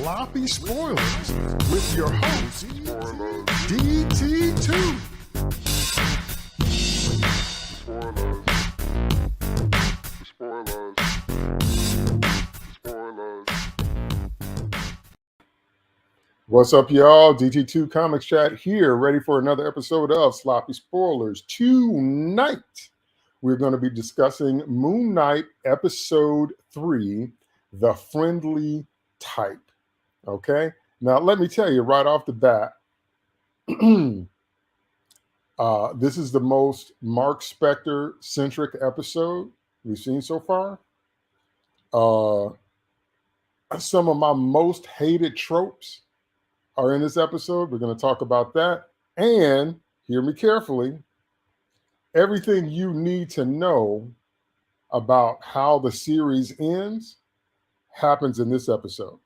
Sloppy Spoilers with your host, DT2. What's up, y'all? DT2 Comics Chat here, ready for another episode of Sloppy Spoilers. Tonight, we're going to be discussing Moon Knight Episode 3, The Friendly Type. Okay? Now, let me tell you right off the bat, this is the most Mark Spector-centric episode we've seen so far. Some of my most hated tropes are in this episode. We're going to talk about that. And, hear me carefully, everything you need to know about how the series ends happens in this episode.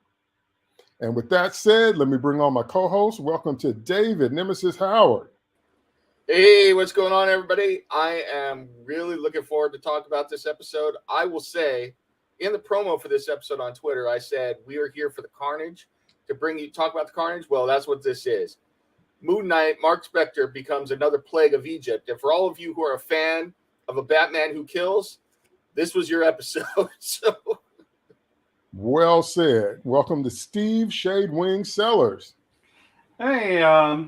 And with that said, let me bring on my co-host. Welcome to David Nemesis Howard. Hey, what's going on, everybody? I am really looking forward to talk about this episode. I will say, in the promo for this episode on Twitter, I said, we are here for the carnage, to talk about the carnage. Well, that's what this is. Moon Knight, Mark Spector, becomes another plague of Egypt. And for all of you who are a fan of a Batman who kills, this was your episode. So, well said. Welcome to Steve Shadewing Sellers. Hey,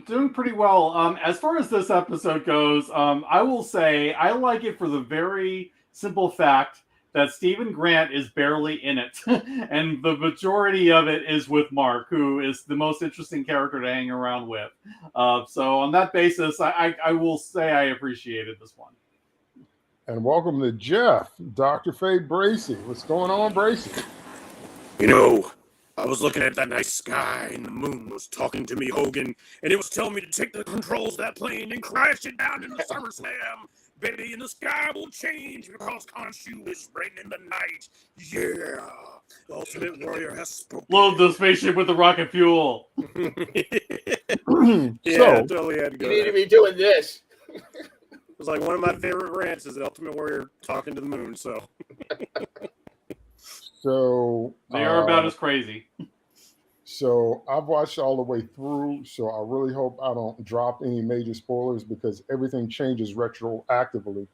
doing pretty well. As far as this episode goes, I will say I like it for the very simple fact that Stephen Grant is barely in it. And the majority of it is with Mark, who is the most interesting character to hang around with. So on that basis, I will say I appreciated this one. And welcome to Jeff, Dr. Faye Bracey. What's going on, Bracey? You know, I was looking at that nice sky and the moon was talking to me, Hogan, and it was telling me to take the controls of that plane and crash it down into SummerSlam. Baby, and the sky will change because Khonshu is reigning in the night. Yeah, the Ultimate Warrior has spoken. Load the spaceship with the rocket fuel. Yeah, totally had to go. you need to be doing this. It was like one of my favorite rants is the Ultimate Warrior talking to the moon, so. So They are about as crazy. So I've watched all the way through, so I really hope I don't drop any major spoilers because everything changes retroactively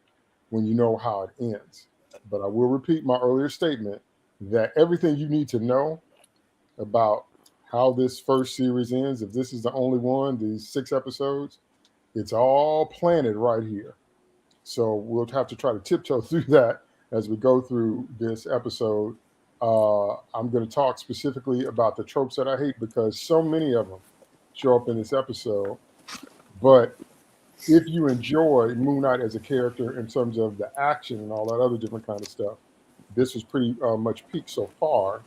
when you know how it ends. But I will repeat my earlier statement that everything you need to know about how this first series ends, if this is the only one, these 6 episodes, it's all planted right here. So we'll have to try to tiptoe through that as we go through this episode. I'm going to talk specifically about the tropes that I hate because so many of them show up in this episode. But if you enjoy Moon Knight as a character in terms of the action and all that other different kind of stuff, this was pretty much peak so far.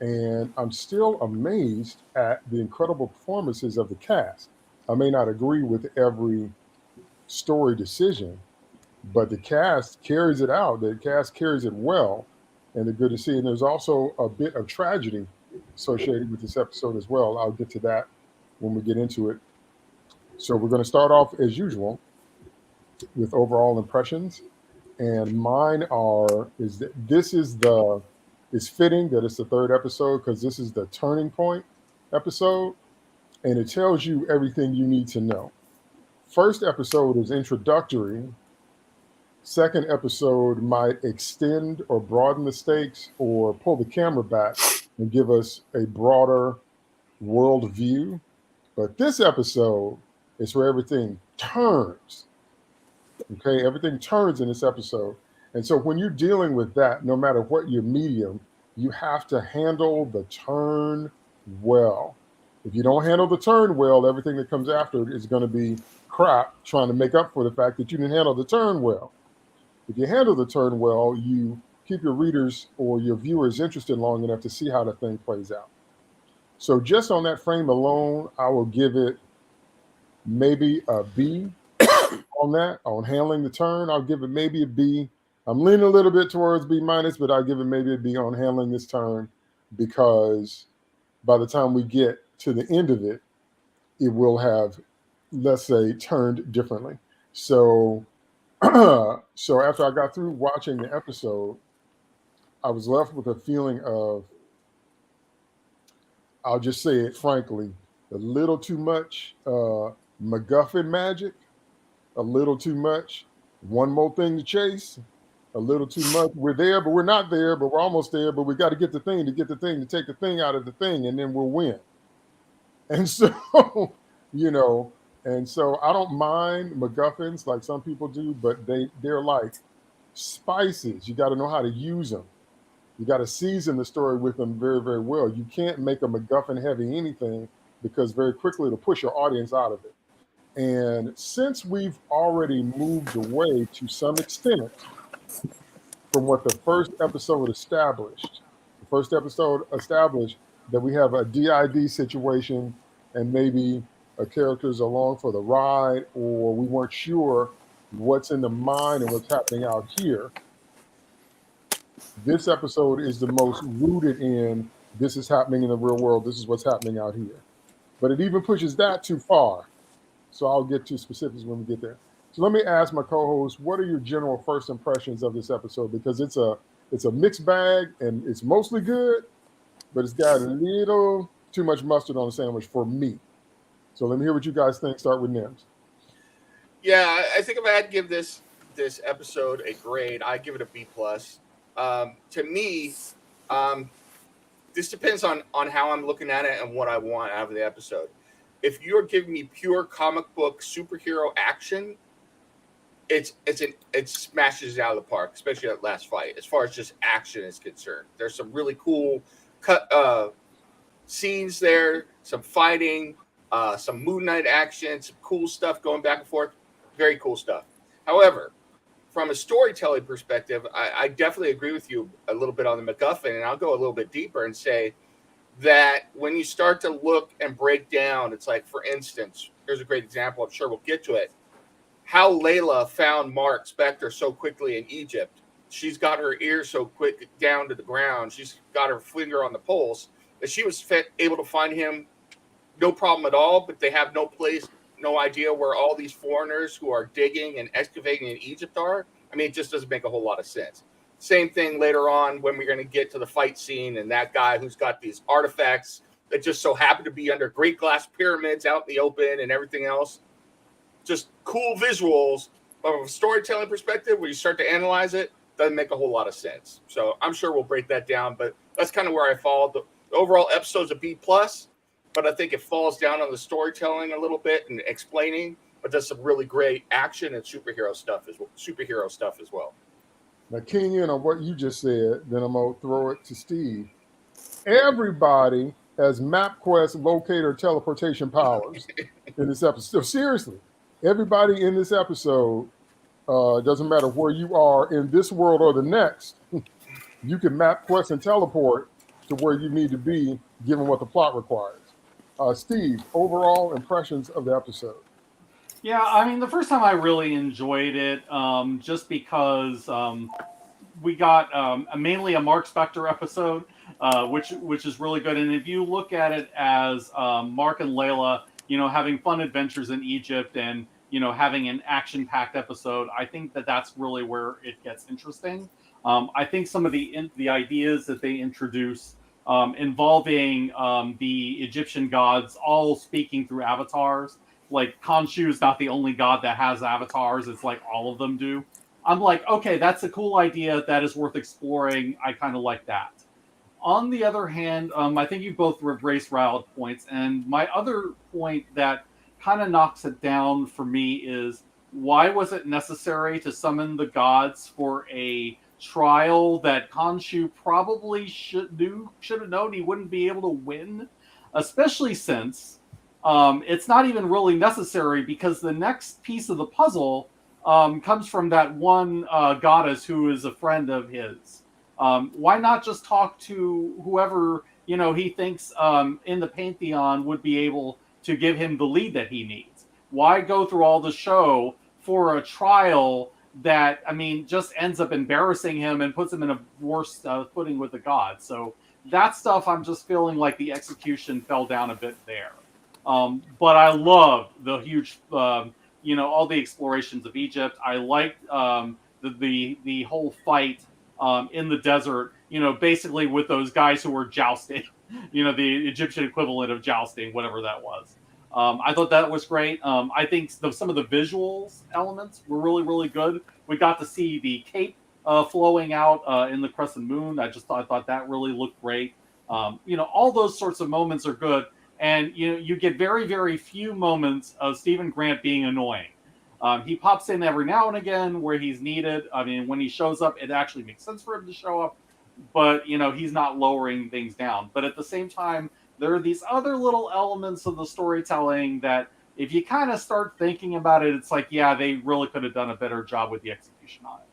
And I'm still amazed at the incredible performances of the cast. I may not agree with every story decision, but the cast carries it out. The cast carries it well. And they're good to see. And there's also a bit of tragedy associated with this episode as well. I'll get to that when we get into it. So we're going to start off as usual with overall impressions. And mine is that this is it's fitting that it's the 3rd episode because this is the turning point episode. And it tells you everything you need to know. First episode is introductory. Second episode might extend or broaden the stakes or pull the camera back and give us a broader world view. But this episode is where everything turns. Okay, everything turns in this episode. And so when you're dealing with that, no matter what your medium, you have to handle the turn well. If you don't handle the turn well, everything that comes after it is going to be crap trying to make up for the fact that you didn't handle the turn well. If you handle the turn well, you keep your readers or your viewers interested long enough to see how the thing plays out. So just on that frame alone, I will give it maybe a B on that, on handling the turn. I'll give it maybe a B. I'm leaning a little bit towards B minus, but I'll give it maybe a B on handling this turn because by the time we get to the end of it, it will have, let's say, turned differently. So after I got through watching the episode, I was left with a feeling of I'll just say it frankly, a little too much MacGuffin magic, a little too much one more thing to chase, a little too much we're there, but we're not there, but we're almost there, but we got to get the thing to get the thing to take the thing out of the thing, and then we'll win. And so, you know, and so I don't mind MacGuffins like some people do, but they're like spices. You got to know how to use them. You got to season the story with them very, very well. You can't make a MacGuffin heavy anything because very quickly it'll push your audience out of it. And since we've already moved away to some extent from what the first episode established that we have a DID situation and maybe a character's along for the ride, or we weren't sure what's in the mind and what's happening out here. This episode is the most rooted in this is happening in the real world. This is what's happening out here. But it even pushes that too far. So I'll get to specifics when we get there. So let me ask my co-host, what are your general first impressions of this episode? Because it's a mixed bag and it's mostly good, but it's got a little too much mustard on the sandwich for me. So let me hear what you guys think. Start with Nims. Yeah, I think if I had to give this episode a grade, I'd give it a B+. To me, this depends on how I'm looking at it and what I want out of the episode. If you're giving me pure comic book superhero action, it smashes it out of the park, especially that last fight. As far as just action is concerned, there's some really cool scenes there, some fighting, some Moon Knight action, some cool stuff going back and forth. Very cool stuff. However, from a storytelling perspective, I definitely agree with you a little bit on the MacGuffin, and I'll go a little bit deeper and say that when you start to look and break down, it's like, for instance, here's a great example. I'm sure we'll get to it. How Layla found Mark Spector so quickly in Egypt. She's got her ear so quick down to the ground. She's got her finger on the pulse that she was able to find him no problem at all, but they have no idea where all these foreigners who are digging and excavating in Egypt are. I mean, it just doesn't make a whole lot of sense. Same thing later on when we're going to get to the fight scene and that guy who's got these artifacts that just so happen to be under great glass pyramids out in the open and everything else. Just cool visuals, but from a storytelling perspective, when you start to analyze it, doesn't make a whole lot of sense. So I'm sure we'll break that down, but that's kind of where I fall. The overall episode's a B+, but I think it falls down on the storytelling a little bit and explaining, but does some really great action and superhero stuff as well. Now, keying in on what you just said, then I'm going to throw it to Steve. Everybody has MapQuest locator teleportation powers in this episode. So seriously, everybody in this episode, doesn't matter where you are in this world or the next, you can MapQuest and teleport to where you need to be given what the plot requires. Steve, overall impressions of the episode. Yeah, I mean, the first time I really enjoyed it, just because we got mainly a Mark Spector episode, which is really good. And if you look at it as Mark and Layla, having fun adventures in Egypt and having an action-packed episode, I think that's really where it gets interesting. I think some of the ideas that they introduce involving the Egyptian gods all speaking through avatars. Like Khonshu is not the only god that has avatars. It's like all of them do. I'm like, okay, that's a cool idea. That is worth exploring. I kind of like that. On the other hand, I think you both raised valid points. And my other point that kind of knocks it down for me is, why was it necessary to summon the gods for a trial that Khonshu probably should have known he wouldn't be able to win? Especially since it's not even really necessary, because the next piece of the puzzle comes from that one goddess who is a friend of his. Why not just talk to whoever he thinks in the pantheon would be able to give him the lead that he needs? Why go through all the show for a trial that, I mean, just ends up embarrassing him and puts him in a worse footing with the gods? So that stuff, I'm just feeling like the execution fell down a bit there. But I love the huge, all the explorations of Egypt. I liked the whole fight in the desert, basically with those guys who were jousting. the Egyptian equivalent of jousting, whatever that was. I thought that was great. I think some of the visuals elements were really, really good. We got to see the cape flowing out in the crescent moon. I thought that really looked great. All those sorts of moments are good. And you get very, very few moments of Stephen Grant being annoying. He pops in every now and again where he's needed. I mean, when he shows up, it actually makes sense for him to show up. But he's not lowering things down. But at the same time, there are these other little elements of the storytelling that if you kind of start thinking about it, it's like, yeah, they really could have done a better job with the execution on it.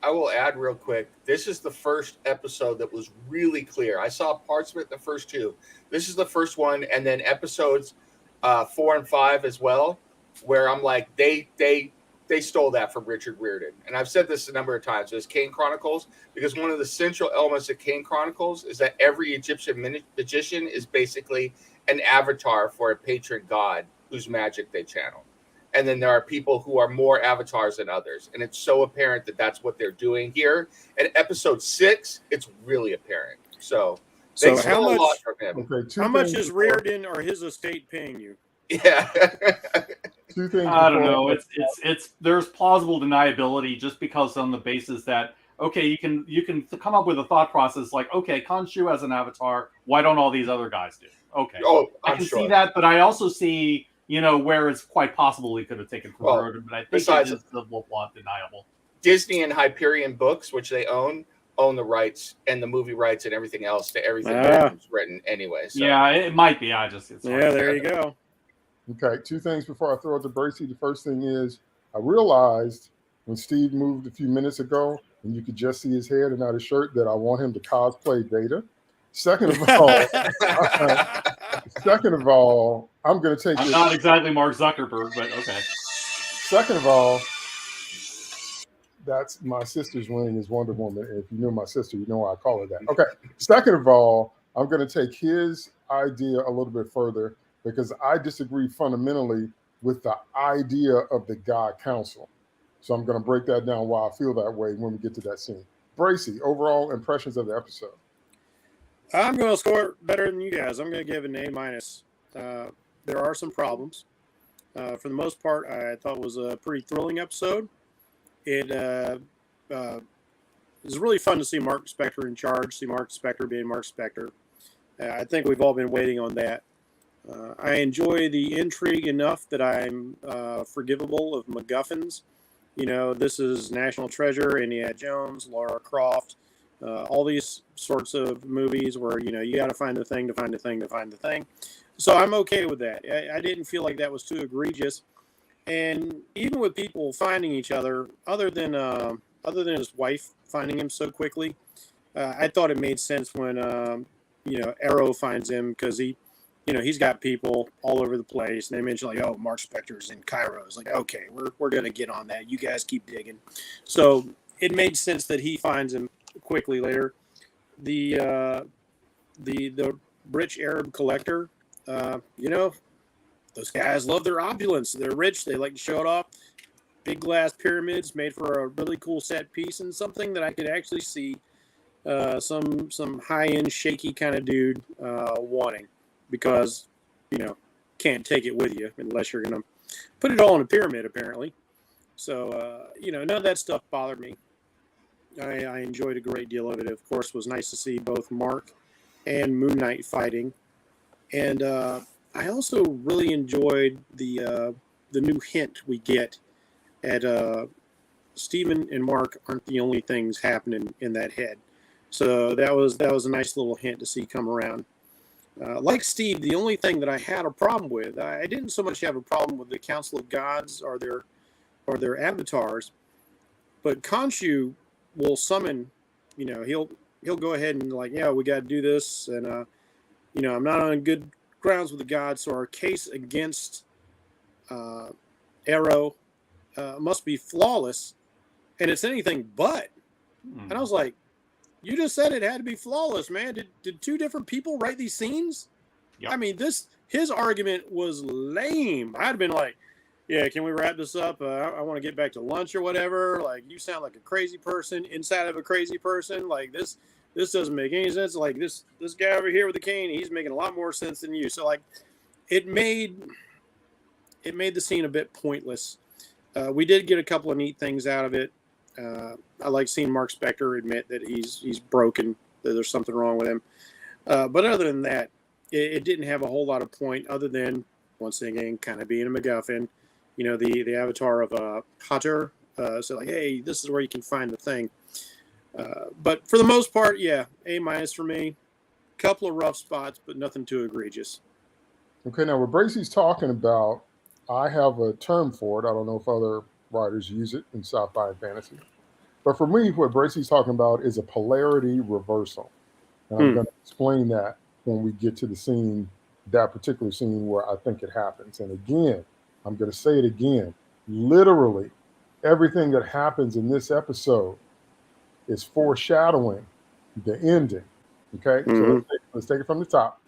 I will add real quick. This is the first episode that was really clear. I saw parts of it in the first two. This is the first one, and then episodes 4 and 5 as well, where I'm like, they stole that from Richard Riordan. And I've said this a number of times. It's Kane Chronicles, because one of the central elements of Kane Chronicles is that every Egyptian magician is basically an avatar for a patron god whose magic they channel. And then there are people who are more avatars than others. And it's so apparent that that's what they're doing here. And episode 6, it's really apparent. So they stole a lot from him. Okay, How much is Reardon or his estate paying you? Yeah. Two things. I don't know. It's there's plausible deniability just because on the basis that, okay, you can come up with a thought process like, okay, Khonshu as an avatar, why don't all these other guys do? Okay. Oh, I can see that, but I also see where it's quite possible he could have taken from Riordan, but I think it is the plot deniable. Disney and Hyperion Books, which they own the rights and the movie rights and everything else to everything that's written anyway. So. Yeah, it might be. There you go. Okay, two things before I throw it to Bracy. The first thing is I realized when Steve moved a few minutes ago and you could just see his head and not his shirt that I want him to cosplay Data. Second of all, I'm going to take I'm not exactly Mark Zuckerberg, but okay. Second of all, that's my sister's ring is Wonder Woman. And if you knew my sister, you know why I call her that. Okay. Second of all, I'm going to take his idea a little bit further because I disagree fundamentally with the idea of the God Council. So I'm going to break that down why I feel that way when we get to that scene. Bracy, overall impressions of the episode. I'm going to score better than you guys. I'm going to give it an A-. There are some problems. For the most part, I thought it was a pretty thrilling episode. It was really fun to see Mark Spector in charge, see Mark Spector being Mark Spector. I think we've all been waiting on that. I enjoy the intrigue enough that I'm forgivable of MacGuffins. This is National Treasure, Indiana Jones, Lara Croft, all these sorts of movies where, you got to find the thing to find the thing to find the thing. So I'm okay with that. I didn't feel like that was too egregious. And even with people finding each other, other than his wife finding him so quickly, I thought it made sense when, Arrow finds him because he's got people all over the place. And they mention like, oh, Mark Spector's in Cairo. It's like, okay, we're going to get on that. You guys keep digging. So it made sense that he finds him quickly later. The rich Arab collector, those guys love their opulence. They're rich. They like to show it off. Big glass pyramids made for a really cool set piece and something that I could actually see some high-end shaky kind of dude wanting because, can't take it with you unless you're going to put it all in a pyramid, apparently. So, none of that stuff bothered me. I enjoyed a great deal of it. Of course, it was nice to see both Mark and Moon Knight fighting. And I also really enjoyed the new hint we get at Stephen and Mark aren't the only things happening in that head. So that was a nice little hint to see come around. Like Steve, the only thing that I had a problem with, I didn't so much have a problem with the Council of Gods or their avatars, but Khonshu will summon, he'll go ahead and like, yeah, we got to do this. And, I'm not on good grounds with the gods. So our case against Arrow must be flawless. And it's anything but. And I was like, you just said it had to be flawless, man. Did two different people write these scenes? Yep. I mean, his argument was lame. I'd have been like, yeah, can we wrap this up? I want to get back to lunch or whatever. Like, you sound like a crazy person inside of a crazy person. Like, this this doesn't make any sense. Like this guy over here with the cane, he's making a lot more sense than you. So like, it made the scene a bit pointless. We did get a couple of neat things out of it. I like seeing Mark Spector admit that he's broken, that there's something wrong with him. But other than that, it didn't have a whole lot of point other than, once again, kind of being a MacGuffin. You know, the avatar of Potter. So like, hey, this is where you can find the thing. But for the most part, yeah, A- for me. Couple of rough spots, but nothing too egregious. Okay, now what Bracey's talking about, I have a term for it. I don't know if other writers use it in sci-fi and fantasy. But for me, what Bracey's talking about is a polarity reversal. And I'm going to explain that when we get to the scene, that particular scene where I think it happens. And again, I'm going to say it again. Literally, everything that happens in this episode is foreshadowing the ending. Okay, so let's take it from the top.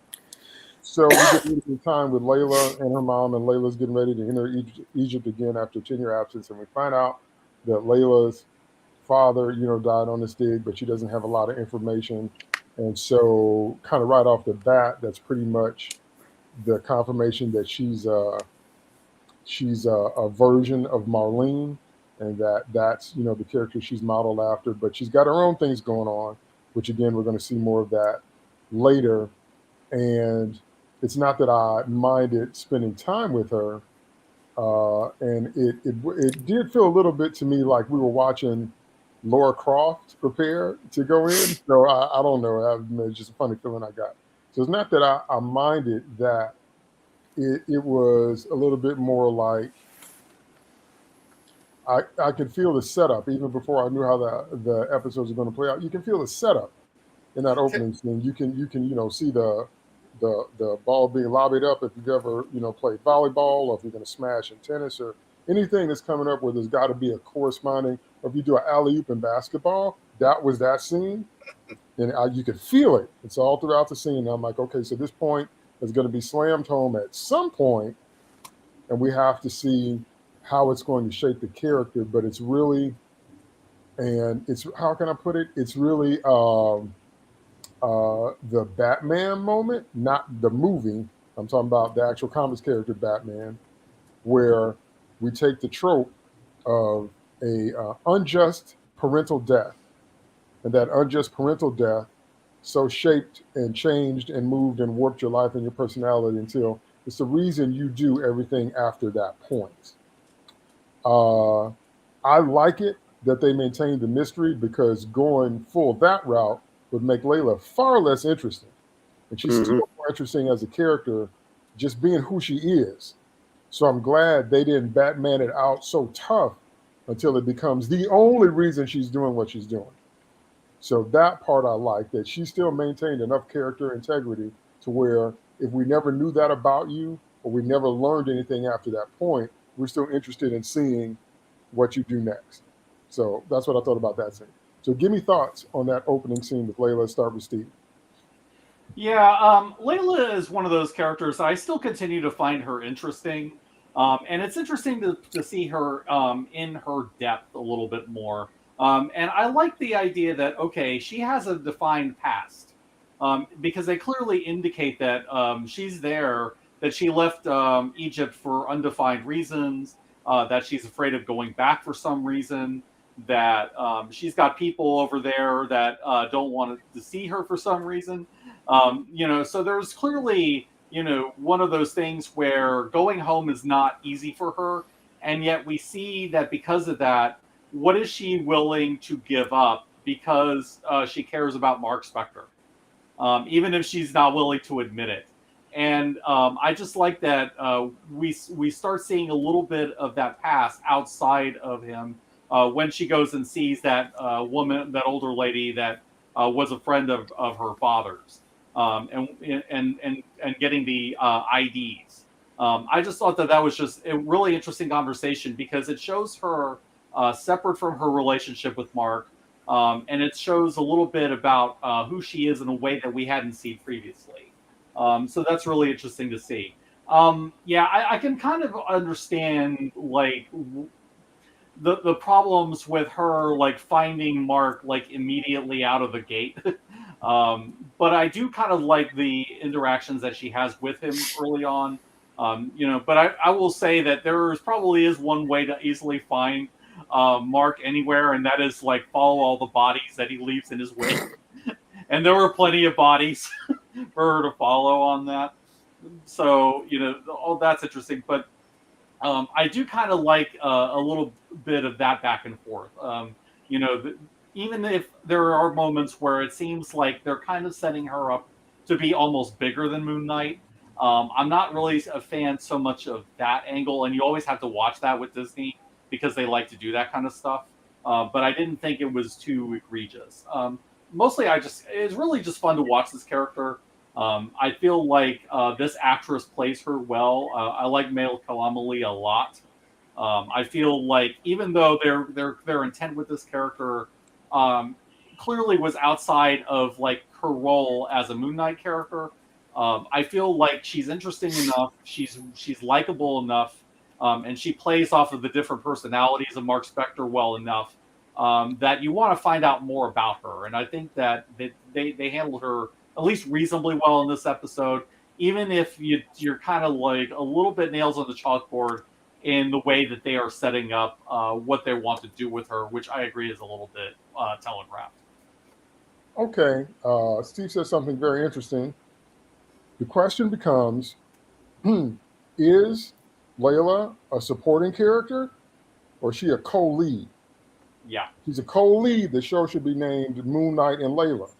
So we get into time with Layla and her mom, and Layla's getting ready to enter Egypt again after a 10-year absence. And we find out that Layla's father, died on this dig, but she doesn't have a lot of information. And so kind of right off the bat, that's pretty much the confirmation that she's a version of Marlene, and that's the character she's modeled after. But she's got her own things going on, which again, we're going to see more of that later. And it's not that I minded spending time with her. And it did feel a little bit to me like we were watching Laura Croft prepare to go in. So I don't know. It's just a funny feeling I got. So it's not that I minded that. It was a little bit more like I could feel the setup even before I knew how the episodes are going to play out. You can feel the setup in that opening scene. You can see the ball being lobbied up if you've ever played volleyball, or if you're going to smash in tennis, or anything that's coming up where there's got to be a corresponding, or if you do an alley-oop in basketball, that was that scene. And you could feel it. It's all throughout the scene. And I'm like, okay, so this point is going to be slammed home at some point, and we have to see how it's going to shape the character. But it's really, and it's, how can I put it? It's really the Batman moment, not the movie. I'm talking about the actual comics character Batman, where we take the trope of a unjust parental death, and that unjust parental death so shaped and changed and moved and warped your life and your personality until it's the reason you do everything after that point. I like it that they maintain the mystery, because going full that route would make Layla far less interesting. And she's still more interesting as a character, just being who she is. So I'm glad they didn't Batman it out so tough until it becomes the only reason she's doing what she's doing. So that part I like, that she still maintained enough character integrity to where if we never knew that about you, or we never learned anything after that point, we're still interested in seeing what you do next. So that's what I thought about that scene. So give me thoughts on that opening scene with Layla. Let's start with Steve. Yeah, Layla is one of those characters I still continue to find her interesting. And it's interesting to see her in her depth a little bit more. And I like the idea that, okay, she has a defined past, because they clearly indicate that she's there, that she left Egypt for undefined reasons, that she's afraid of going back for some reason, that she's got people over there that don't want to see her for some reason. So there's clearly, one of those things where going home is not easy for her. And yet we see that because of that, what is she willing to give up because she cares about Mark Spector, even if she's not willing to admit it. And I just like that we start seeing a little bit of that past outside of him when she goes and sees that woman, that older lady that was a friend of her father's, and getting the IDs. I just thought that was just a really interesting conversation, because it shows her separate from her relationship with Mark, and it shows a little bit about who she is in a way that we hadn't seen previously. So that's really interesting to see. I can kind of understand like the problems with her like finding Mark like immediately out of the gate. But I do kind of like the interactions that she has with him early on. But I will say that there probably is one way to easily find Mark anywhere, and that is like follow all the bodies that he leaves in his wake. And there were plenty of bodies for her to follow on that. So, that's interesting. But I do kind of like a little bit of that back and forth. Even if there are moments where it seems like they're kind of setting her up to be almost bigger than Moon Knight, I'm not really a fan so much of that angle. And you always have to watch that with Disney because they like to do that kind of stuff. But I didn't think it was too egregious. Mostly, it's really just fun to watch this character. I feel like this actress plays her well. I like Male Kalamali a lot. I feel like even though their intent with this character clearly was outside of like her role as a Moon Knight character, I feel like she's interesting enough. She's likable enough, and she plays off of the different personalities of Mark Spector well enough that you want to find out more about her. And I think that they handled her at least reasonably well in this episode, even if you're kind of like a little bit nails on the chalkboard in the way that they are setting up what they want to do with her, which I agree is a little bit telegraphed. Okay, Steve says something very interesting. The question becomes, is Layla a supporting character or is she a co-lead? Yeah. She's a co-lead. The show should be named Moon Knight and Layla.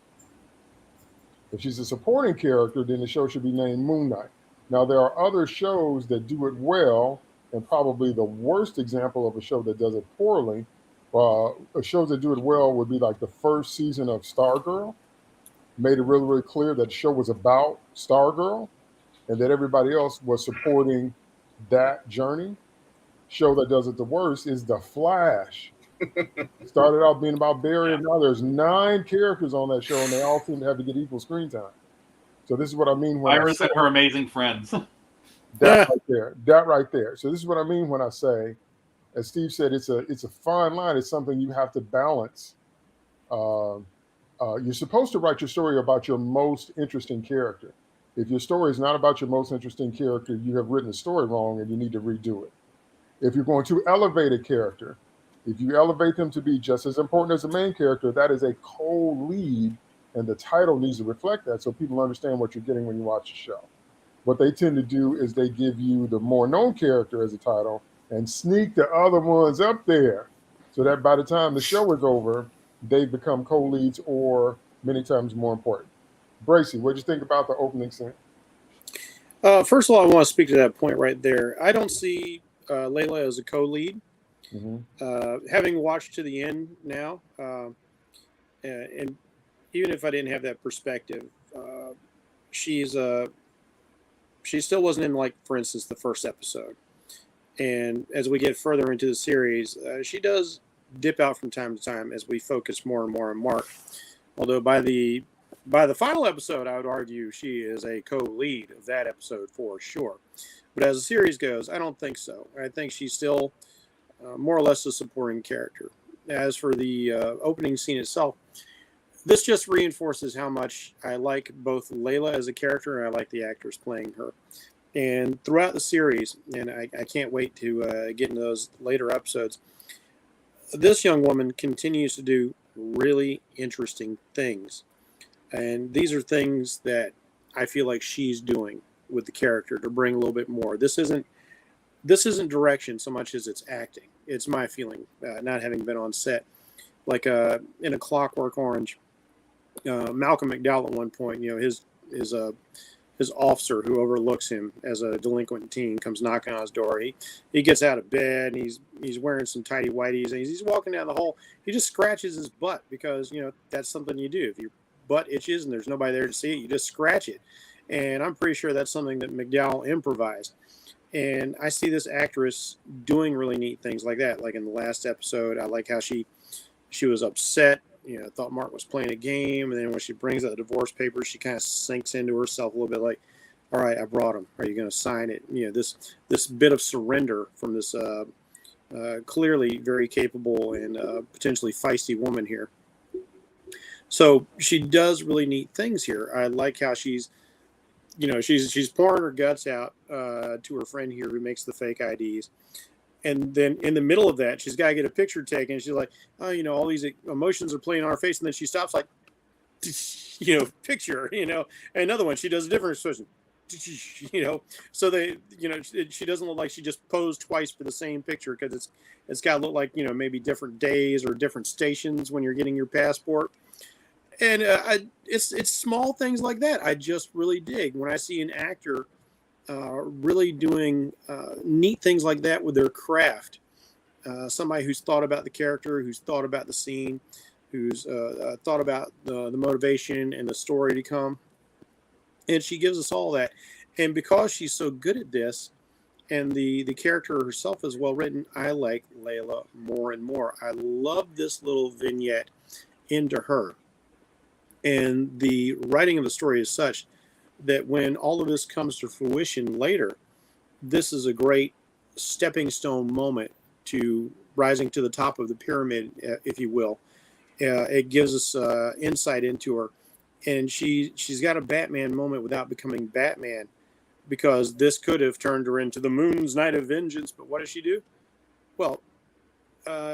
If she's a supporting character, then the show should be named Moon Knight. Now, there are other shows that do it well, and probably the worst example of a show that does it poorly, shows that do it well would be like the first season of Stargirl. Made it really, really clear that the show was about Stargirl and that everybody else was supporting that journey. Show that does it the worst is The Flash. Started out being about Barry, and now there's 9 characters on that show, and they all seem to have to get equal screen time. So this is what I mean when Iris and her amazing friends. that right there. So this is what I mean when I say, as Steve said, it's a fine line. It's something you have to balance. You're supposed to write your story about your most interesting character. If your story is not about your most interesting character, you have written the story wrong and you need to redo it. If you're going to elevate a character, if you elevate them to be just as important as the main character, that is a co-lead, and the title needs to reflect that so people understand what you're getting when you watch the show. What they tend to do is they give you the more known character as a title and sneak the other ones up there so that by the time the show is over, they become co-leads or many times more important. Bracy, what do you think about the opening scene? First of all, I want to speak to that point right there. I don't see Layla as a co-lead. Mm-hmm. Having watched to the end now, and even if I didn't have that perspective, she still wasn't in, like, for instance, the first episode. And as we get further into the series, she does dip out from time to time as we focus more and more on Mark. Although by the final episode, I would argue she is a co-lead of that episode for sure. But as the series goes, I don't think so. I think she's still more or less a supporting character. As for the opening scene itself, this just reinforces how much I like both Layla as a character and I like the actress playing her. And throughout the series, and I can't wait to get into those later episodes, this young woman continues to do really interesting things. And these are things that I feel like she's doing with the character to bring a little bit more. This isn't direction so much as it's acting. It's my feeling, not having been on set. Like in A Clockwork Orange, Malcolm McDowell at one point, his officer who overlooks him as a delinquent teen comes knocking on his door. He gets out of bed and he's wearing some tidy whities and he's walking down the hall. He just scratches his butt because that's something you do. If your butt itches and there's nobody there to see it, you just scratch it. And I'm pretty sure that's something that McDowell improvised. And I see this actress doing really neat things like that. Like in the last episode, I like how she was upset. Thought Mark was playing a game. And then when she brings out the divorce papers, she kind of sinks into herself a little bit like, all right, I brought them. Are you going to sign it? This bit of surrender from this clearly very capable and potentially feisty woman here. So she does really neat things here. I like how she's pouring her guts out to her friend here who makes the fake IDs. And then in the middle of that, she's got to get a picture taken. She's like, oh, all these emotions are playing on her face. And then she stops like, picture, and another one, she does a different expression, so she doesn't look like she just posed twice for the same picture, because it's got to look like, maybe different days or different stations when you're getting your passport. And it's small things like that I just really dig when I see an actor really doing neat things like that with their craft. Somebody who's thought about the character, who's thought about the scene, who's thought about the motivation and the story to come. And she gives us all that. And because she's so good at this, and the character herself is well written, I like Layla more and more. I love this little vignette into her. And the writing of the story is such that when all of this comes to fruition later, this is a great stepping stone moment to rising to the top of the pyramid, if you will. It gives us insight into her. And she's got a Batman moment without becoming Batman, because this could have turned her into the Moon's Night of Vengeance. But what does she do? Well,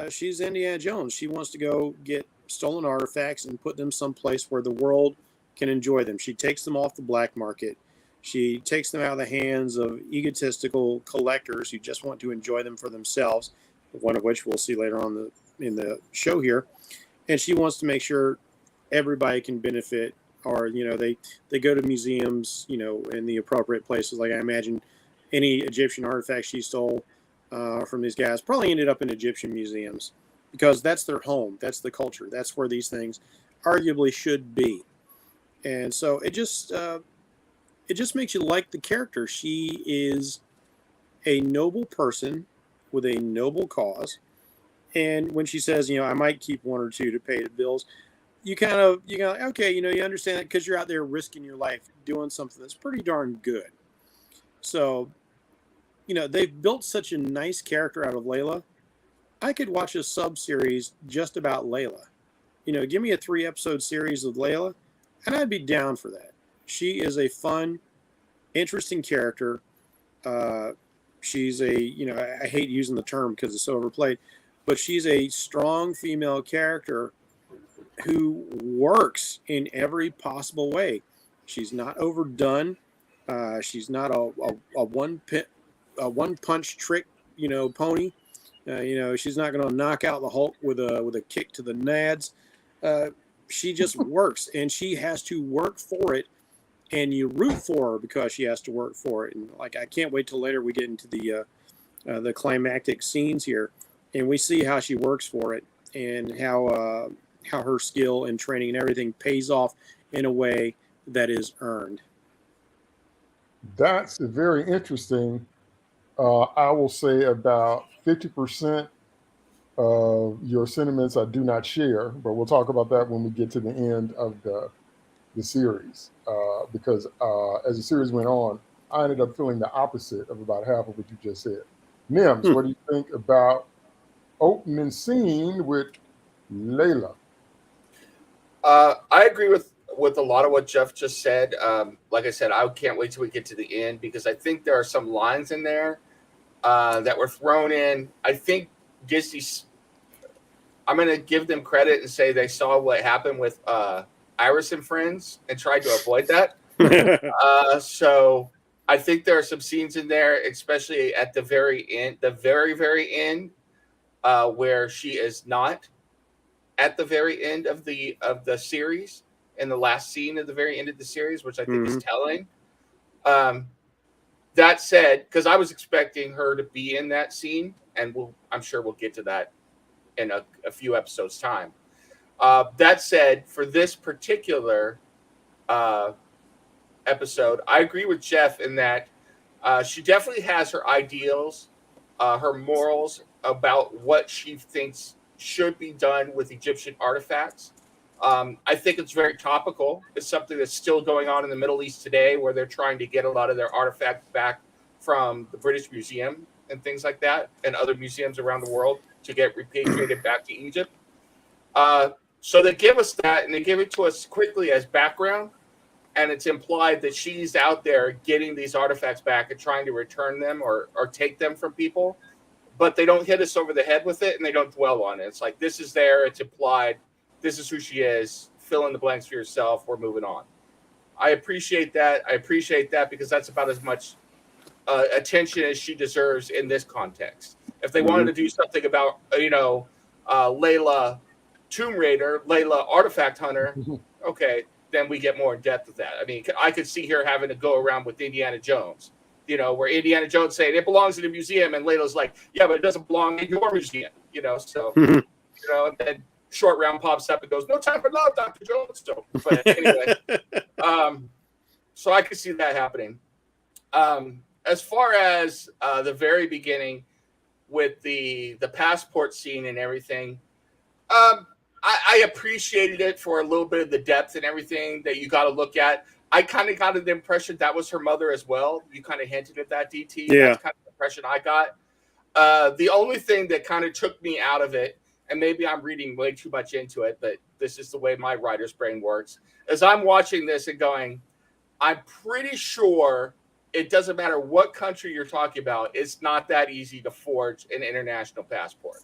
she's Indiana Jones. She wants to go get stolen artifacts and put them someplace where the world can enjoy them. She takes them off the black market. She takes them out of the hands of egotistical collectors who just want to enjoy them for themselves, one of which we'll see later on in the show here. And she wants to make sure everybody can benefit, or they go to museums, in the appropriate places. Like I imagine any Egyptian artifacts she stole from these guys probably ended up in Egyptian museums, because that's their home, that's the culture, that's where these things arguably should be. And so it just makes you like the character. She is a noble person with a noble cause. And when she says, I might keep one or two to pay the bills, you go, okay, you understand that because you're out there risking your life doing something that's pretty darn good. So, they've built such a nice character out of Layla. I could watch a sub-series just about Layla. Give me a 3-episode series of Layla, and I'd be down for that. She is a fun, interesting character. She's I hate using the term because it's so overplayed, but she's a strong female character who works in every possible way. She's not overdone. She's not a one punch trick, pony. She's not going to knock out the Hulk with a kick to the nads. She just works, and she has to work for it, and you root for her because she has to work for it. And I can't wait till later we get into the climactic scenes here, and we see how she works for it, and how her skill and training and everything pays off in a way that is earned. That's very interesting. I will say about 50% of your sentiments I do not share, but we'll talk about that when we get to the end of the series. Because as the series went on, I ended up feeling the opposite of about half of what you just said. Nims, what do you think about opening scene with Layla? I agree with a lot of what Jeff just said. Like I said, I can't wait till we get to the end, because I think there are some lines in there that were thrown in. I think Disney's, I'm going to give them credit and say they saw what happened with Iris and Friends and tried to avoid that. So I think there are some scenes in there, especially at the very end, the very, very end, where she is not at the very end of the series, in the last scene of the very end of the series, which I think is telling. That said, because I was expecting her to be in that scene, and I'm sure we'll get to that in a few episodes' time. That said, for this particular episode, I agree with Jeff in that she definitely has her ideals, her morals about what she thinks should be done with Egyptian artifacts. I think it's very topical. It's something that's still going on in the Middle East today, where they're trying to get a lot of their artifacts back from the British Museum and things like that, and other museums around the world, to get repatriated back to Egypt. So they give us that, and they give it to us quickly as background, and it's implied that she's out there getting these artifacts back and trying to return them or take them from people, but they don't hit us over the head with it, and they don't dwell on it. It's like, this is there, it's implied, this is who she is, fill in the blanks for yourself, we're moving on. I appreciate that. I appreciate that because that's about as much attention as she deserves in this context. If they wanted to do something about, Layla Tomb Raider, Layla Artifact Hunter, okay, then we get more in depth with that. I mean, I could see her having to go around with Indiana Jones, where Indiana Jones saying it belongs in a museum, and Layla's like, yeah, but it doesn't belong in your museum, so, and then Short Round pops up and goes, no time for love, Dr. Jones. So, but anyway, so I could see that happening. As far as the very beginning with the passport scene and everything, I appreciated it for a little bit of the depth and everything that you got to look at. I kind of got the impression that was her mother as well. You kind of hinted at that, DT. Yeah. That's kind of the impression I got. The only thing that kind of took me out of it, and maybe I'm reading way too much into it, but this is the way my writer's brain works, is I'm watching this and going, I'm pretty sure it doesn't matter what country you're talking about, it's not that easy to forge an international passport.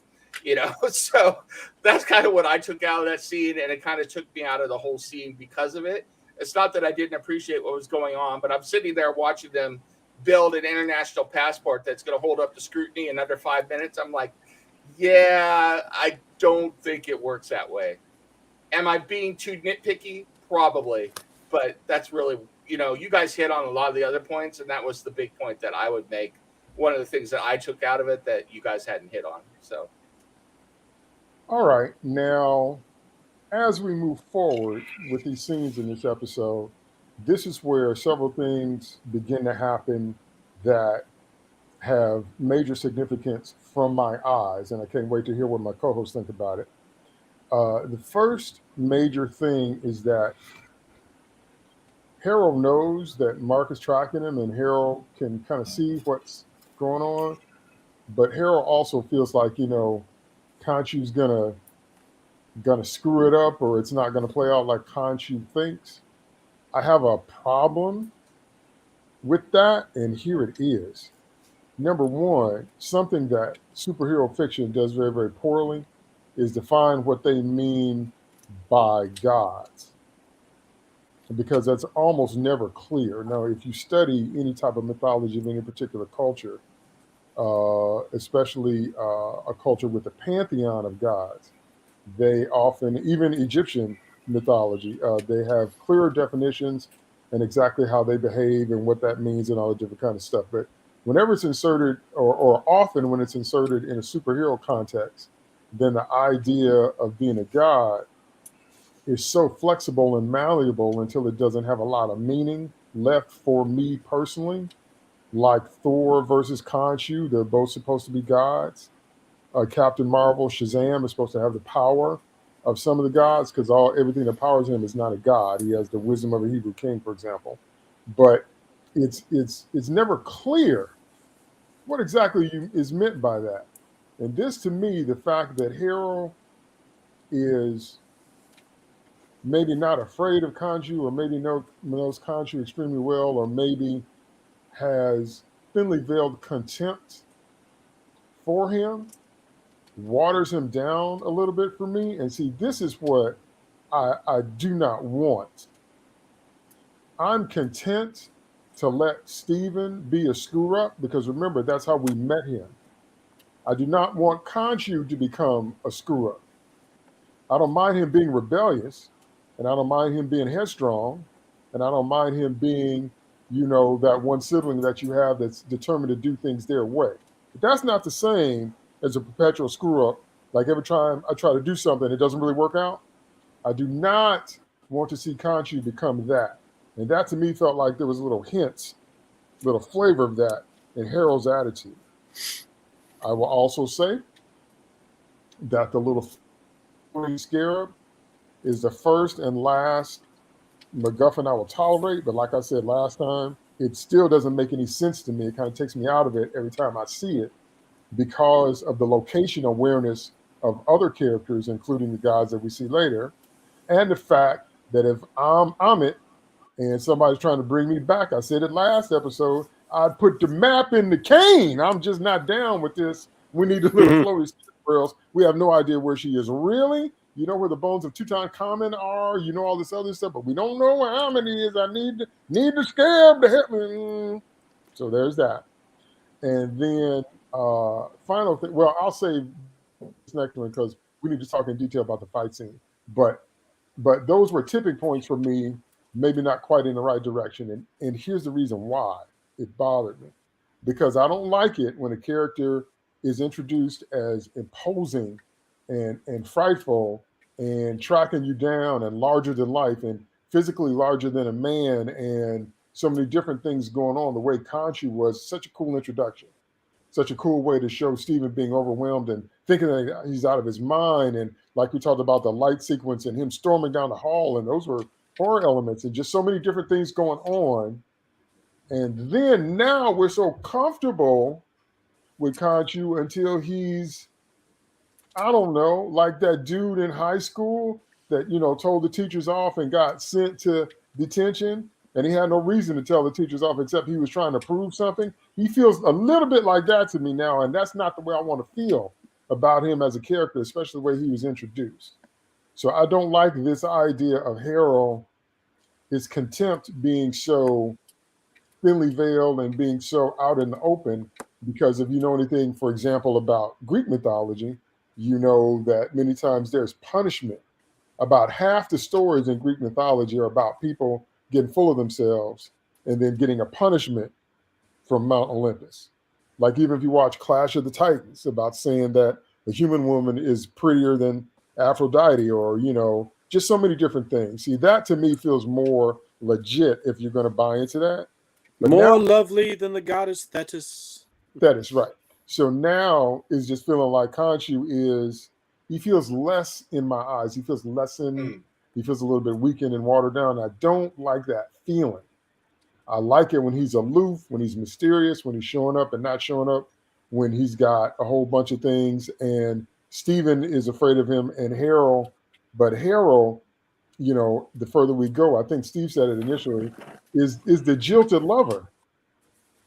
So that's kind of what I took out of that scene, and it kind of took me out of the whole scene because of it. It's not that I didn't appreciate what was going on, but I'm sitting there watching them build an international passport that's going to hold up to scrutiny in under 5 minutes. I'm like, yeah, I don't think it works that way. Am I being too nitpicky? Probably, but that's really, you guys hit on a lot of the other points, and that was the big point that I would make. One of the things that I took out of it that you guys hadn't hit on. So. All right. Now, as we move forward with these scenes in this episode, this is where several things begin to happen that have major significance from my eyes, and I can't wait to hear what my co-hosts think about it. The first major thing is that Harold knows that Mark is tracking him, and Harold can kind of see what's going on, but Harold also feels like, Khonshu's gonna screw it up, or it's not gonna play out like Khonshu thinks. I have a problem with that, and here it is. Number one, something that superhero fiction does very, very poorly is define what they mean by gods, because that's almost never clear. Now, if you study any type of mythology of any particular culture, especially a culture with a pantheon of gods, they often, even Egyptian mythology, they have clearer definitions and exactly how they behave and what that means and all the different kind of stuff. But whenever it's inserted, or often when it's inserted in a superhero context, then the idea of being a god is so flexible and malleable until it doesn't have a lot of meaning left for me personally. Like Thor versus Khonshu, they're both supposed to be gods. Captain Marvel, Shazam is supposed to have the power of some of the gods, because everything that powers him is not a god. He has the wisdom of a Hebrew king, for example. But it's never clear what exactly is meant by that. And this, to me, the fact that Harold is maybe not afraid of Khonshu, or maybe knows Khonshu extremely well, or maybe has thinly veiled contempt for him, waters him down a little bit for me. And see, this is what I do not want. I'm content to let Stephen be a screw-up, because remember, that's how we met him. I do not want Khonshu to become a screw-up. I don't mind him being rebellious, and I don't mind him being headstrong, and I don't mind him being, that one sibling that you have that's determined to do things their way. But that's not the same as a perpetual screw-up. Like every time I try to do something, it doesn't really work out. I do not want to see Khonshu become that. And that, to me, felt like there was little hints, little flavor of that in Harold's attitude. I will also say that the little scarab is the first and last MacGuffin I will tolerate. But like I said last time, it still doesn't make any sense to me. It kind of takes me out of it every time I see it, because of the location awareness of other characters, including the gods that we see later, and the fact that if I'm Amit and somebody's trying to bring me back, I said it last episode, I'd put the map in the cane. I'm just not down with this. We need a little floaty squirrels. We have no idea where she is. Really? You know where the bones of Tutankhamun are? You know all this other stuff, but we don't know where Amit is. I need the scab to help me. So there's that. And then final thing. Well, I'll save this next one because we need to talk in detail about the fight scene. But those were tipping points for me, maybe not quite in the right direction. And here's the reason why it bothered me. Because I don't like it when a character is introduced as imposing and frightful and tracking you down and larger than life and physically larger than a man and so many different things going on. The way Khonshu was such a cool introduction, such a cool way to show Steven being overwhelmed and thinking that he's out of his mind. And like we talked about the light sequence and him storming down the hall, and those were horror elements and just so many different things going on. And then now we're so comfortable with Khonshu until he's, I don't know, like that dude in high school that, told the teachers off and got sent to detention. And he had no reason to tell the teachers off except he was trying to prove something. He feels a little bit like that to me now. And that's not the way I want to feel about him as a character, especially the way he was introduced. So I don't like this idea of Harold, his contempt being so thinly veiled and being so out in the open, because if you know anything, for example, about Greek mythology, you know that many times there's punishment. About half the stories in Greek mythology are about people getting full of themselves and then getting a punishment from Mount Olympus. Like even if you watch Clash of the Titans, about saying that a human woman is prettier than Aphrodite, or, just so many different things. See, that to me feels more legit if you're going to buy into that. But more lovely than the goddess Thetis. That is right. So now is just feeling like Khonshu he feels less in my eyes. He feels lessened. He feels a little bit weakened and watered down. I don't like that feeling. I like it when he's aloof, when he's mysterious, when he's showing up and not showing up, when he's got a whole bunch of things and Steven is afraid of him and Harold. But Harold, the further we go, I think Steve said it initially, is the jilted lover.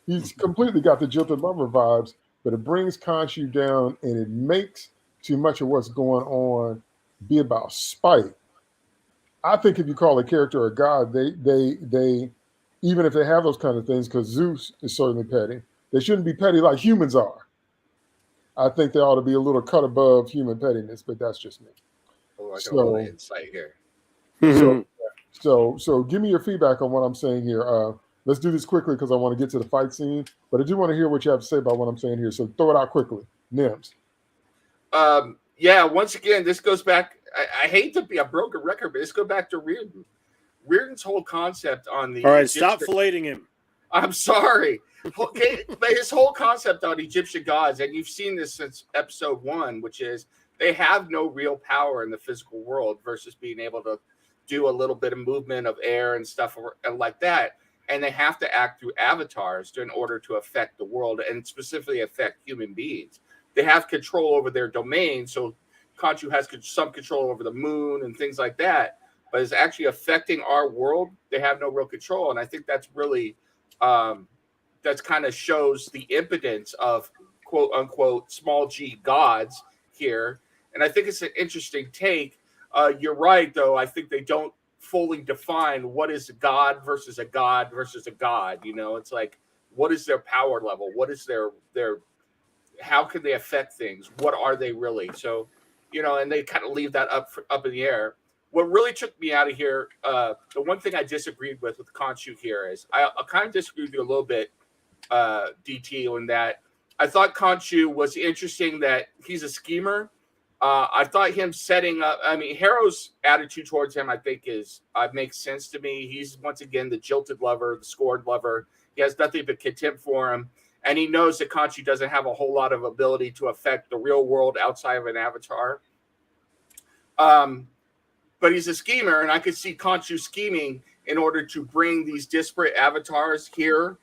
He's completely got the jilted lover vibes, but it brings Khonshu down and it makes too much of what's going on be about spite. I think if you call a character a god, they even if they have those kind of things, because Zeus is certainly petty, they shouldn't be petty like humans are. I think they ought to be a little cut above human pettiness, but that's just me. Oh, I got a little insight here. So give me your feedback on what I'm saying here. Let's do this quickly because I want to get to the fight scene, but I do want to hear what you have to say about what I'm saying here. So throw it out quickly. Nims. Once again, this goes back. I hate to be a broken record, but this goes back to Reardon. Reardon's whole concept on the. All right, stop filleting him. I'm sorry. Okay, but his whole concept on Egyptian gods, and you've seen this since episode 1, which is they have no real power in the physical world versus being able to do a little bit of movement of air and stuff like that. And they have to act through avatars in order to affect the world and specifically affect human beings. They have control over their domain. So Khonshu has some control over the moon and things like that, but it's actually affecting our world. They have no real control. And I think that's really, that's kind of shows the impotence of quote unquote small g gods here. And I think it's an interesting take. You're right, though. I think they don't fully define what is a god versus a god versus a god. It's like, what is their power level? What is their how can they affect things? What are they really? So, and they kind of leave that up in the air. What really took me out of here, the one thing I disagreed with Khonshu here is I kind of disagreed with you a little bit, DT, in that I thought Khonshu was interesting that he's a schemer. I thought him setting up, Harrow's attitude towards him, I think makes sense to me. He's once again the jilted lover, the scorned lover. He has nothing but contempt for him. And he knows that Khonshu doesn't have a whole lot of ability to affect the real world outside of an avatar. But he's a schemer, and I could see Khonshu scheming in order to bring these disparate avatars here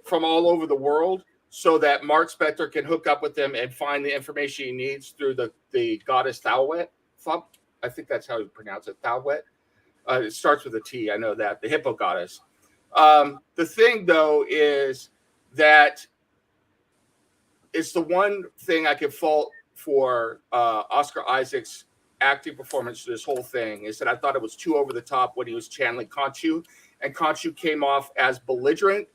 from all over the world so that Mark Spector can hook up with them and find the information he needs through the goddess Thawet. I think that's how you pronounce it. Thawet. It starts with a T. I know that. The hippo goddess. The thing, though, is that it's the one thing I could fault for Oscar Isaac's acting performance to this whole thing is that I thought it was too over the top when he was channeling Khonshu, and Khonshu came off as belligerent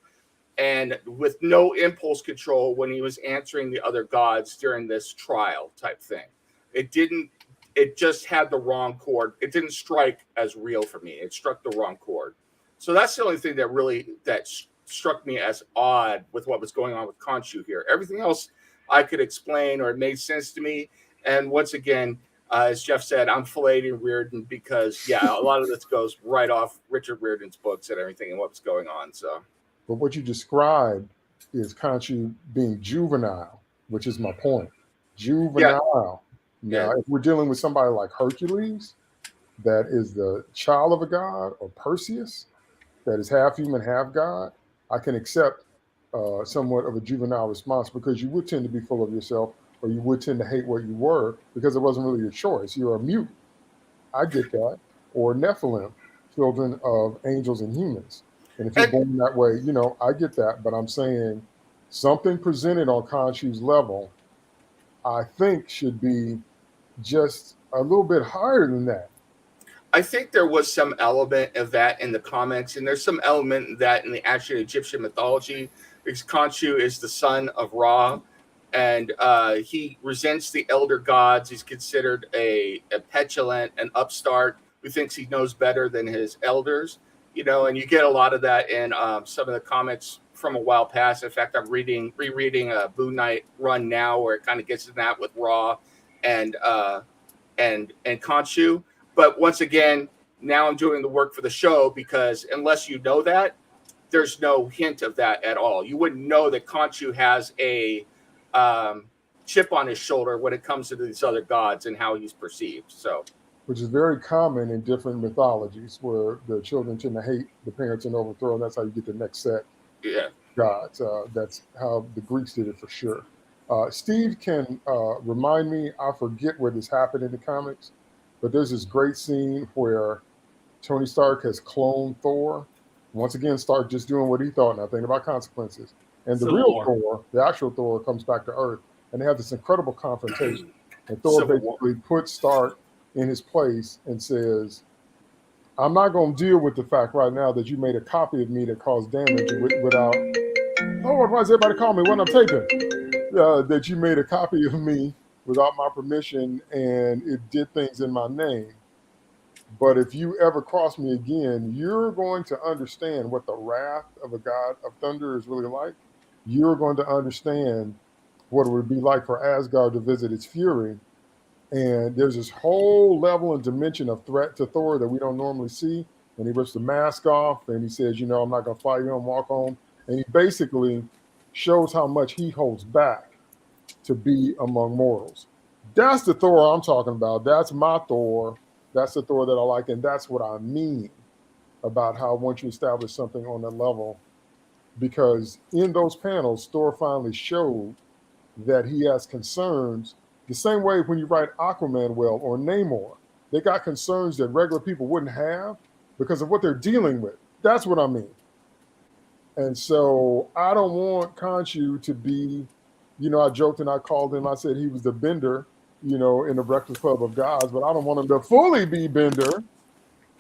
and with no impulse control when he was answering the other gods during this trial type thing. It just had the wrong chord. It didn't strike as real for me. It struck the wrong chord. So that's the only thing that struck me as odd with what was going on with Khonshu here. Everything else I could explain, or it made sense to me. And once again, as Jeff said, I'm filleting Reardon because, a lot of this goes right off Richard Reardon's books and everything and what's going on. So, but what you described is Khonshu being juvenile, which is my point. Juvenile. Now, if we're dealing with somebody like Hercules, that is the child of a god, or Perseus, that is half human, half god, I can accept somewhat of a juvenile response, because you would tend to be full of yourself, or you would tend to hate what you were because it wasn't really your choice. You're a mutant. I get that. Or Nephilim, children of angels and humans. And if you're born that way, I get that. But I'm saying something presented on Khonshu's level, I think should be just a little bit higher than that. I think there was some element of that in the comics, and there's some element of that in the actual Egyptian mythology, because Khonshu is the son of Ra, and he resents the elder gods. He's considered a petulant, an upstart who thinks he knows better than his elders, and you get a lot of that in some of the comics from a while past. In fact, I'm rereading a Boon Knight run now where it kind of gets in that with Ra and Khonshu. But once again, now I'm doing the work for the show, because unless you know that, there's no hint of that at all. You wouldn't know that Khonshu has a chip on his shoulder when it comes to these other gods and how he's perceived. So, which is very common in different mythologies, where the children tend to hate the parents and overthrow, and that's how you get the next set gods. That's how the Greeks did it for sure. Steve can remind me, I forget where this happened in the comics, but there's this great scene where Tony Stark has cloned Thor. Once again, Stark just doing what he thought, nothing about consequences. And the real Thor, the actual Thor, comes back to Earth, and they have this incredible confrontation. And Thor basically puts Stark in his place and says, I'm not going to deal with the fact right now that you made a copy of me that caused damage without, Lord, why does everybody call me when I'm taping? That you made a copy of me without my permission, and it did things in my name. But if you ever cross me again, you're going to understand what the wrath of a god of thunder is really like. You're going to understand what it would be like for Asgard to visit its fury. And there's this whole level and dimension of threat to Thor that we don't normally see. And he rips the mask off and he says, I'm not going to fight you and walk home. And he basically shows how much he holds back to be among mortals. That's the Thor I'm talking about. That's my Thor. That's the Thor that I like. And that's what I mean about how once you establish something on that level, because in those panels, Thor finally showed that he has concerns the same way when you write Aquaman well or Namor. They got concerns that regular people wouldn't have because of what they're dealing with. That's what I mean. And so I don't want Khonshu to be, I joked and I called him, I said he was the Bender, in the Breakfast Club of Gods, but I don't want him to fully be Bender,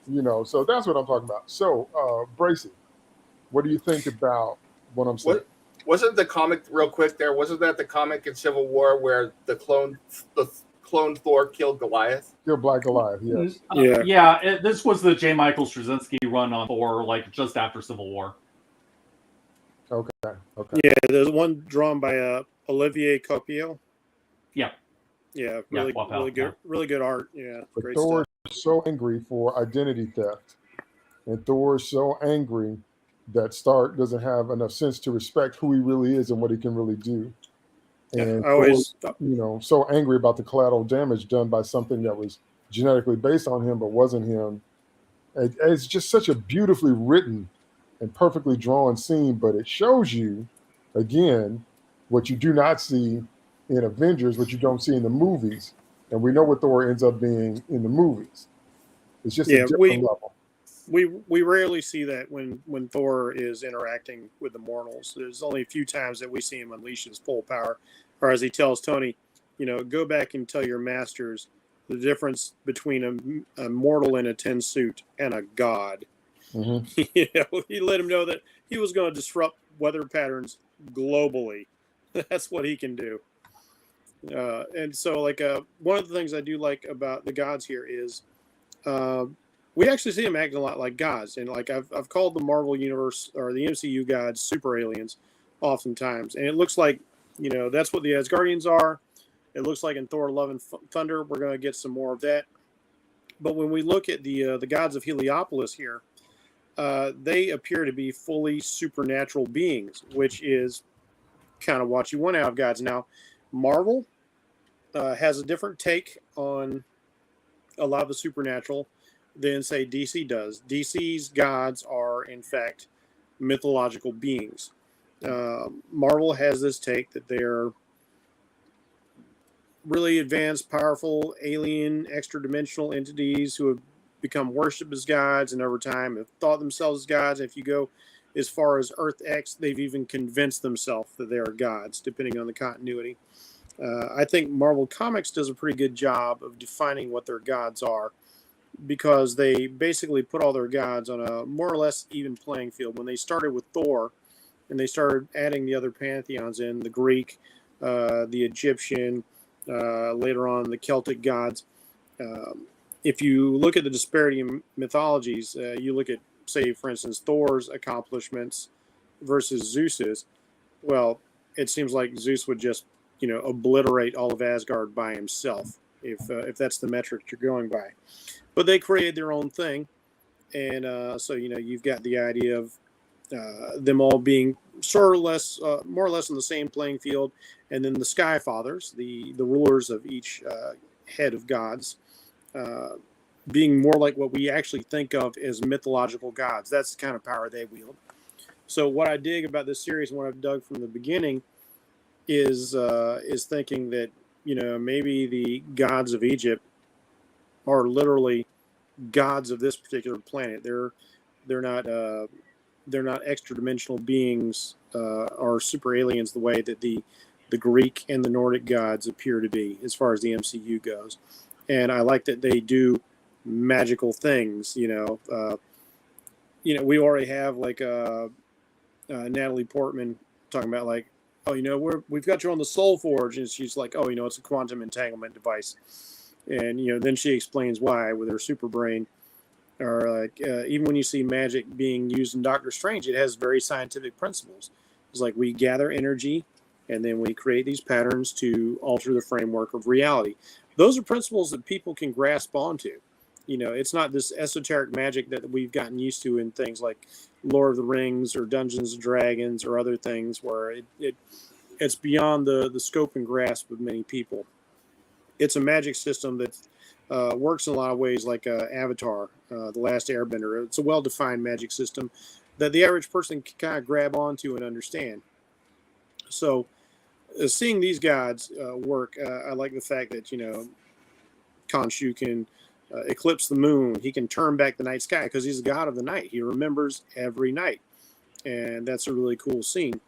so that's what I'm talking about. So, Bracy, what do you think about what I'm saying? Wasn't the comic, real quick there, wasn't that the comic in Civil War where the clone Thor killed Goliath? Killed Black Goliath, yes. This was the J. Michael Straczynski run on Thor, just after Civil War. Okay. Yeah, there's one drawn by Olivier Coipel. Yeah. Yeah, really good art. Yeah, but great Thor stuff. is so angry for identity theft, and Thor is so angry that Stark doesn't have enough sense to respect who he really is and what he can really do. And so angry about the collateral damage done by something that was genetically based on him but wasn't him. It's just such a beautifully written and perfectly drawn scene, but it shows you, again, what you do not see in Avengers, what you don't see in the movies, and we know what Thor ends up being in the movies. It's just Yeah, a different level. we rarely see that when Thor is interacting with the mortals. There's only a few times that we see him unleash his full power, or as he tells Tony, go back and tell your masters the difference between a mortal in a tin suit and a god. Mm-hmm. He let him know that he was going to disrupt weather patterns globally. That's what he can do. And so, one of the things I do like about the gods here is we actually see them acting a lot like gods. And I've called the Marvel Universe or the MCU gods super aliens oftentimes. And it looks like, that's what the Asgardians are. It looks like in Thor Love and Thunder, we're going to get some more of that. But when we look at the gods of Heliopolis here, they appear to be fully supernatural beings, which is kind of what you want out of gods. Now, Marvel has a different take on a lot of the supernatural than, say, DC does. DC's gods are, in fact, mythological beings. Marvel has this take that they're really advanced, powerful, alien, extra-dimensional entities who have become worshipped as gods and over time have thought themselves as gods. If you go as far as Earth X, they've even convinced themselves that they are gods, depending on the continuity. I think Marvel Comics does a pretty good job of defining what their gods are, because they basically put all their gods on a more or less even playing field. When they started with Thor and they started adding the other pantheons in, the Greek, the Egyptian, later on the Celtic gods, if you look at the disparity in mythologies, you look at, say, for instance, Thor's accomplishments versus Zeus's. Well, it seems like Zeus would just, obliterate all of Asgard by himself, if that's the metric you're going by. But they created their own thing, and so you've got the idea of them all being more or less on the same playing field, and then the Sky Fathers, the rulers of each head of gods, being more like what we actually think of as mythological gods. That's the kind of power they wield. So what I dig about this series and what I've dug from the beginning is thinking that maybe the gods of Egypt are literally gods of this particular planet. They're not extra dimensional beings or super aliens the way that the Greek and the Nordic gods appear to be, as far as the MCU goes. And I like that they do magical things. We already have Natalie Portman talking about we've got you on the Soul Forge, and she's like, it's a quantum entanglement device, and then she explains why with her super brain. Or even when you see magic being used in Doctor Strange, it has very scientific principles. It's like we gather energy, and then we create these patterns to alter the framework of reality. Those are principles that people can grasp onto. It's not this esoteric magic that we've gotten used to in things like Lord of the Rings or Dungeons and Dragons or other things, where it's beyond the scope and grasp of many people. It's a magic system that works in a lot of ways like Avatar, The Last Airbender. It's a well-defined magic system that the average person can kind of grab onto and understand. So seeing these gods work, I like the fact that, Khonshu can eclipse the moon. He can turn back the night sky because he's the god of the night. He remembers every night. And that's a really cool scene.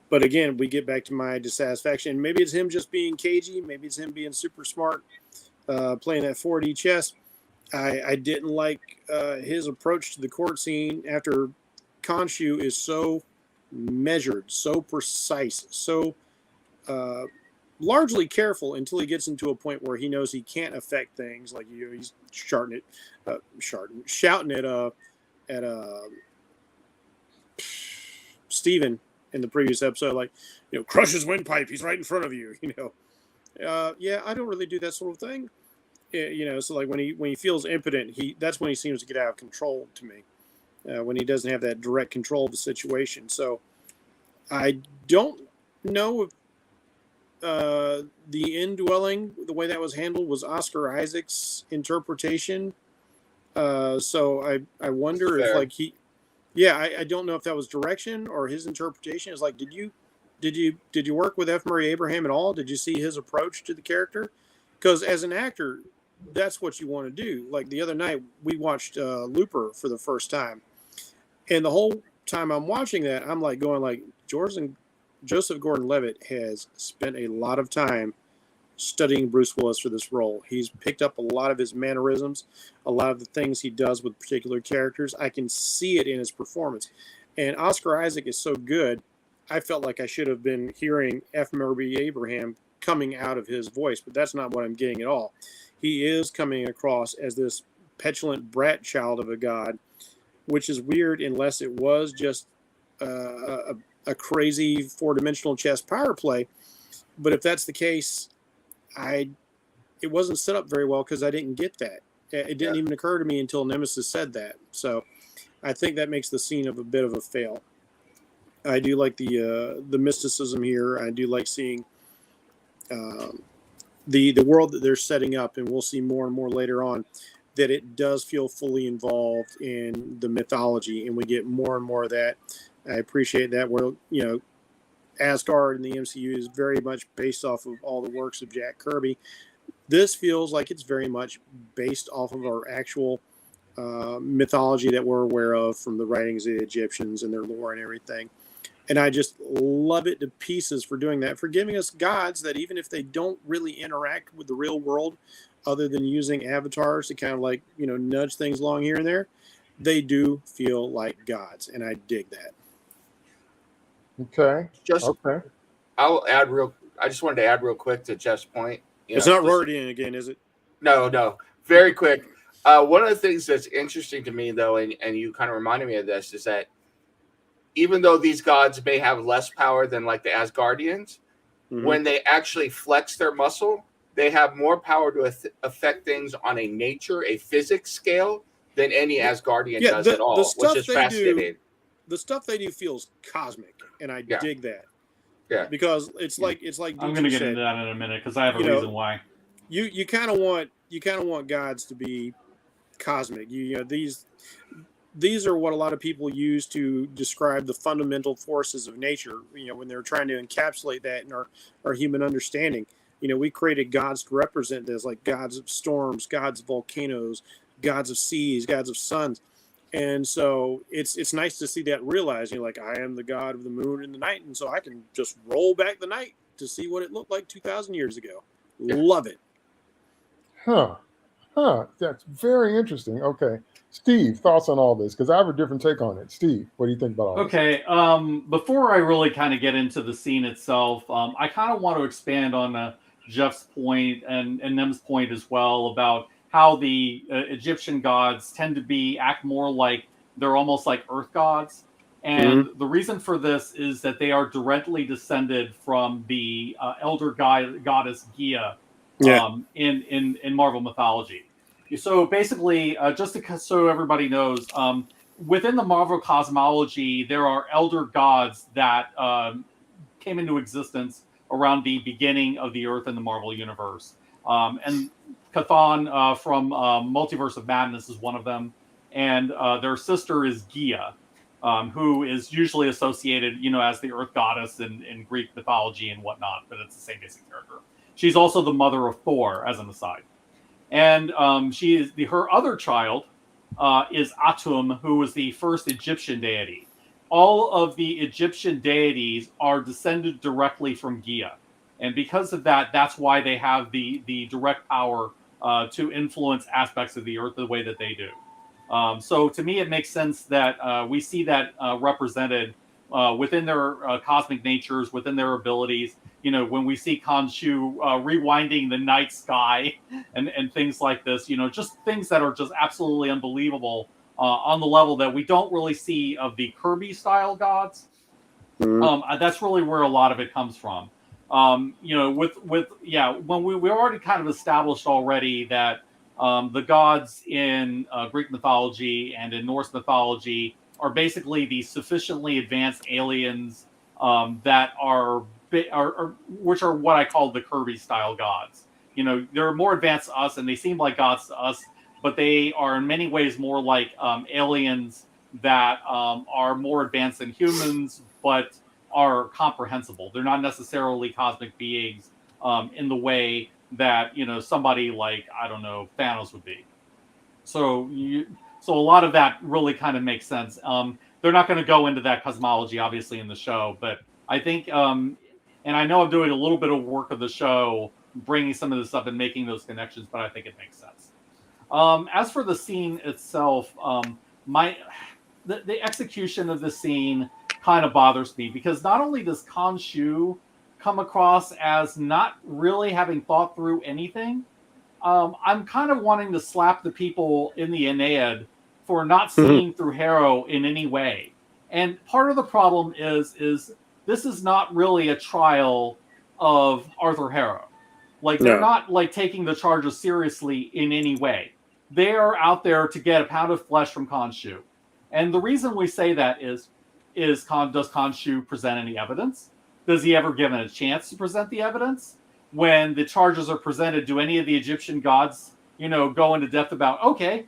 But again, we get back to my dissatisfaction. Maybe it's him just being cagey. Maybe it's him being super smart, playing that 4D chess. I didn't like his approach to the court scene after Khonshu is so measured, so precise, so largely careful until he gets into a point where he knows he can't affect things. Like he's shouting at Steven in the previous episode, crush his windpipe. He's right in front of you. Yeah, I don't really do that sort of thing. So when he feels impotent, that's when he seems to get out of control to me. When he doesn't have that direct control of the situation. So I don't know if the indwelling, the way that was handled, was Oscar Isaac's interpretation. So I wonder if I don't know if that was direction or his interpretation. Is did you did you work with F. Murray Abraham at all? Did you see his approach to the character? Because as an actor, that's what you want to do. Like the other night, we watched Looper for the first time, and the whole time I'm watching that, I'm like going like Joseph Gordon-Levitt has spent a lot of time studying Bruce Willis for this role. He's picked up a lot of his mannerisms, a lot of the things he does with particular characters. I can see it in his performance. And Oscar Isaac is so good, I felt like I should have been hearing F. Murray Abraham coming out of his voice, but that's not what I'm getting at all. He is coming across as this petulant brat child of a god, which is weird unless it was just a crazy four-dimensional chess power play. But if that's the case, it wasn't set up very well because I didn't get that. It didn't even occur to me until Nemesis said that. So I think that makes the scene of a bit of a fail. I do like the mysticism here. I do like seeing the world that they're setting up, and we'll see more and more later on that it does feel fully involved in the mythology, and we get more and more of that. I appreciate that. Where Asgard in the MCU is very much based off of all the works of Jack Kirby. This feels like it's very much based off of our actual mythology that we're aware of from the writings of the Egyptians and their lore and everything. And I just love it to pieces for doing that, for giving us gods that even if they don't really interact with the real world, other than using avatars to kind of like, nudge things along here and there, they do feel like gods. And I dig that. Okay. Okay. I just wanted to add real quick to Jeff's point. It's not Rordian again, is it? No. Very quick. One of the things that's interesting to me, though, and you kind of reminded me of this, is that even though these gods may have less power than like the Asgardians, when they actually flex their muscle, they have more power to affect things on a physics scale than any Asgardian does at all, which is fascinating. The stuff they do feels cosmic, and I dig that. Yeah, because it's like I'm going to get into that in a minute because I have a reason why. You kind of want gods to be cosmic. These are what a lot of people use to describe the fundamental forces of nature. When they're trying to encapsulate that in our human understanding. We created gods to represent this, like gods of storms, gods of volcanoes, gods of seas, gods of suns. And so it's nice to see that realized. Like, I am the god of the moon and the night, and so I can just roll back the night to see what it looked like 2,000 years ago. Yeah. Love it. Huh. That's very interesting. Okay. Steve, thoughts on all this? Because I have a different take on it. Steve, what do you think about all this? Okay. Before I really kind of get into the scene itself, I kind of want to expand on Jeff's point and Nem's point as well about how the Egyptian gods tend to act more like they're almost like earth gods. And the reason for this is that they are directly descended from the elder goddess Gaia in Marvel mythology. So basically, so everybody knows, within the Marvel cosmology, there are elder gods that came into existence around the beginning of the Earth and the Marvel universe. And Chthon from Multiverse of Madness is one of them. And their sister is Gaia, who is usually associated, as the Earth goddess in Greek mythology and whatnot, but it's the same basic character. She's also the mother of Thor, as an aside. And she is her other child is Atum, who was the first Egyptian deity. All of the Egyptian deities are descended directly from Gaia. And because of that, that's why they have the direct power to influence aspects of the earth the way that they do. So to me, it makes sense that we see that represented within their cosmic natures, within their abilities. When we see Khonshu rewinding the night sky and things like this, just things that are just absolutely unbelievable on the level that we don't really see of the Kirby style gods. That's really where a lot of it comes from. When we already kind of established already that the gods in Greek mythology and in Norse mythology are basically the sufficiently advanced aliens that are which are what I call the Kirby style gods. They're more advanced to us and they seem like gods to us, but they are in many ways more like aliens that are more advanced than humans, but are comprehensible. They're not necessarily cosmic beings in the way that somebody like, I don't know, Thanos would be. So a lot of that really kind of makes sense. They're not going to go into that cosmology, obviously, in the show, but I think, and I know I'm doing a little bit of work of the show, bringing some of this up and making those connections, but I think it makes sense. As for the scene itself, the execution of the scene kind of bothers me, because not only does Khonshu come across as not really having thought through anything, I'm kind of wanting to slap the people in the Aeneid for not seeing through Harrow in any way. And part of the problem is this is not really a trial of Arthur Harrow. Like, they're not like taking the charges seriously in any way. They are out there to get a pound of flesh from Khonshu. And the reason we say that is does Khonshu present any evidence? Does he ever give it a chance to present the evidence? When the charges are presented, do any of the Egyptian gods, go into depth about, okay,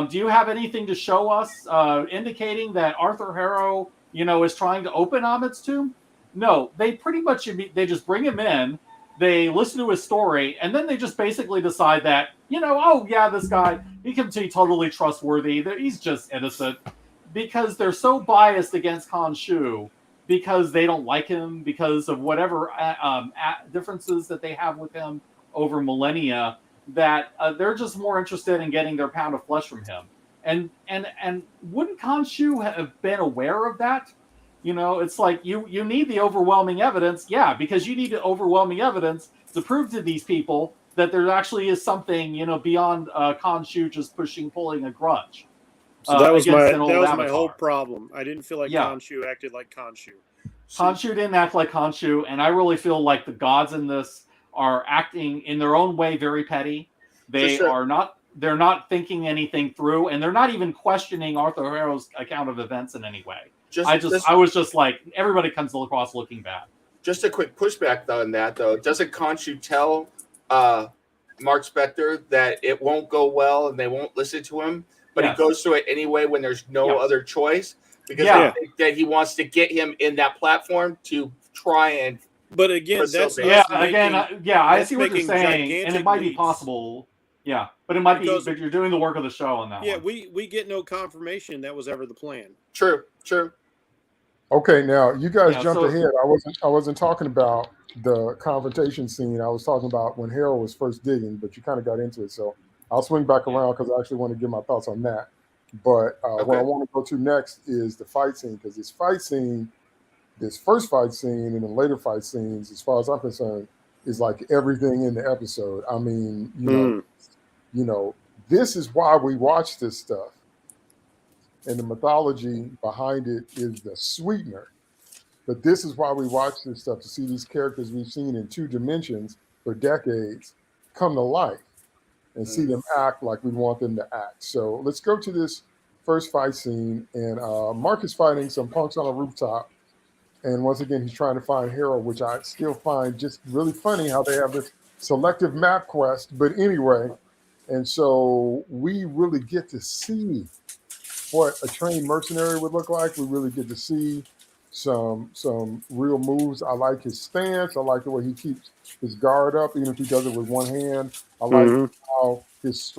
do you have anything to show us indicating that Arthur Harrow, is trying to open Ahmed's tomb? No, they pretty much, they just bring him in, they listen to his story, and then they just basically decide that, oh yeah, this guy, he can be totally trustworthy, he's just innocent, because they're so biased against Khonshu, because they don't like him, because of whatever differences that they have with him over millennia, that they're just more interested in getting their pound of flesh from him. And wouldn't Khonshu have been aware of that? It's like you need the overwhelming evidence, because you need the overwhelming evidence to prove to these people that there actually is something, beyond Khonshu just pulling a grudge. So that was my whole problem. I didn't feel like Khonshu acted like Khonshu. Khonshu didn't act like Khonshu, and I really feel like the gods in this are acting in their own way very petty. They're not thinking anything through, and they're not even questioning Arthur Harrow's account of events in any way. I was just like, everybody comes across looking bad. Just a quick pushback on that, though. Doesn't Khonshu tell Mark Spector that it won't go well and they won't listen to him? But he goes through it anyway when there's no other choice, because I think that he wants to get him in that platform to try and. But again, that's I see what you're saying, and it might be possible. Yeah, but it might be. But you're doing the work of the show on that. Yeah, we get no confirmation that was ever the plan. True. Okay, now you guys jumped ahead. I wasn't talking about the confrontation scene. I was talking about when Harrow was first digging, but you kind of got into it, so. I'll swing back around because I actually want to give my thoughts on that. But what I want to go to next is the fight scene, because this first fight scene and the later fight scenes, as far as I'm concerned, is like everything in the episode. I mean, this is why we watch this stuff. And the mythology behind it is the sweetener. But this is why we watch this stuff, to see these characters we've seen in 2 dimensions for decades come to life. And see them act like we want them to act. So let's go to this first fight scene. And Mark is fighting some punks on a rooftop. And once again, he's trying to find Harrow, which I still find just really funny how they have this selective map quest. But anyway, and so we really get to see what a trained mercenary would look like. We really get to see some real moves. I like his stance. I like the way he keeps his guard up, even if he does it with one hand. I like how his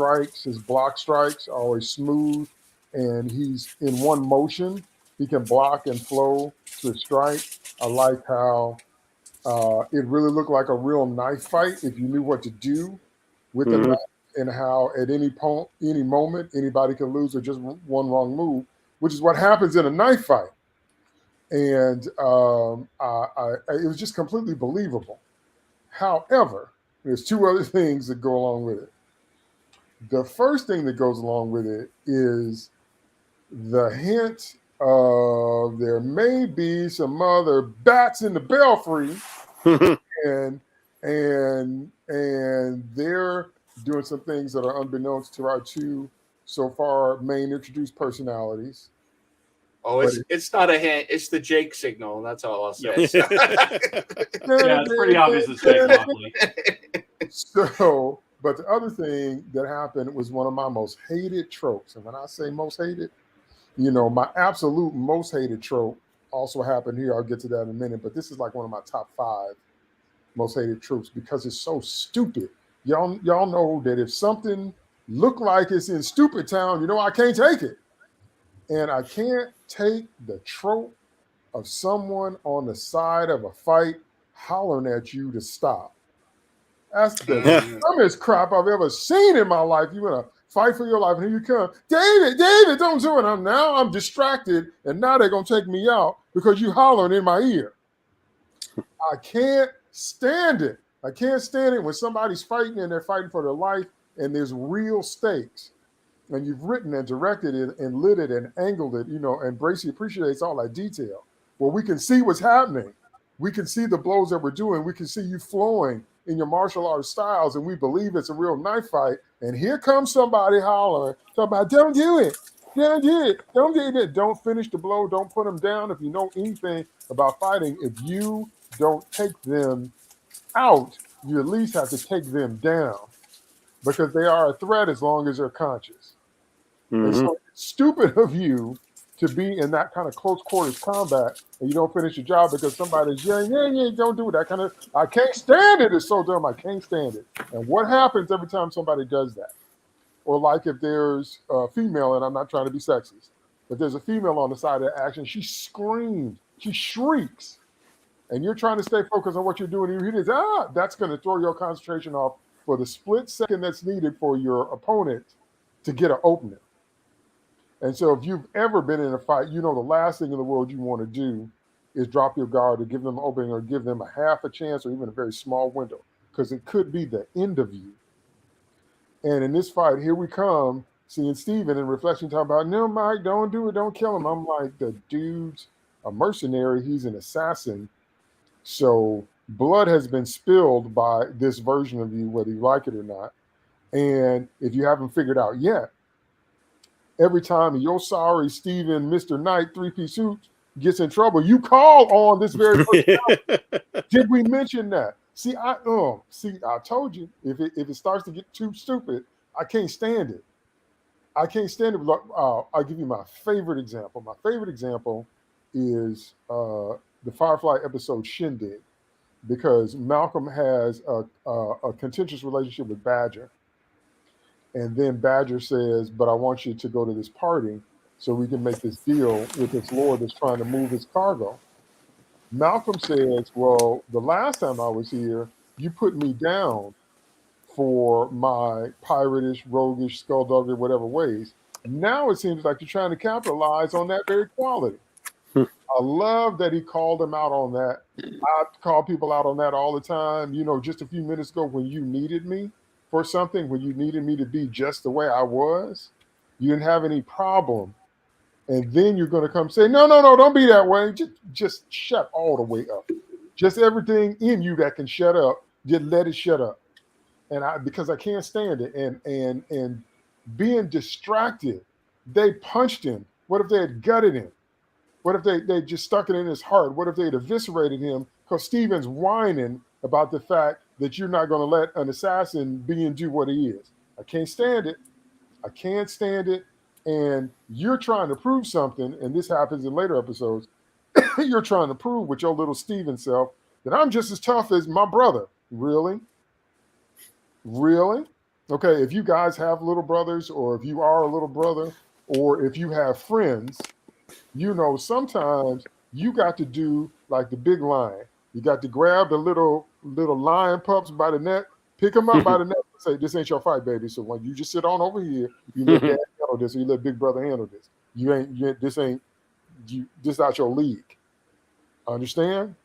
block strikes are always smooth, and he's in one motion. He can block and flow to a strike. I like how it really looked like a real knife fight if you knew what to do with the knife, and how at any moment anybody can lose or just one wrong move, which is what happens in a knife fight. And it was just completely believable. However, there's 2 other things that go along with it. The first thing that goes along with it is the hint of there may be some other bats in the belfry, and they're doing some things that are unbeknownst to our 2 so far main introduced personalities. Oh, it's not a hint. It's the Jake signal. That's all I'll say. It's pretty obvious it's Jake Lockley. So, but the other thing that happened was one of my most hated tropes. And when I say most hated, my absolute most hated trope also happened here. I'll get to that in a minute, but this is like one of my top 5 most hated troops because it's so stupid. Y'all know that if something look like it's in stupid town, I can't take it. And I can't take the trope of someone on the side of a fight hollering at you to stop. That's the dumbest crap I've ever seen in my life. You in a fight for your life, and here you come. David, don't do it. I'm distracted, and now they're going to take me out because you hollering in my ear. I can't stand it. I can't stand it when somebody's fighting and they're fighting for their life and there's real stakes. And you've written and directed it and lit it and angled it, and Bracy appreciates all that detail. Well, we can see what's happening. We can see the blows that we're doing. We can see you flowing in your martial arts styles, and we believe it's a real knife fight. And here comes somebody hollering, talking about, don't do it. Don't do it. Don't do it. Don't finish the blow. Don't put them down. If you know anything about fighting, if you don't take them out, you at least have to take them down because they are a threat as long as they're conscious. Mm-hmm. And so it's stupid of you to be in that kind of close quarters combat and you don't finish your job because somebody's yelling, yeah, don't do that kind of. I can't stand it. It's so dumb. I can't stand it. And what happens every time somebody does that? Or like if there's a female, and I'm not trying to be sexist, but there's a female on the side of the action, she screams, she shrieks, and you're trying to stay focused on what you're doing. And you hear this, that's going to throw your concentration off for the split second that's needed for your opponent to get an opening. And so if you've ever been in a fight, the last thing in the world you want to do is drop your guard or give them an opening or give them a half a chance or even a very small window because it could be the end of you. And in this fight, here we come, seeing Steven in reflection talking about, no, Mike, don't do it, don't kill him. I'm like, the dude's a mercenary, he's an assassin. So blood has been spilled by this version of you, whether you like it or not. And if you haven't figured out yet, every time you're sorry, Steven, Mr. Knight, 3-piece suit gets in trouble, you call on this very person. Did we mention that? See, I told you, if it starts to get too stupid, I can't stand it. I can't stand it. I'll give you my favorite example. My favorite example is the Firefly episode Shindig, because Malcolm has a contentious relationship with Badger. And then Badger says, but I want you to go to this party so we can make this deal with this lord that's trying to move his cargo. Malcolm says, well, the last time I was here, you put me down for my piratish, roguish, skullduggery, whatever ways. Now it seems like you're trying to capitalize on that very quality. I love that he called him out on that. I call people out on that all the time. Just a few minutes ago when you needed me for something, when you needed me to be just the way I was, you didn't have any problem. And then you're going to come say, no, don't be that way. Just shut all the way up. Just everything in you that can shut up, just let it shut up. And because I can't stand it. And being distracted, they punched him. What if they had gutted him? What if they just stuck it in his heart? What if they had eviscerated him? Because Steven's whining about the fact that you're not going to let an assassin be and do what he is. I can't stand it. I can't stand it. And you're trying to prove something, and this happens in later episodes. You're trying to prove with your little Steven self that I'm just as tough as my brother. Really? Really? Okay, if you guys have little brothers, or if you are a little brother, or if you have friends, sometimes you got to do like the big lion. You got to grab the little lion pups by the neck, pick them up by the neck, and say, this ain't your fight, baby. So when you just sit on over here, you let dad handle this, or you let big brother handle this. This not your league. Understand?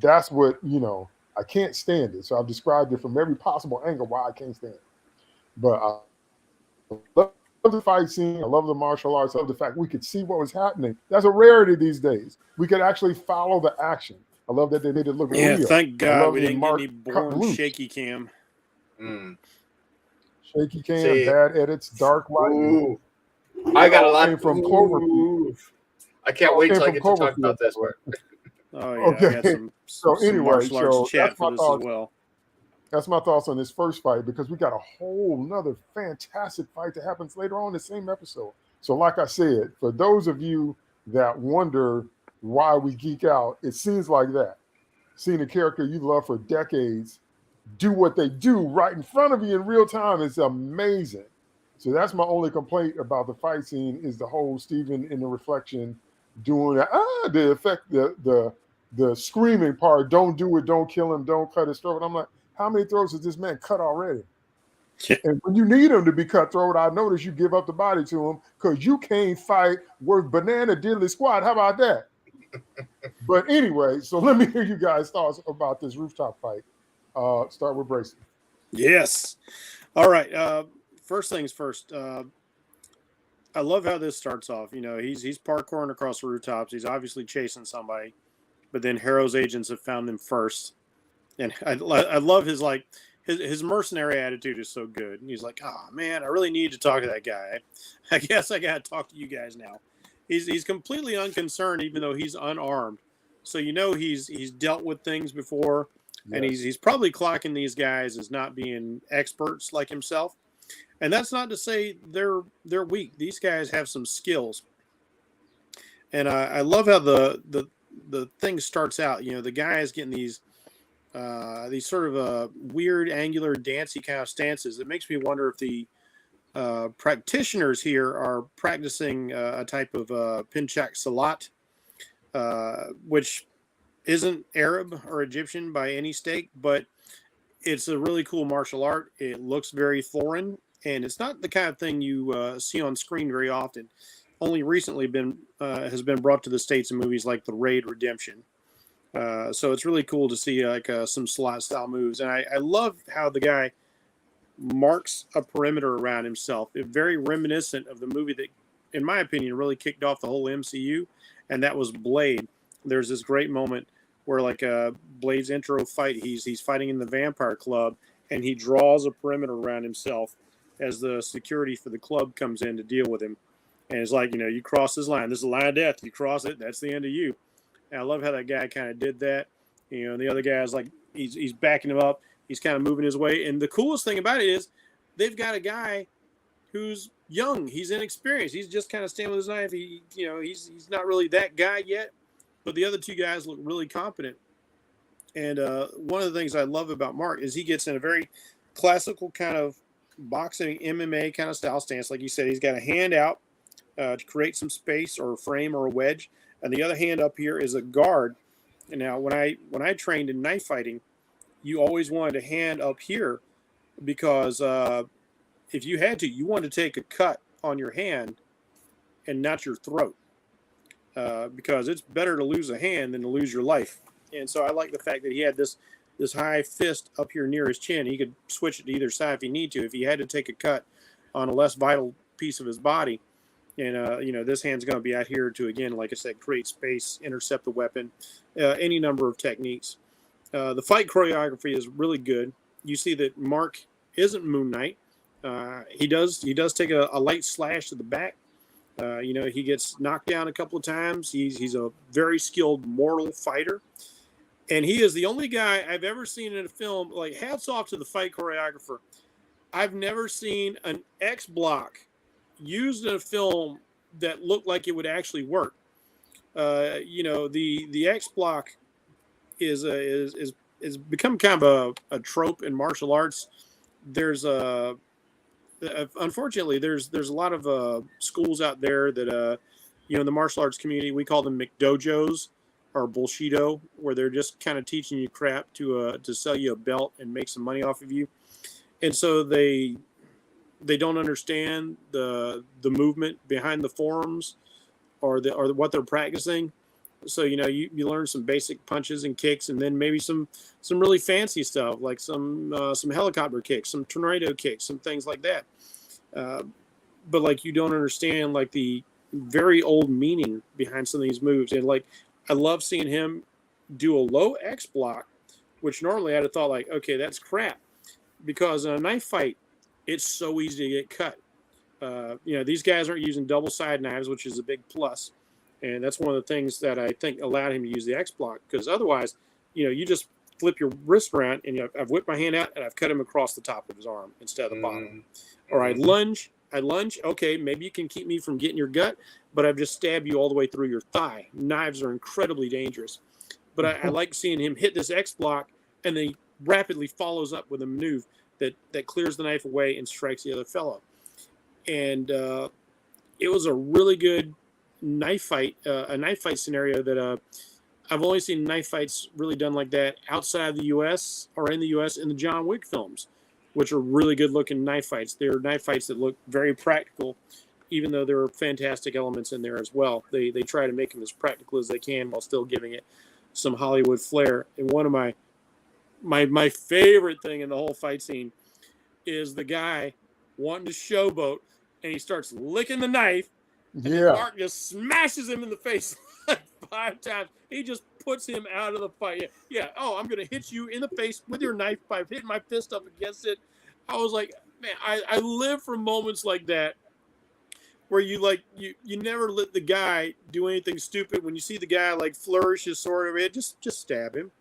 That's what, I can't stand it. So I've described it from every possible angle why I can't stand it. But I love the fight scene. I love the martial arts. I love the fact we could see what was happening. That's a rarity these days. We could actually follow the action. I love that they made it look real. Yeah, thank God we didn't get any born shaky cam. Shaky cam, bad edits, dark light. I got a lot from Cloverfield. I can't wait till I get to talk about this one. Oh yeah, okay. I got some martial arts chat for this as well. That's my thoughts on this first fight, because we got a whole nother fantastic fight that happens later on in the same episode. So like I said, for those of you that wonder why we geek out. It seems like that. Seeing a character you love for decades do what they do right in front of you in real time is amazing. So that's my only complaint about the fight scene is the whole Steven in the reflection doing the effect, the screaming part. Don't do it. Don't kill him. Don't cut his throat. And I'm like, how many throats has this man cut already? And when you need him to be cutthroat, I notice you give up the body to him because you can't fight worth banana diddly squat. How about that? But anyway, so let me hear you guys' thoughts about this rooftop fight. Start with Brayson. Yes. All right. First things first. I love how this starts off. You know, he's parkouring across the rooftops. He's obviously chasing somebody, but then Harrow's agents have found him first. And I love his like his mercenary attitude is so good. And he's like, oh man, I really need to talk to that guy. I guess I got to talk to you guys now. He's completely unconcerned, even though he's unarmed. So you know he's dealt with things before, and he's probably clocking these guys as not being experts like himself. And that's not to say they're weak. These guys have some skills. And I love how the thing starts out. You know, the guy is getting these sort of weird, angular, dancey kind of stances. It makes me wonder if the practitioners here are practicing a type of Pinchak Salat, which isn't Arab or Egyptian by any stake, but it's a really cool martial art. It looks very foreign, and it's not the kind of thing you see on screen very often. Only recently has been brought to the States in movies like The Raid Redemption. So it's really cool to see like some Salat style moves. And I love how the guy marks a perimeter around himself. It's very reminiscent of the movie that, in my opinion, really kicked off the whole MCU, and that was Blade. There's this great moment where, like, Blade's intro fight, he's fighting in the vampire club, and he draws a perimeter around himself as the security for the club comes in to deal with him. And it's like, you know, you cross this line. This is a line of death. You cross it, that's the end of you. And I love how that guy kind of did that. You know, the other guy's like, he's backing him up. He's kind of moving his way. And the coolest thing about it is they've got a guy who's young. He's inexperienced. He's just kind of standing with his knife. He's not really that guy yet. But the other two guys look really competent. And one of the things I love about Mark is he gets in a very classical kind of boxing MMA kind of style stance. Like you said, he's got a hand out to create some space or a frame or a wedge. And the other hand up here is a guard. And now when I trained in knife fighting, you always wanted a hand up here because if you had to, you wanted to take a cut on your hand and not your throat because it's better to lose a hand than to lose your life. And so I like the fact that he had this high fist up here near his chin. He could switch it to either side if he need to. If he had to take a cut on a less vital piece of his body, and this hand's going to be out here to, again, like I said, create space, intercept the weapon, any number of techniques. The fight choreography is really good. You see that Mark isn't Moon Knight. He does take a light slash to the back. He gets knocked down a couple of times. He's a very skilled mortal fighter. And he is the only guy I've ever seen in a film, like, hats off to the fight choreographer. I've never seen an X block used in a film that looked like it would actually work. The X block is become kind of a trope in martial arts. There's unfortunately there's a lot of schools out there that in the martial arts community we call them McDojos or bullshido, where they're just kind of teaching you crap to sell you a belt and make some money off of you. And so they don't understand the movement behind the forms or what they're practicing. So, you learn some basic punches and kicks, and then maybe some really fancy stuff like some helicopter kicks, some tornado kicks, some things like that. But like, you don't understand like the very old meaning behind some of these moves. And like, I love seeing him do a low X block, which normally I'd have thought like, okay, that's crap, because in a knife fight, it's so easy to get cut. These guys aren't using double side knives, which is a big plus. And that's one of the things that I think allowed him to use the X block, because otherwise, you just flip your wrist around and I've whipped my hand out and I've cut him across the top of his arm instead of the bottom. Or I lunge I lunge. Okay, maybe you can keep me from getting your gut, but I've just stabbed you all the way through your thigh. Knives are incredibly dangerous. But I like seeing him hit this X block, and then he rapidly follows up with a maneuver that clears the knife away and strikes the other fellow. And it was a really good knife fight, a knife fight scenario that I've only seen knife fights really done like that outside the U.S. or in the U.S. in the John Wick films, which are really good looking knife fights. They're knife fights that look very practical, even though there are fantastic elements in there as well. They try to make them as practical as they can while still giving it some Hollywood flair. And one of my favorite thing in the whole fight scene is the guy wanting to showboat, and he starts licking the knife, and then Mark just smashes him in the face like 5 times. He just puts him out of the fight. Yeah. Oh, I'm going to hit you in the face with your knife by hitting my fist up against it. I was like, man, I live for moments like that where you never let the guy do anything stupid. When you see the guy like flourish his sword, just stab him.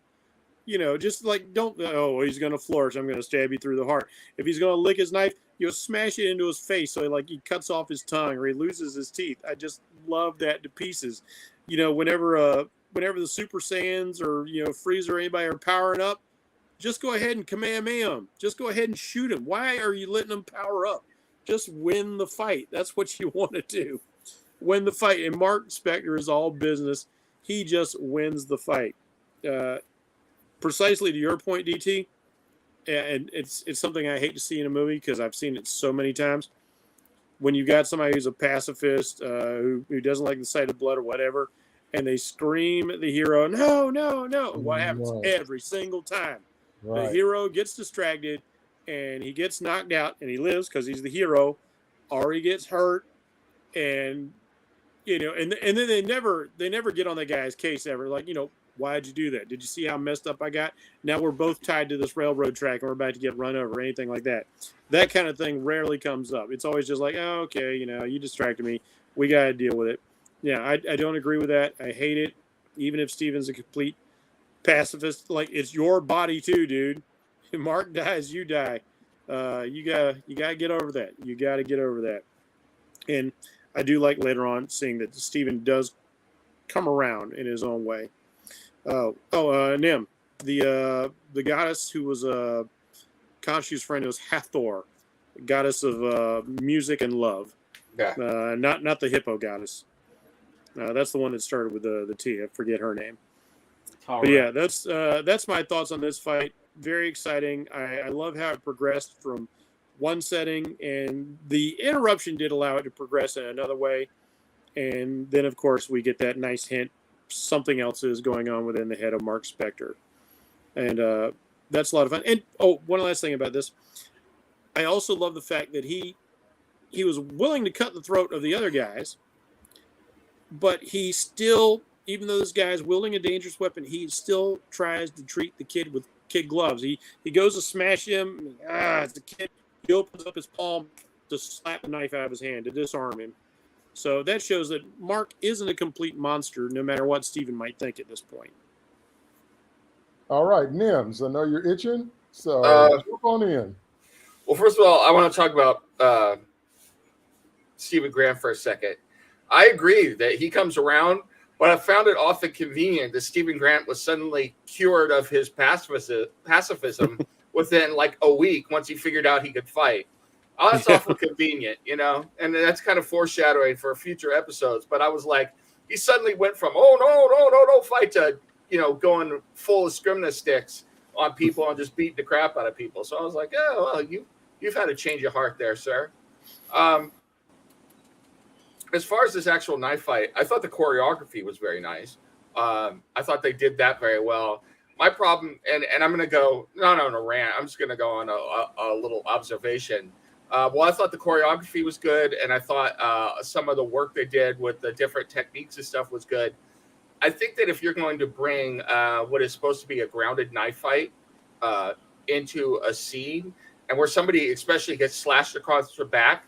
Just like he's going to flourish. I'm going to stab you through the heart. If he's going to lick his knife, smash it into his face. So he cuts off his tongue or he loses his teeth. I just love that to pieces. Whenever the Super Saiyans or, Frieza or anybody are powering up, just go ahead and Kamehameha them. Just go ahead and shoot him. Why are you letting them power up? Just win the fight. That's what you want to do. Win the fight. And Mark Spector is all business. He just wins the fight. Precisely to your point, DT, and it's something I hate to see in a movie because I've seen it so many times. When you got somebody who's a pacifist, who doesn't like the sight of blood or whatever, and they scream at the hero, no, no, no. What happens every single time? Right. The hero gets distracted, and he gets knocked out, and he lives because he's the hero, or he gets hurt, and and then they never get on the guy's case ever. Like, why'd you do that? Did you see how messed up I got? Now we're both tied to this railroad track and we're about to get run over or anything like that. That kind of thing rarely comes up. It's always just like, oh, okay, you distracted me. We got to deal with it. Yeah, I don't agree with that. I hate it. Even if Steven's a complete pacifist, like, it's your body too, dude. If Mark dies, you die. You gotta get over that. You got to get over that. And I do like later on seeing that Steven does come around in his own way. Nim, the goddess who was Khonshu's friend was Hathor, goddess of music and love. Yeah. Not the hippo goddess. That's the one that started with the T. I forget her name. But yeah, that's my thoughts on this fight. Very exciting. I love how it progressed from one setting, and the interruption did allow it to progress in another way. And then, of course, we get that nice hint something else is going on within the head of Mark Spector. And that's a lot of fun. And, one last thing about this. I also love the fact that he was willing to cut the throat of the other guys, but he still, even though this guy is wielding a dangerous weapon, he still tries to treat the kid with kid gloves. He goes to smash him. It's a kid. He opens up his palm to slap the knife out of his hand to disarm him. So that shows that Mark isn't a complete monster, no matter what Steven might think at this point. All right, Nims, I know you're itching, so jump on in. Well, first of all, I want to talk about Stephen Grant for a second. I agree that he comes around, but I found it often convenient that Stephen Grant was suddenly cured of his pacifism within like a week once he figured out he could fight. Oh, that's awful convenient, and that's kind of foreshadowing for future episodes. But I was like, he suddenly went from, no, fight to, going full of Scrimna sticks on people and just beating the crap out of people. So I was like, oh, well, you've had a change of heart there, sir. As far as this actual knife fight, I thought the choreography was very nice. I thought they did that very well. My problem, and I'm going to go, not on a rant, I'm just going to go on a little observation. Well, I thought the choreography was good, and I thought some of the work they did with the different techniques and stuff was good. I think that if you're going to bring what is supposed to be a grounded knife fight into a scene, and where somebody especially gets slashed across the back,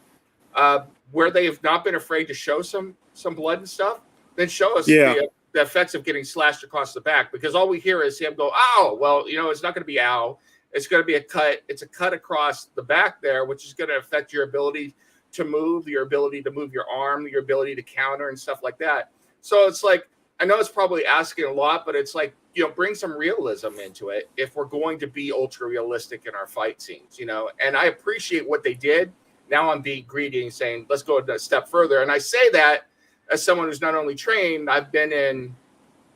where they have not been afraid to show some blood and stuff, then show us the effects of getting slashed across the back, because all we hear is him go, ow. Well, it's not going to be ow. It's going to be a cut. It's a cut across the back there, which is going to affect your ability to move, your ability to move your arm, your ability to counter and stuff like that. So it's like, I know it's probably asking a lot, but it's like, bring some realism into it if we're going to be ultra realistic in our fight scenes, and I appreciate what they did. Now I'm being greedy and saying, let's go a step further. And I say that as someone who's not only trained, I've been in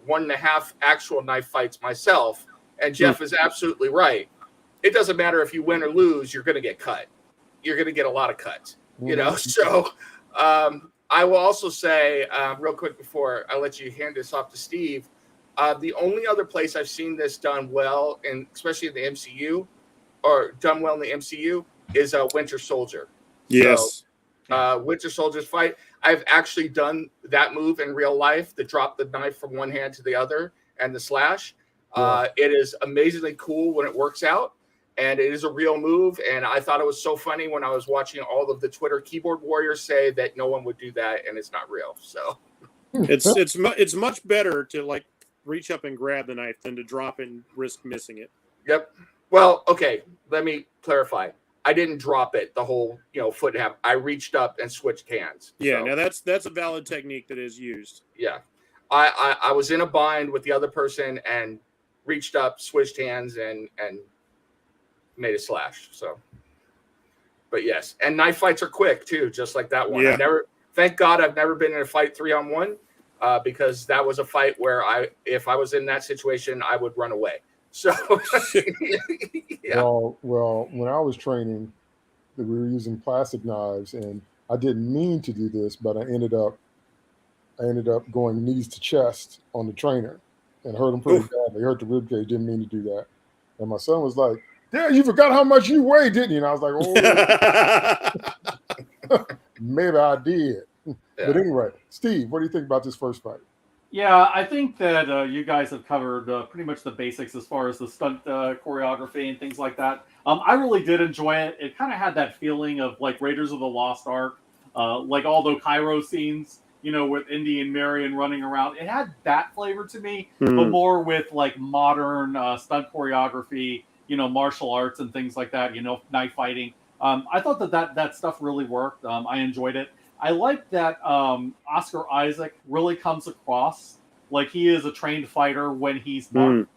1.5 actual knife fights myself. And Jeff is absolutely right. It doesn't matter if you win or lose, you're going to get cut. You're going to get a lot of cuts, So I will also say real quick before I let you hand this off to Steve, the only other place I've seen this done well, and especially in the MCU, or done well in the MCU, is Winter Soldier. Yes. So, Winter Soldier's fight, I've actually done that move in real life, to drop the knife from one hand to the other and the slash. It is amazingly cool when it works out, and it is a real move. And I thought it was so funny when I was watching all of the Twitter keyboard warriors say that no one would do that, and it's not real. So it's much better to like reach up and grab the knife than to drop it and risk missing it. Yep. Well, okay. Let me clarify. I didn't drop it the whole, foot and a half. I reached up and switched hands. Yeah. So, Now that's a valid technique that is used. Yeah. I was in a bind with the other person and reached up, switched hands, and made a slash. So, but yes, and knife fights are quick too, just like that one. Yeah. Thank God, I've never been in a fight 3-on-1, because that was a fight where if I was in that situation, I would run away. So, yeah. Well, when I was training, we were using plastic knives, and I didn't mean to do this, but I ended up going knees to chest on the trainer and hurt him pretty badly. Hurt the rib cage. Didn't mean to do that. And my son was like, "Yeah, you forgot how much you weigh, didn't you?" And I was like, "Oh, maybe I did." Yeah. But anyway, Steve, what do you think about this first fight? Yeah, I think that you guys have covered pretty much the basics as far as the stunt choreography and things like that. I really did enjoy it. It kind of had that feeling of like Raiders of the Lost Ark, like all the Cairo scenes, with Indy and Marion running around. It had that flavor to me, but more with like modern stunt choreography, martial arts and things like that, knife fighting. I thought that stuff really worked. I enjoyed it. I like that Oscar Isaac really comes across like he is a trained fighter when he's not.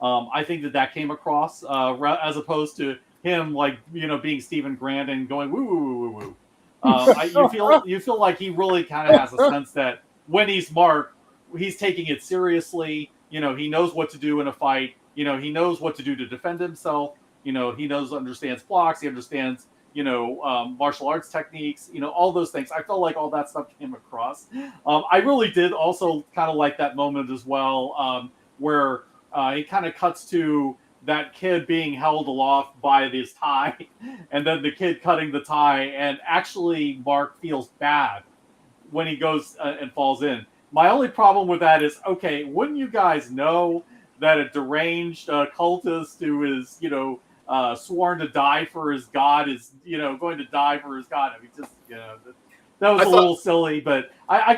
I think that came across as opposed to him like being Stephen Grant and going woo woo woo woo woo. You feel like he really kind of has a sense that when he's Mark, he's taking it seriously. He knows what to do in a fight. He knows what to do to defend himself. He understands blocks. He understands martial arts techniques, all those things. I felt like all that stuff came across. I really did also kind of like that moment as well, where he kind of cuts to that kid being held aloft by this tie, and then the kid cutting the tie, and actually Mark feels bad when he goes and falls in. My only problem with that is, okay, wouldn't you guys know that a deranged cultist who is, sworn to die for his god is, going to die for his god? I mean, just, that was a little silly, but I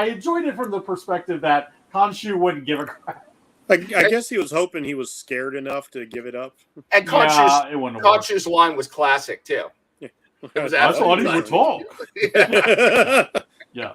enjoyed it from the perspective that Khonshu wouldn't give a crap. I guess he was hoping he was scared enough to give it up. And Khonshu's line was classic too. It was I thought he would talk. Yeah,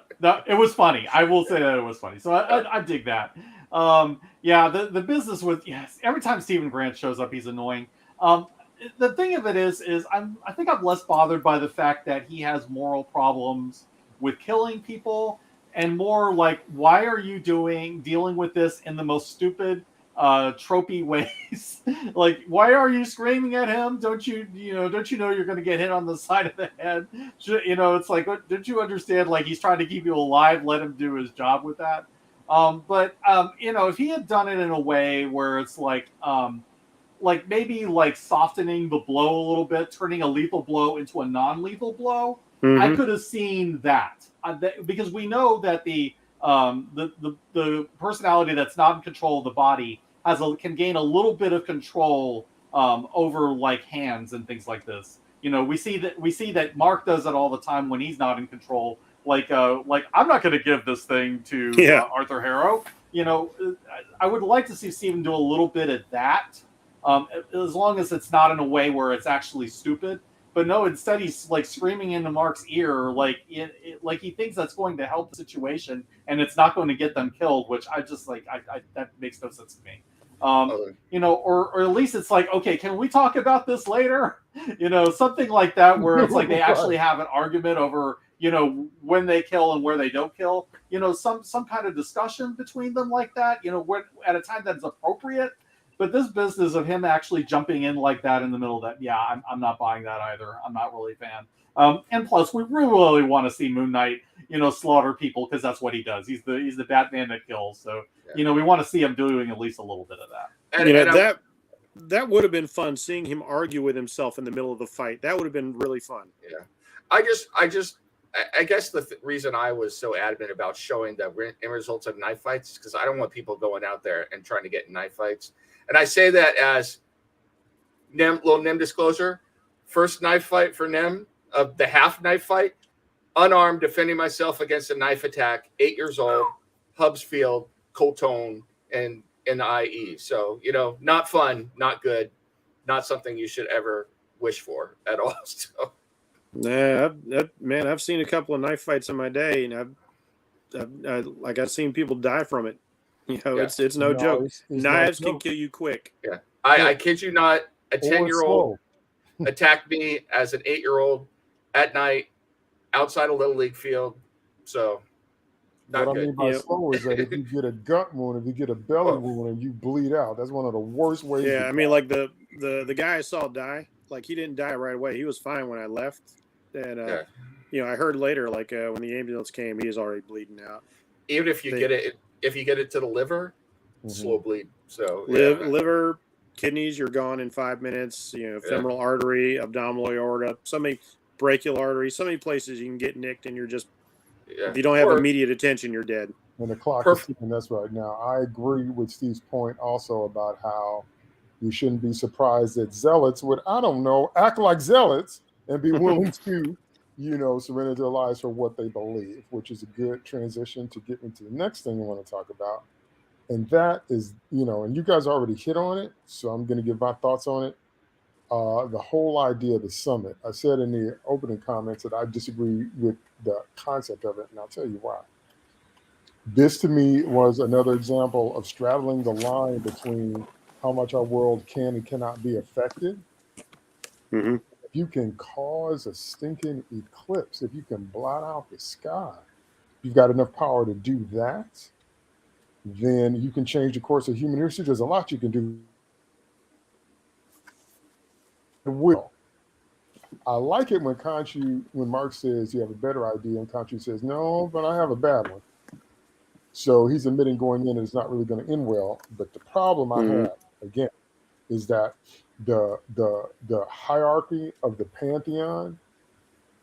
it was funny. I will say that it was funny. So I dig that. The business with every time Stephen Grant shows up, he's annoying. The thing of it is I think I'm less bothered by the fact that he has moral problems with killing people, and more like, why are you dealing with this in the most stupid, tropey ways? Like, why are you screaming at him? Don't you know you're going to get hit on the side of the head? It's like, don't you understand? Like, he's trying to keep you alive. Let him do his job with that. But if he had done it in a way where it's like maybe like softening the blow a little bit, turning a lethal blow into a non-lethal blow, I could have seen that. Because we know that the personality that's not in control of the body can gain a little bit of control over like hands and things like this. We see that Mark does it all the time when he's not in control. Like I'm not going to give this thing to Arthur Harrow. I would like to see Steven do a little bit of that, as long as it's not in a way where it's actually stupid. But no, instead he's like screaming into Mark's ear, like like he thinks that's going to help the situation, and it's not going to get them killed. Which I just like, I that makes no sense to me. You know, or at least it's like, okay, can we talk about this later? You know, something like that, where it's like they actually have an argument over, you know, when they kill and where they don't kill. You know, some kind of discussion between them like that. You know, when at a time that's appropriate. But this business of him actually jumping in like that in the middle of that, yeah, I'm not buying that either. I'm not really a fan. And plus, we really want to see Moon Knight, you know, slaughter people because that's what he does. He's the Batman that kills. So you know, we want to see him doing at least a little bit of that. And, you know, and that would have been fun, seeing him argue with himself in the middle of the fight. That would have been really fun. Yeah, I guess the reason I was so adamant about showing the end results of knife fights is because I don't want people going out there and trying to get in knife fights. And I say that as little Nem disclosure. First knife fight for Nem, of the half knife fight, unarmed, defending myself against a knife attack, 8 years old, Hubsfield, Coltone, and in the IE. So, you know, not fun, not good, not something you should ever wish for at all. So. Nah, I've seen a couple of knife fights in my day, and I've seen people die from it. You know, Yeah. it's no joke. It's Knives no can joke. kill you quick. Yeah, I kid you not. A Or 10-year-old slow. attacked me as an 8-year-old at night outside a little league field. So, not What I good. mean by Yep. slow is that if you get a gut wound, if you get a belly wound, and you bleed out, that's one of the worst ways. Yeah, to I mean, like the guy I saw die, like he didn't die right away. He was fine when I left, and Yeah. you know, I heard later, like when the ambulance came, he was already bleeding out. Even if you get it to the liver, slow bleed. So Liver, kidneys, you're gone in 5 minutes. You know, femoral artery, abdominal aorta, so many brachial arteries, so many places you can get nicked, and you're just if you don't have immediate attention, you're dead. And the clock is ticking. That's right. Now, I agree with Steve's point also about how you shouldn't be surprised that zealots would, I don't know, act like zealots and be willing to, you know, surrender their lives for what they believe, which is a good transition to get into the next thing I want to talk about. And that is, you know, and you guys already hit on it, so I'm going to give my thoughts on it. The whole idea of the summit. I said in the opening comments that I disagree with the concept of it, and I'll tell you why. This to me was another example of straddling the line between how much our world can and cannot be affected. Mm-hmm. If you can cause a stinking eclipse, if you can blot out the sky, you've got enough power to do that, then you can change the course of human history. There's a lot you can do. Will. I like it when Mark says you have a better idea, and Khonshu says, no, but I have a bad one. So he's admitting going in, it's not really going to end well. But the problem I have, again, is that the hierarchy of the pantheon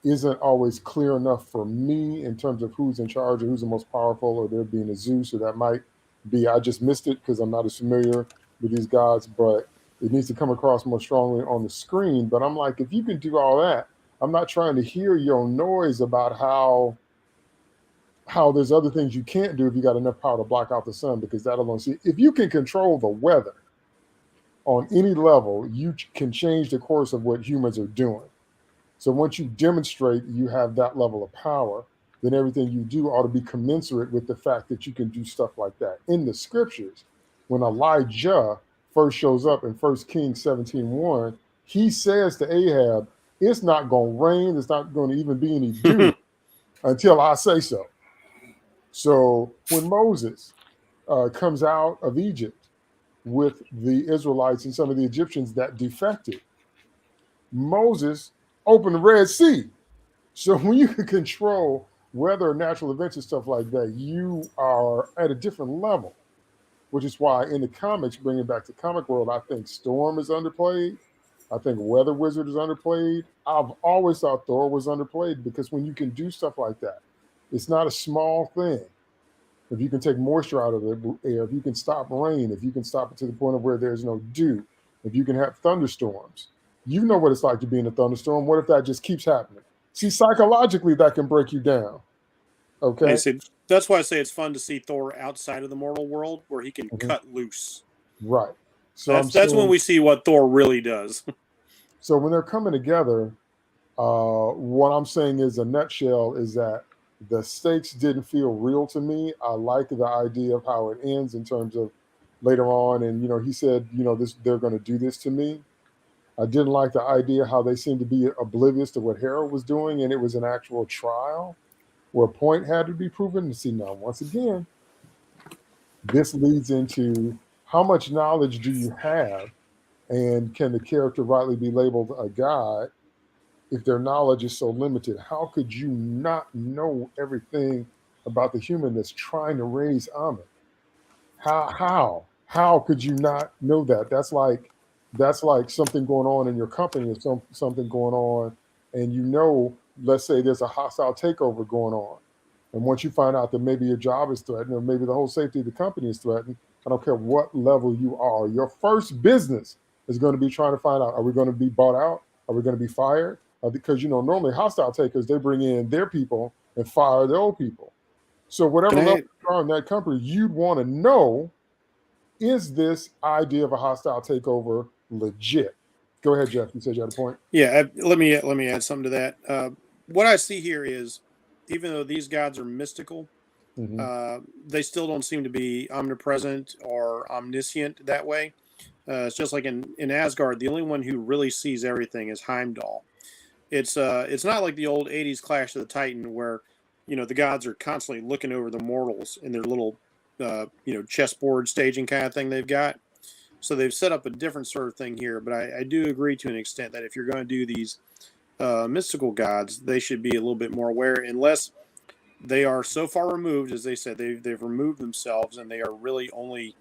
isn't always clear enough for me in terms of who's in charge or who's the most powerful, or there being a Zeus, or that might be I just missed it because I'm not as familiar with these gods, but it needs to come across more strongly on the screen. But I'm like, if you can do all that, I'm not trying to hear your noise about how there's other things you can't do if you got enough power to block out the sun, because that alone, see, if you can control the weather on any level, you can change the course of what humans are doing. So once you demonstrate you have that level of power, then everything you do ought to be commensurate with the fact that you can do stuff like that. In the scriptures, when Elijah first shows up in 1 Kings 17:1, he says to Ahab, it's not going to rain, it's not going to even be any dew until I say so. So when Moses comes out of Egypt with the Israelites and some of the Egyptians that defected, Moses opened the Red Sea. So when you can control weather, natural events, and stuff like that, you are at a different level, which is why in the comics, bringing back to comic world, I think Storm is underplayed. I think Weather Wizard is underplayed. I've always thought Thor was underplayed, because when you can do stuff like that, it's not a small thing. If you can take moisture out of the air, if you can stop rain, if you can stop it to the point of where there's no dew, if you can have thunderstorms, you know what it's like to be in a thunderstorm. What if that just keeps happening? See, psychologically, that can break you down. Okay. That's why I say it's fun to see Thor outside of the mortal world, where he can cut loose. Right. So that's when we see what Thor really does. So when they're coming together, What I'm saying is a nutshell is that the stakes didn't feel real to me. I like the idea of how it ends in terms of later on, and he said, this they're going to do this to me. I didn't like the idea how they seemed to be oblivious to what Harold was doing, and it was an actual trial where a point had to be proven. To see now, once again, this leads into how much knowledge do you have, and can the character rightly be labeled a god if their knowledge is so limited? How could you not know everything about the human that's trying to raise Ahmed? How could you not know that? That's like something going on in your company, or something going on, and let's say there's a hostile takeover going on, and once you find out that maybe your job is threatened, or maybe the whole safety of the company is threatened, I don't care what level you are, your first business is going to be trying to find out: are we going to be bought out? Are we going to be fired? Because normally hostile takers, they bring in their people and fire their old people. So whatever Can I- level you are in that company, you'd want to know: is this idea of a hostile takeover legit? Go ahead, Jeff. You said you had a point. Yeah, let me add something to that. What I see here is, even though these gods are mystical, they still don't seem to be omnipresent or omniscient that way. It's just like in Asgard, the only one who really sees everything is Heimdall. It's not like the old '80s Clash of the Titan where the gods are constantly looking over the mortals in their little chessboard staging kind of thing they've got. So they've set up a different sort of thing here. But I do agree to an extent that if you're going to do these mystical gods, they should be a little bit more aware, unless they are so far removed, as they said, they've removed themselves and they are really only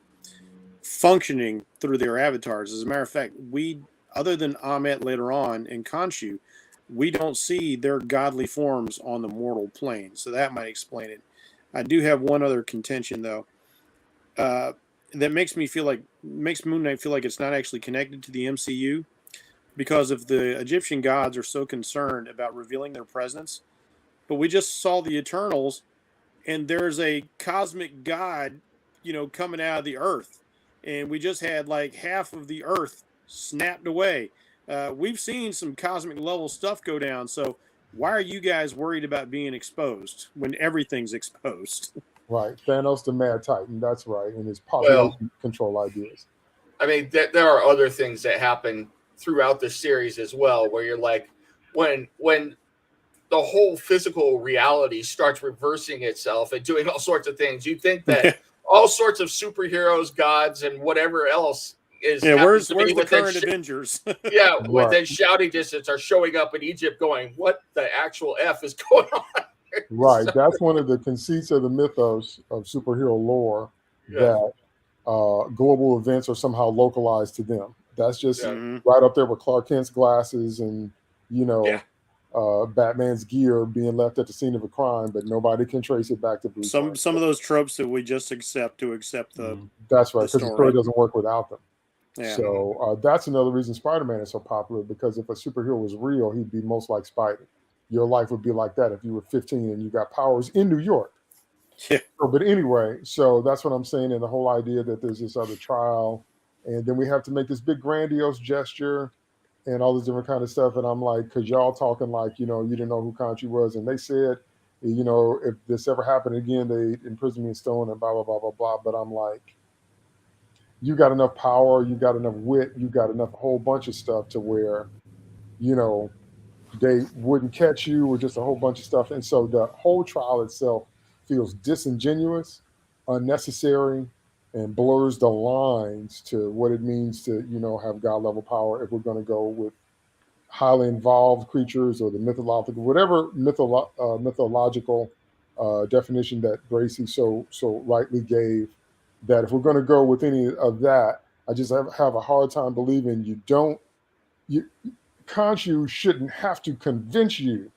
functioning through their avatars. As a matter of fact, other than Ahmet later on and Khonshu, we don't see their godly forms on the mortal plane. So that might explain it. I do have one other contention though. That makes Moon Knight feel like it's not actually connected to the MCU, because if the Egyptian gods are so concerned about revealing their presence, but we just saw the Eternals, and there's a cosmic god, coming out of the earth, and we just had like half of the earth snapped away. We've seen some cosmic level stuff go down, so why are you guys worried about being exposed when everything's exposed? Right. Thanos the Mad Titan. That's right. And his population control ideas. I mean, there are other things that happen throughout the series as well, where you're like, when the whole physical reality starts reversing itself and doing all sorts of things, you think that all sorts of superheroes, gods, and whatever else is. Yeah, where's the current Avengers? Yeah, Right. within shouting distance are showing up in Egypt going, what the actual F is going on? Right. So- That's one of the conceits of the mythos of superhero lore, that global events are somehow localized to them. That's just right up there with Clark Kent's glasses and, Batman's gear being left at the scene of a crime, but nobody can trace it back to Bruce Wayne. Some of those tropes that we just accept the That's right, because the story. story doesn't work without them. Yeah. So that's another reason Spider-Man is so popular, because if a superhero was real, he'd be most like Spidey. Your life would be like that if you were 15 and you got powers in New York. Yeah. But anyway, so that's what I'm saying, and the whole idea that there's this other trial, and then we have to make this big grandiose gesture and all this different kind of stuff. And I'm like, because y'all talking like, you didn't know who Khonshu was. And they said, if this ever happened again, they imprison me in stone and blah, blah, blah, blah, blah. But I'm like, you got enough power, you got enough wit, you got enough, a whole bunch of stuff to where, they wouldn't catch you, or just a whole bunch of stuff. And so the whole trial itself feels disingenuous, unnecessary, and blurs the lines to what it means to, have God level power, if we're going to go with highly involved creatures or the mythological, whatever mythological definition that Gracie so rightly gave. That if we're going to go with any of that, I just have a hard time believing Khonshu shouldn't have to convince you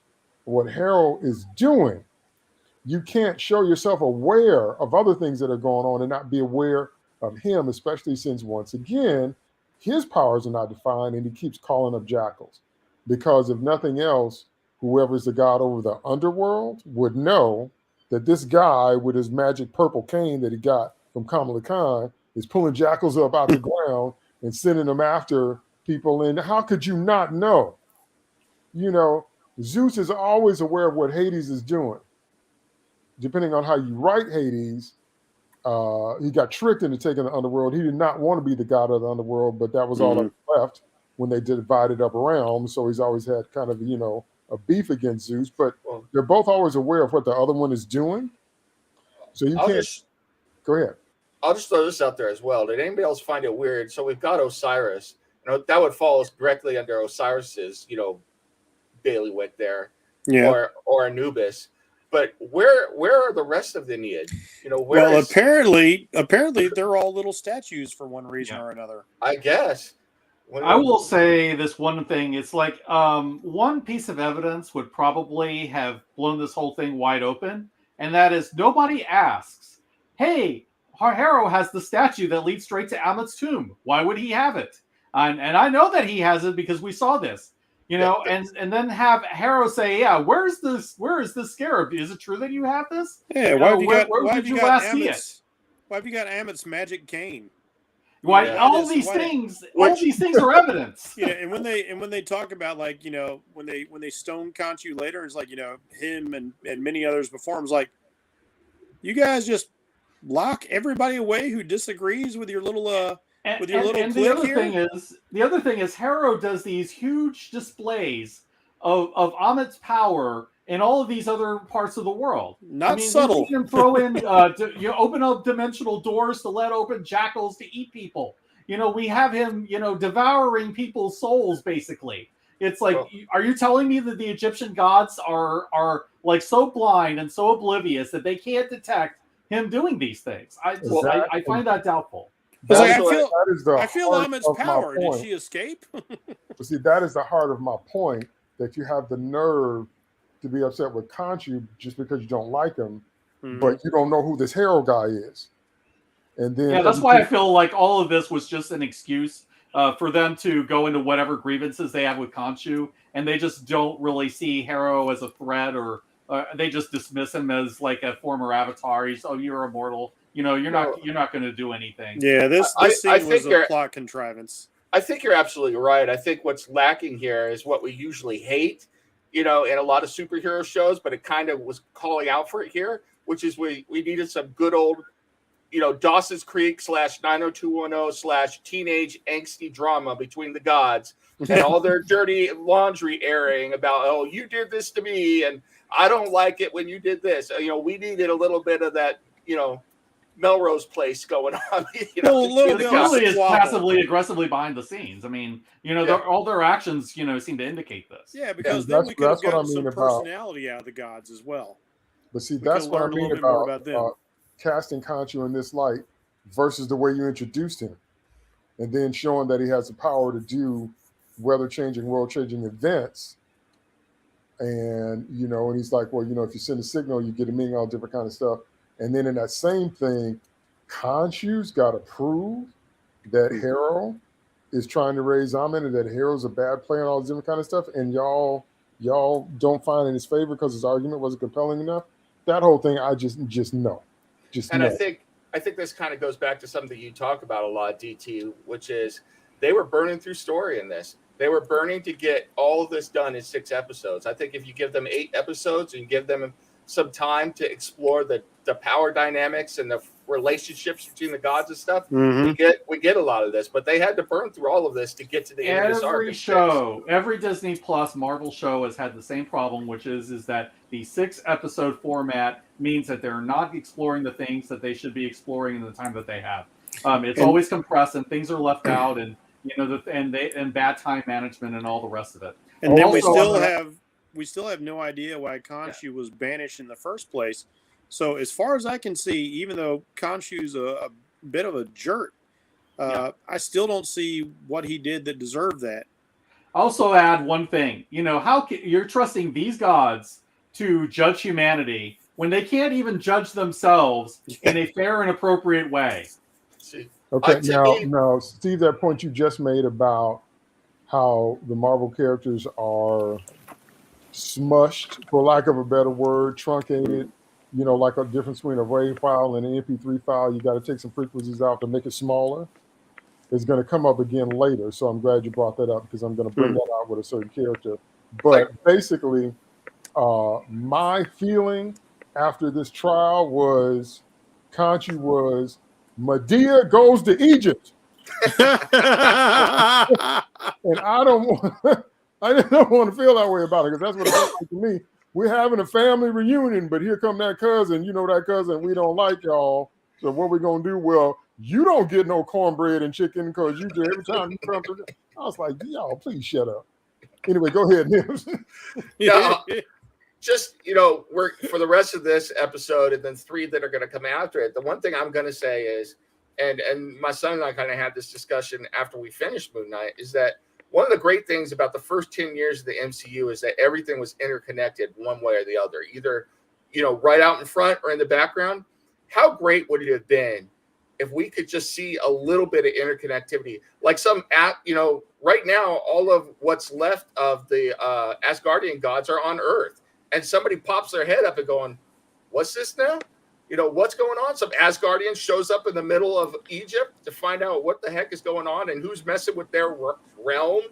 what Harold is doing. You can't show yourself aware of other things that are going on and not be aware of him, especially since, once again, his powers are not defined and he keeps calling up jackals. Because if nothing else, whoever's the god over the underworld would know that this guy with his magic purple cane that he got from Kamala Khan is pulling jackals up out the ground and sending them after people in. How could you not know? you know, Zeus is always aware of what Hades is doing. Depending on how you write Hades, he got tricked into taking the underworld. He did not want to be the god of the underworld, but that was all that was left when they divided up around. So he's always had kind of, you know, a beef against Zeus, but they're both always aware of what the other one is doing. So you can't. Go ahead. I'll just throw this out there as well. Did anybody else find it weird? So we've got Osiris. You know, that would fall directly under Osiris's, you know, bailiwick there, or Anubis. But where are the rest of the Ennead? You know, apparently they're all little statues for one reason or another. I guess. I will say this one thing. It's like one piece of evidence would probably have blown this whole thing wide open, and that is nobody asks, hey, Hero has the statue that leads straight to Amit's tomb. Why would he have it? And I know that he has it because we saw this. You know, and then have Hero say, "Yeah, where is this scarab? Is it true that you have this? Yeah, why have you got Amit's magic cane? Why all these things are evidence? Yeah, and when they talk about, like, you know, when they stone Khonshu later, it's like, you know, him and many others before him, is like, you guys just lock everybody away who disagrees with your little with your little clique here. The other thing is Hero does these huge displays of Amit's power in all of these other parts of the world. Not subtle. You can throw in, you open up dimensional doors to let open jackals to eat people. You know, we have him, you know, devouring people's souls, basically. It's like, are you telling me that the Egyptian gods are like so blind and so oblivious that they can't detect him doing these things? I find that doubtful. I feel Amit's power. Did she escape? But see, that is the heart of my point, that you have the nerve to be upset with Khonshu just because you don't like him, but you don't know who this Hero guy is. And then that's why I feel like all of this was just an excuse for them to go into whatever grievances they have with Khonshu, and they just don't really see Hero as a threat, or they just dismiss him as like a former avatar. You're immortal. You know, you're not going to do anything. Yeah, this scene was a plot contrivance. I think you're absolutely right. I think what's lacking here is what we usually hate, you know, in a lot of superhero shows, but it kind of was calling out for it here, which is we needed some good old, you know, Dawson's Creek / 90210 / teenage angsty drama between the gods and all their dirty laundry airing about, oh, you did this to me and I don't like it when you did this. You know, we needed a little bit of that, you know, Melrose Place going on. You know, really is passively aggressively behind the scenes. I mean, you know, all their actions, you know, seem to indicate this. Yeah, because then we could have gotten some personality out of the gods as well. But see, that's what I mean about casting Khonshu in this light versus the way you introduced him, and then showing that he has the power to do weather-changing, world-changing events. And, you know, and he's like, well, you know, if you send a signal, you get a meaning, all different kind of stuff. And then in that same thing, Khonshu's got to prove that Hero is trying to raise Amen and that Hero's a bad player and all this different kind of stuff. And y'all don't find in his favor because his argument wasn't compelling enough. That whole thing, I just know. I think this kind of goes back to something you talk about a lot, DT, which is they were burning through story in this. They were burning to get all of this done in 6 episodes. I think if you give them 8 episodes and give them some time to explore the power dynamics and the relationships between the gods and stuff, we get a lot of this. But they had to burn through all of this to get to the end of this arc. Every Disney Plus Marvel show has had the same problem, which is that the 6-episode format means that they're not exploring the things that they should be exploring in the time that they have. It's always compressed and things are left out, and you know, and bad time management and all the rest of it. And then we still have no idea why Khonshu was banished in the first place. So as far as I can see, even though Khonshu's a bit of a jerk, I still don't see what he did that deserved that. Also add one thing. You know, you're trusting these gods to judge humanity when they can't even judge themselves in a fair and appropriate way. Okay, now, Steve, that point you just made about how the Marvel characters are smushed, for lack of a better word, truncated, you know, like a difference between a WAV file and an MP3 file. You got to take some frequencies out to make it smaller. It's going to come up again later, so I'm glad you brought that up because I'm going to bring that out with a certain character But basically, my feeling after this trial was Conchi was Medea goes to Egypt. And I don't want I don't want to feel that way about it because that's what it felt like to me. We're having a family reunion, but here come that cousin. You know that cousin we don't like y'all. So what we gonna do? Well, you don't get no cornbread and chicken because you do every time you come to. I was like, y'all, please shut up. Anyway, go ahead, Nims. No, just we're for the rest of this episode, and then 3 that are going to come after it. The one thing I'm going to say is, and my son and I kind of had this discussion after we finished Moon Knight, is that one of the great things about the first 10 years of the MCU is that everything was interconnected one way or the other, either right out in front or in the background. How great would it have been if we could just see a little bit of interconnectivity, like right now, all of what's left of the Asgardian gods are on Earth, and somebody pops their head up and going, "What's this now? What's going on?" Some Asgardian shows up in the middle of Egypt to find out what the heck is going on and who's messing with their realm.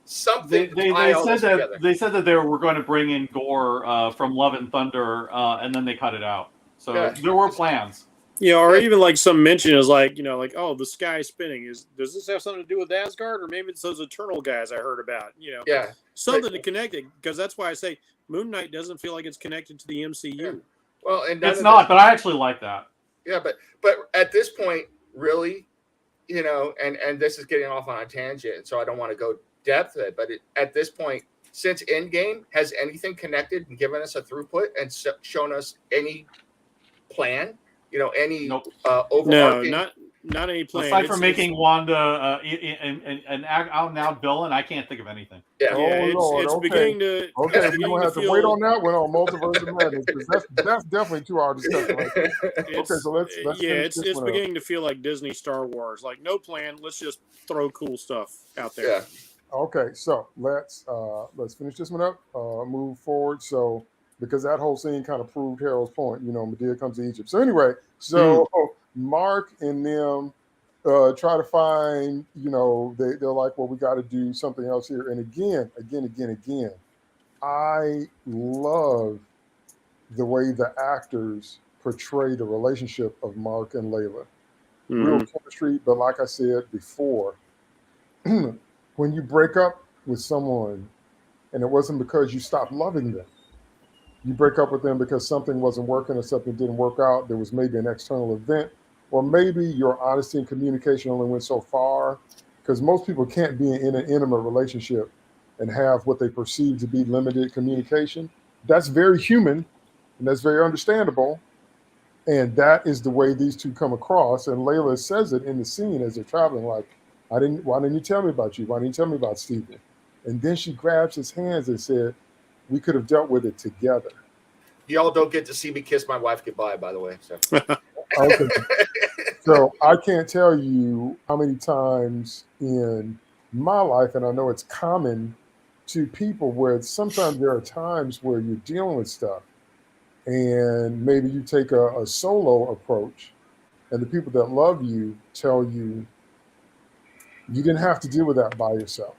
Something. They said that they were going to bring in Gore from Love and Thunder, and then they cut it out. So there were plans. Or even like some mention is like, oh, the sky spinning. Does this have something to do with Asgard, or maybe it's those Eternal guys I heard about? Something to connect it, because that's why I say Moon Knight doesn't feel like it's connected to the MCU. Yeah. Well, and it's not, but I actually like that. Yeah, but at this point, really, and this is getting off on a tangent, so I don't want to go depth of it. But at this point, since Endgame, has anything connected and given us a throughput and shown us any plan? Any overarching? No, not any plan. Aside from making Wanda an out-and-out villain, I can't think of anything. Yeah, it's beginning to. Okay, we don't have to wait on that one on Multiverse of Madness, because that's definitely 2-hour discussion right there. Okay, so let's it's beginning to feel like Disney Star Wars. Like, no plan. Let's just throw cool stuff out there. Yeah. Okay, so let's finish this one up. Move forward. So, because that whole scene kind of proved Harold's point, Medea comes to Egypt. So anyway, Mark and them try to find, they're like, well, we got to do something else here. And again, I love the way the actors portray the relationship of Mark and Layla. Real chemistry, but like I said before, when you break up with someone and it wasn't because you stopped loving them, you break up with them because something wasn't working or something didn't work out. There was maybe an external event, or maybe your honesty and communication only went so far, because most people can't be in an intimate relationship and have what they perceive to be limited communication. That's very human and that's very understandable. And that is the way these two come across. And Layla says it in the scene as they're traveling, like, why didn't you tell me about you? Why didn't you tell me about Stephen? And then she grabs his hands and said, we could have dealt with it together. Y'all don't get to see me kiss my wife goodbye, by the way. So. Okay. So I can't tell you how many times in my life, and I know it's common to people, where sometimes there are times where you're dealing with stuff and maybe you take a solo approach, and the people that love you tell you, you didn't have to deal with that by yourself.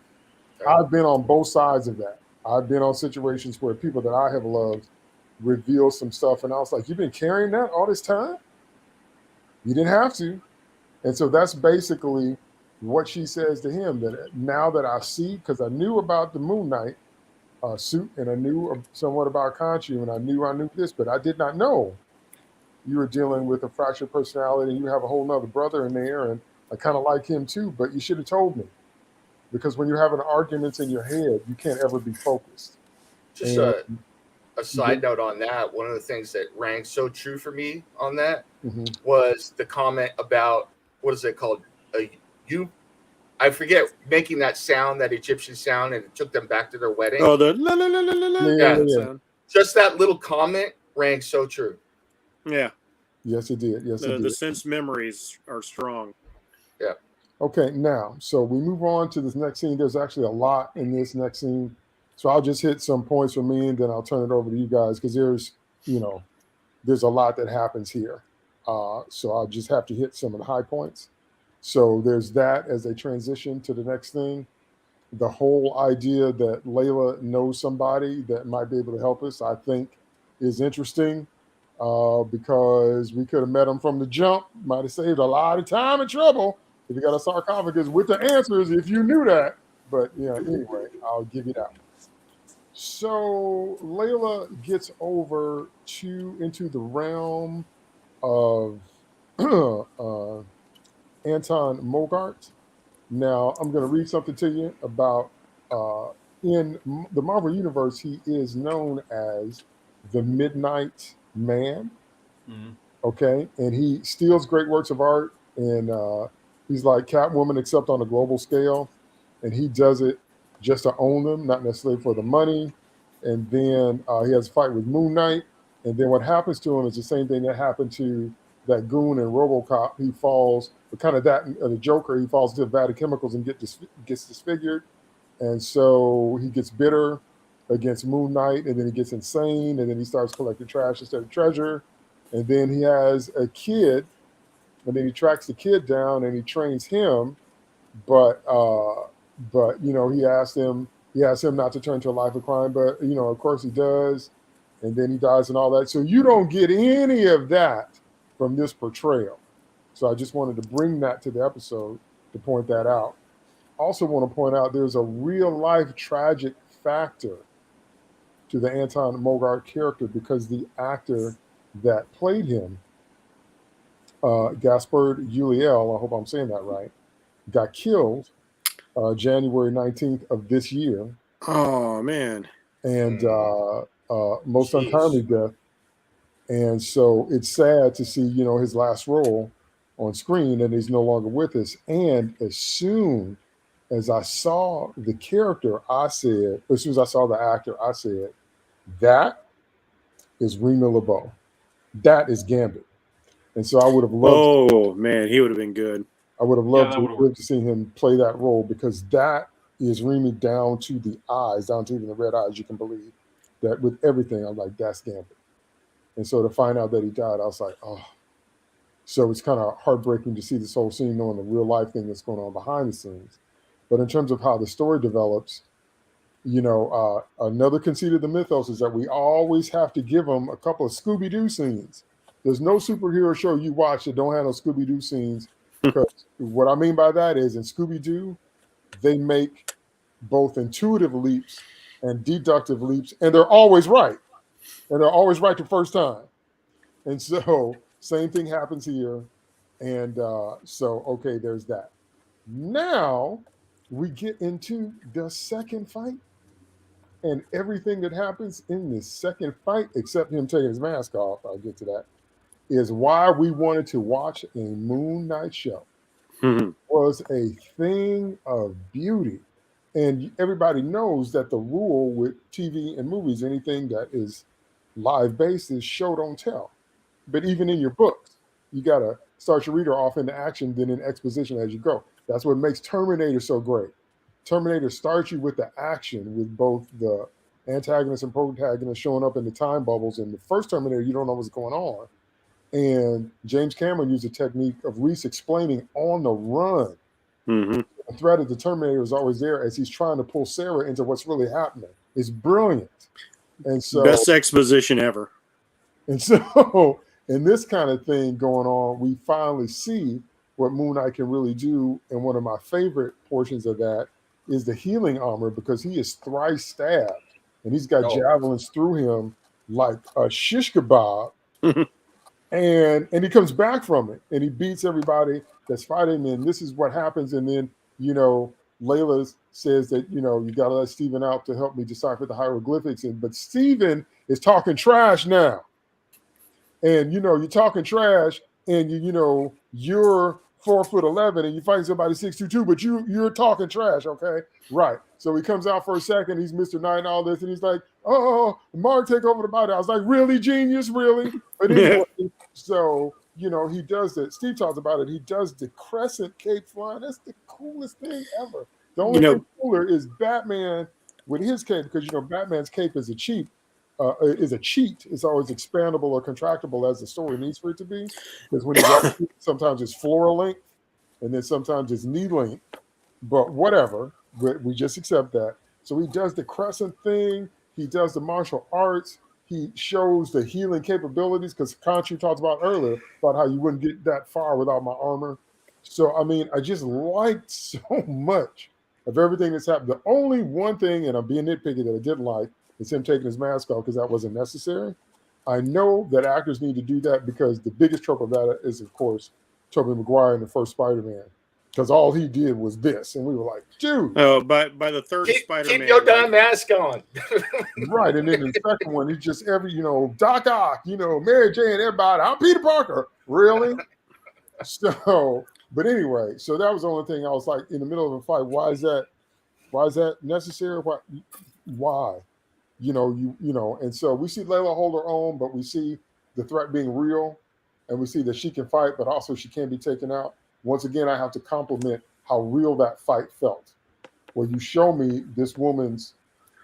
I've been on both sides of that. I've been on situations where people that I have loved reveal some stuff, and I was like, you've been carrying that all this time? You didn't have to. And so that's basically what she says to him, that now that I see, because I knew about the Moon Knight suit, and I knew somewhat about Khonshu, and I knew this, but I did not know you were dealing with a fractured personality, and you have a whole nother brother in there, and I kind of like him too, but you should have told me. Because when you're having arguments in your head, you can't ever be focused. Just a side note on that, one of the things that rang so true for me on that was the comment about, what is it called? I forget, making that sound, that Egyptian sound, and it took them back to their wedding. Oh, the la la la la la la. Yeah. Just that little comment rang so true. Yeah. Yes, it did. Yes, it did. The sense memories are strong. Yeah. Okay, now, so we move on to this next scene. There's actually a lot in this next scene. So I'll just hit some points for me, and then I'll turn it over to you guys, because there's a lot that happens here. So I'll just have to hit some of the high points. So there's that as they transition to the next thing. the whole idea that Layla knows somebody that might be able to help us, I think, is interesting because we could have met him from the jump. Might have saved a lot of time and trouble if you got a sarcophagus with the answers if you knew that. But yeah, anyway, I'll give you that one. So Layla gets over into the realm of Anton Mogart. Now, I'm going to read something to you about in the Marvel Universe, he is known as the Midnight Man. Mhm. Okay. And he steals great works of art. And he's like Catwoman, except on a global scale. And he does it just to own them, not necessarily for the money. And then he has a fight with Moon Knight. And then what happens to him is the same thing that happened to that goon in RoboCop. He falls, but kind of that the Joker. He falls into a vat of chemicals and gets disfigured, and so he gets bitter against Moon Knight, and then he gets insane, and then he starts collecting trash instead of treasure, and then he has a kid, and then he tracks the kid down and he trains him, but he asks him not to turn to a life of crime, but of course he does, and then he dies and all that. So you don't get any of that from this portrayal. So I just wanted to bring that to the episode to point that out. Also want to point out there's a real life tragic factor to the Anton Mogart character because the actor that played him, Gaspard Ulliel, I hope I'm saying that right, got killed January 19th of this year. Oh man. And most untimely death. And so it's sad to see, his last role on screen and he's no longer with us. And as soon as I saw the character, as soon as I saw the actor, I said, that is Remy LeBeau. That is Gambit. And so I would have loved. Oh man, he would have been good. I would have loved to see him play that role because that is Remy down to the eyes, down to even the red eyes. You can believe that with everything. I'm like, that's Gambit. And so to find out that he died, I was like, oh. So it's kind of heartbreaking to see this whole scene, knowing the real life thing that's going on behind the scenes. But in terms of how the story develops, another conceit of the mythos is that we always have to give them a couple of Scooby-Doo scenes. There's no superhero show you watch that don't have no Scooby-Doo scenes. Because what I mean by that is in Scooby-Doo, they make both intuitive leaps and deductive leaps, and they're always right. And they're always right the first time. And so same thing happens here. And okay, there's that. Now we get into the second fight. And everything that happens in this second fight, except him taking his mask off, I'll get to that, is why we wanted to watch a Moon Knight show. Was a thing of beauty. And everybody knows that the rule with TV and movies, anything that is live based is show don't tell. But even in your books, you got to start your reader off into action, then in exposition as you go. That's what makes Terminator so great. Terminator starts you with the action, with both the antagonist and protagonist showing up in the time bubbles. In the first Terminator, you don't know what's going on. And James Cameron used a technique of Reese explaining on the run. Mm-hmm. The threat of the Terminator is always there as he's trying to pull Sarah into what's really happening. It's brilliant. And so best exposition ever. And so in this kind of thing going on, we finally see what Moon Knight can really do. And one of my favorite portions of that is the healing armor, because he is thrice stabbed and he's got javelins through him like a shish kebab. and he comes back from it and he beats everybody that's fighting. And this is what happens. And then, Layla says that, you got to let Steven out to help me decipher the hieroglyphics. But Steven is talking trash now. And, you're talking trash and, you're 4'11" and you fight somebody 6'2", but you're talking trash. Okay. Right. So he comes out for a second. He's Mr. Knight and all this. And he's like, oh, Mark, take over the body. I was like, really, genius? Really? But anyway, so, he does that. Steve talks about it. He does the crescent cape flying. That's the coolest thing ever. The only thing cooler is Batman with his cape, because, Batman's cape is a cheat. It's always expandable or contractible as the story needs for it to be. Because when sometimes it's floral length and then sometimes it's knee length. But whatever. but we just accept that. So he does the crescent thing. He does the martial arts. He shows the healing capabilities because Khonshu talked about earlier about how you wouldn't get that far without my armor. So I mean, I just liked so much of everything that's happened. The only one thing, and I'm being nitpicky, that I didn't like is him taking his mask off because that wasn't necessary. I know that actors need to do that because the biggest trope of that is, of course, Tobey Maguire in the first Spider-Man, because all he did was this, and we were like, dude. Oh, by the third Keep Spider-Man, your damn mask on. Right, and then the second one, he's just Doc Ock, Mary Jane, everybody. I'm Peter Parker, really. So, but anyway, so that was the only thing I was like in the middle of a fight. Why is that necessary? Why? And so we see Layla hold her own, but we see the threat being real, and we see that she can fight, but also she can be taken out. Once again, I have to compliment how real that fight felt, where you show me this woman's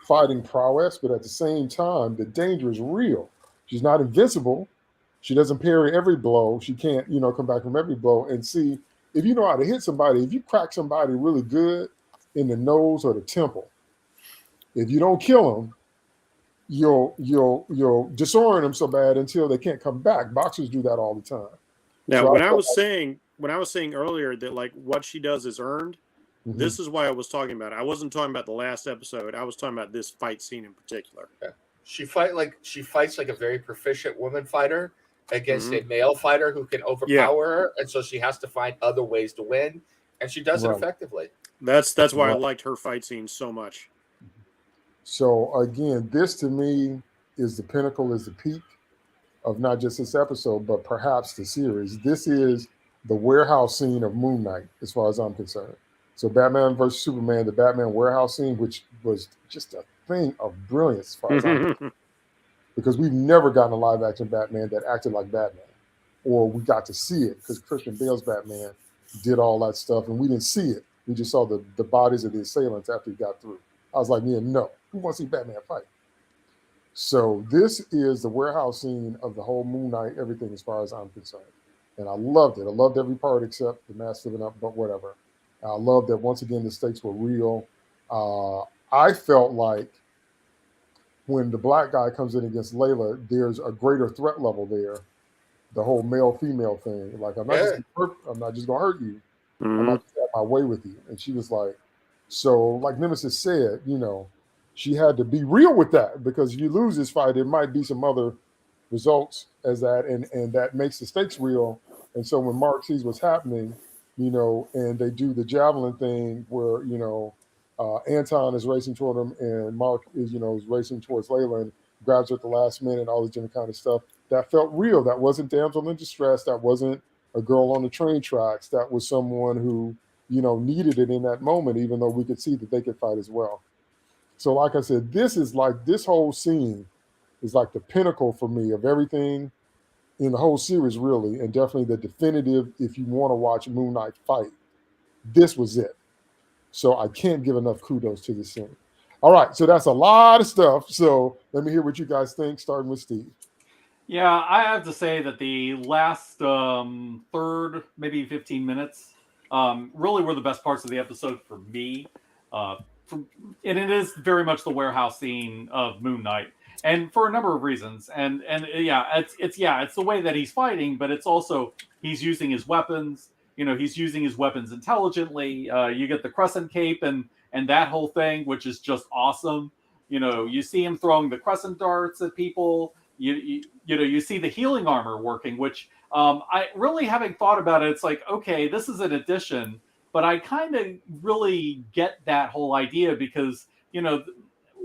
fighting prowess, but at the same time, the danger is real. She's not invincible. She doesn't parry every blow. She can't, come back from every blow. And see, if you know how to hit somebody, if you crack somebody really good in the nose or the temple, if you don't kill them, you'll disorient them so bad until they can't come back. Boxers do that all the time. Now, So when I was saying earlier that like what she does is earned, Mhm. this is why I was talking about it. I wasn't talking about the last episode. I was talking about this fight scene in particular. She fights like a very proficient woman fighter against a male fighter who can overpower her, and so she has to find other ways to win, and she does it effectively. That's why I liked her fight scene so much. So again, this to me is the pinnacle, is the peak of not just this episode, but perhaps the series. This is the warehouse scene of Moon Knight, as far as I'm concerned. So Batman versus Superman, the Batman warehouse scene, which was just a thing of brilliance as far as I'm concerned. Because we've never gotten a live action Batman that acted like Batman, or we got to see it because Christian Bale's Batman did all that stuff and we didn't see it. We just saw the bodies of the assailants after he got through. I was like, no, who wants to see Batman fight? So this is the warehouse scene of the whole Moon Knight, everything as far as I'm concerned. And I loved it. I loved every part except the mask living up, but whatever. I love that once again the stakes were real. I felt like when the black guy comes in against Layla, there's a greater threat level there. The whole male-female thing. Like, I'm not just gonna hurt you. I'm not just have my way with you. And she was like, so like Nemesis said, she had to be real with that, because if you lose this fight, there might be some other results as that, and that makes the stakes real. And so when Mark sees what's happening, and they do the javelin thing where, Anton is racing toward him and Mark is racing towards Layla and grabs her at the last minute, all this different kind of stuff. That felt real. That wasn't damsel in distress. That wasn't a girl on the train tracks. That was someone who, needed it in that moment, even though we could see that they could fight as well. So like I said, this whole scene is like the pinnacle for me of everything in the whole series, really, and definitely the definitive, if you want to watch Moon Knight fight, this was it. So I can't give enough kudos to this scene. All right, so that's a lot of stuff. So let me hear what you guys think, starting with Steve. Yeah, I have to say that the last third, maybe 15 minutes, really were the best parts of the episode for me. And it is very much the warehouse scene of Moon Knight, and for a number of reasons. And it's the way that he's fighting, but it's also he's using his weapons. He's using his weapons intelligently. You get the crescent cape and that whole thing, which is just awesome. You see him throwing the crescent darts at people. You see the healing armor working, which I really, having thought about it, it's like, okay, this is an addition, but I kind of really get that whole idea because,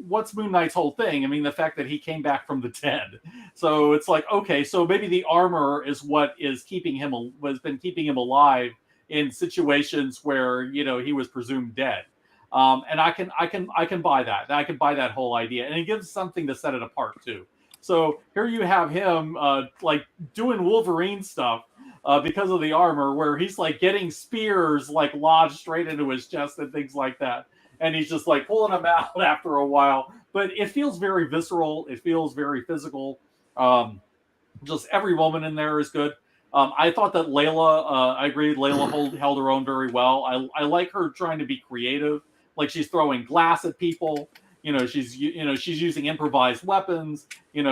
what's Moon Knight's whole thing? I mean, the fact that he came back from the dead. So it's like, okay, so maybe the armor is what is has been keeping him alive in situations where, he was presumed dead. And I can buy that. I can buy that whole idea. And it gives something to set it apart too. So here you have him like doing Wolverine stuff because of the armor, where he's like getting spears like lodged straight into his chest and things like that. And he's just like pulling them out after a while. But it feels very visceral. It feels very physical. Just every woman in there is good. I thought that Layla, I agree, Layla held her own very well. I like her trying to be creative like she's throwing glass at people. She's using improvised weapons.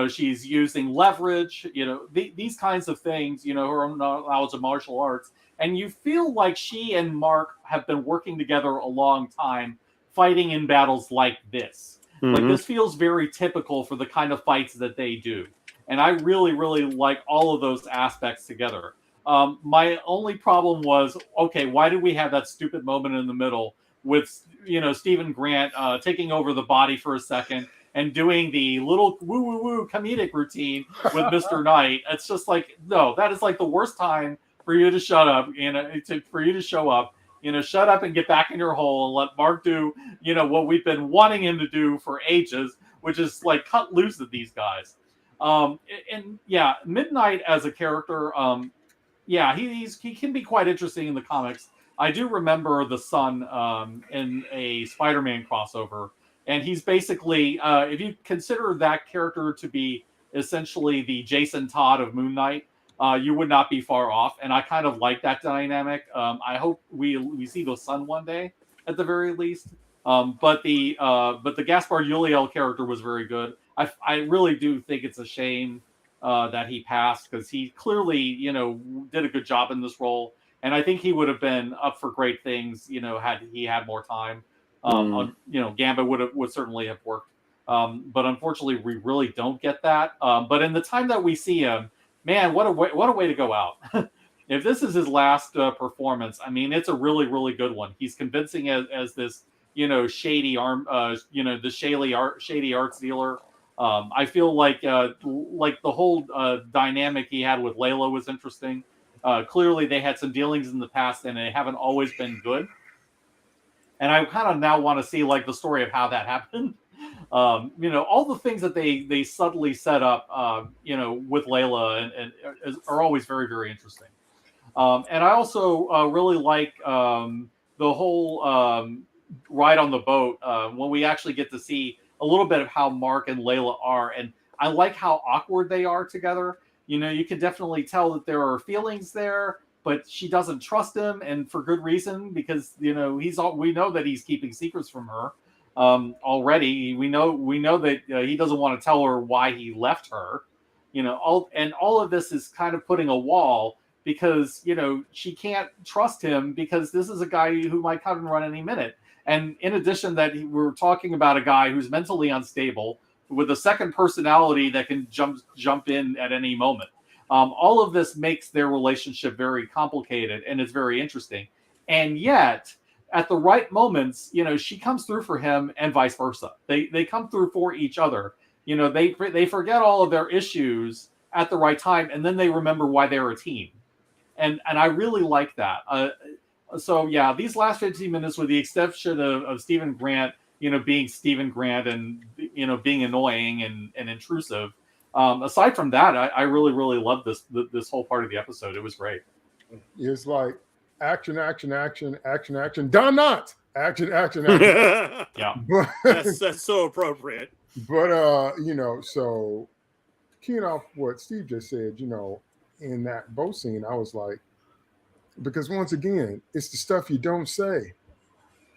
She's using leverage. These kinds of things. Her knowledge of martial arts, and you feel like she and Mark have been working together a long time, fighting in battles like this. Like this feels very typical for the kind of fights that they do, and I really, really like all of those aspects together. My only problem was, okay, why did we have that stupid moment in the middle with Stephen Grant taking over the body for a second and doing the little woo woo woo comedic routine with Mr. Knight? It's just like, no, that is like the worst time for you to shut up, for you to show up. Shut up and get back in your hole and let Mark do, what we've been wanting him to do for ages, which is like cut loose at these guys. And yeah, Midnight as a character, yeah, he can be quite interesting in the comics. I do remember the Sun in a Spider-Man crossover, and he's basically, if you consider that character to be essentially the Jason Todd of Moon Knight, you would not be far off, and I kind of like that dynamic. I hope we see the Sun one day, at the very least. But the Gaspar Ulliel character was very good. I really do think it's a shame that he passed, because he clearly did a good job in this role, and I think he would have been up for great things had he had more time. Gambit would certainly have worked, but unfortunately we really don't get that. But in the time that we see him, man, what a way to go out. If this is his last performance, I mean, it's a really, really good one. He's convincing as this, shady shady arts dealer. I feel like the whole dynamic he had with Layla was interesting. Clearly, they had some dealings in the past, and they haven't always been good. And I kind of now want to see like the story of how that happened. All the things that they subtly set up, with Layla and are always very, very interesting. And I also really like the whole ride on the boat when we actually get to see a little bit of how Mark and Layla are. And I like how awkward they are together. You can definitely tell that there are feelings there, but she doesn't trust him, and for good reason, because we know that he's keeping secrets from her. Already we know that he doesn't want to tell her why he left her. All of this is kind of putting a wall, because she can't trust him, because this is a guy who might come and run any minute. And in addition, that we're talking about a guy who's mentally unstable with a second personality that can jump in at any moment. All of this makes their relationship very complicated, and it's very interesting. And yet, at the right moments, she comes through for him, and vice versa. They come through for each other. They forget all of their issues at the right time, and then they remember why they're a team. And I really like that. So yeah, these last 15 minutes, with the exception of Stephen Grant, being Stephen Grant and being annoying and intrusive. Aside from that, I really, really loved this whole part of the episode. It was great. It's like action, action, action, action, action. Don Knotts. Action, action, action. Yeah, but, that's so appropriate. But so keying off what Steve just said, in that boat scene, I was like, because once again, it's the stuff you don't say.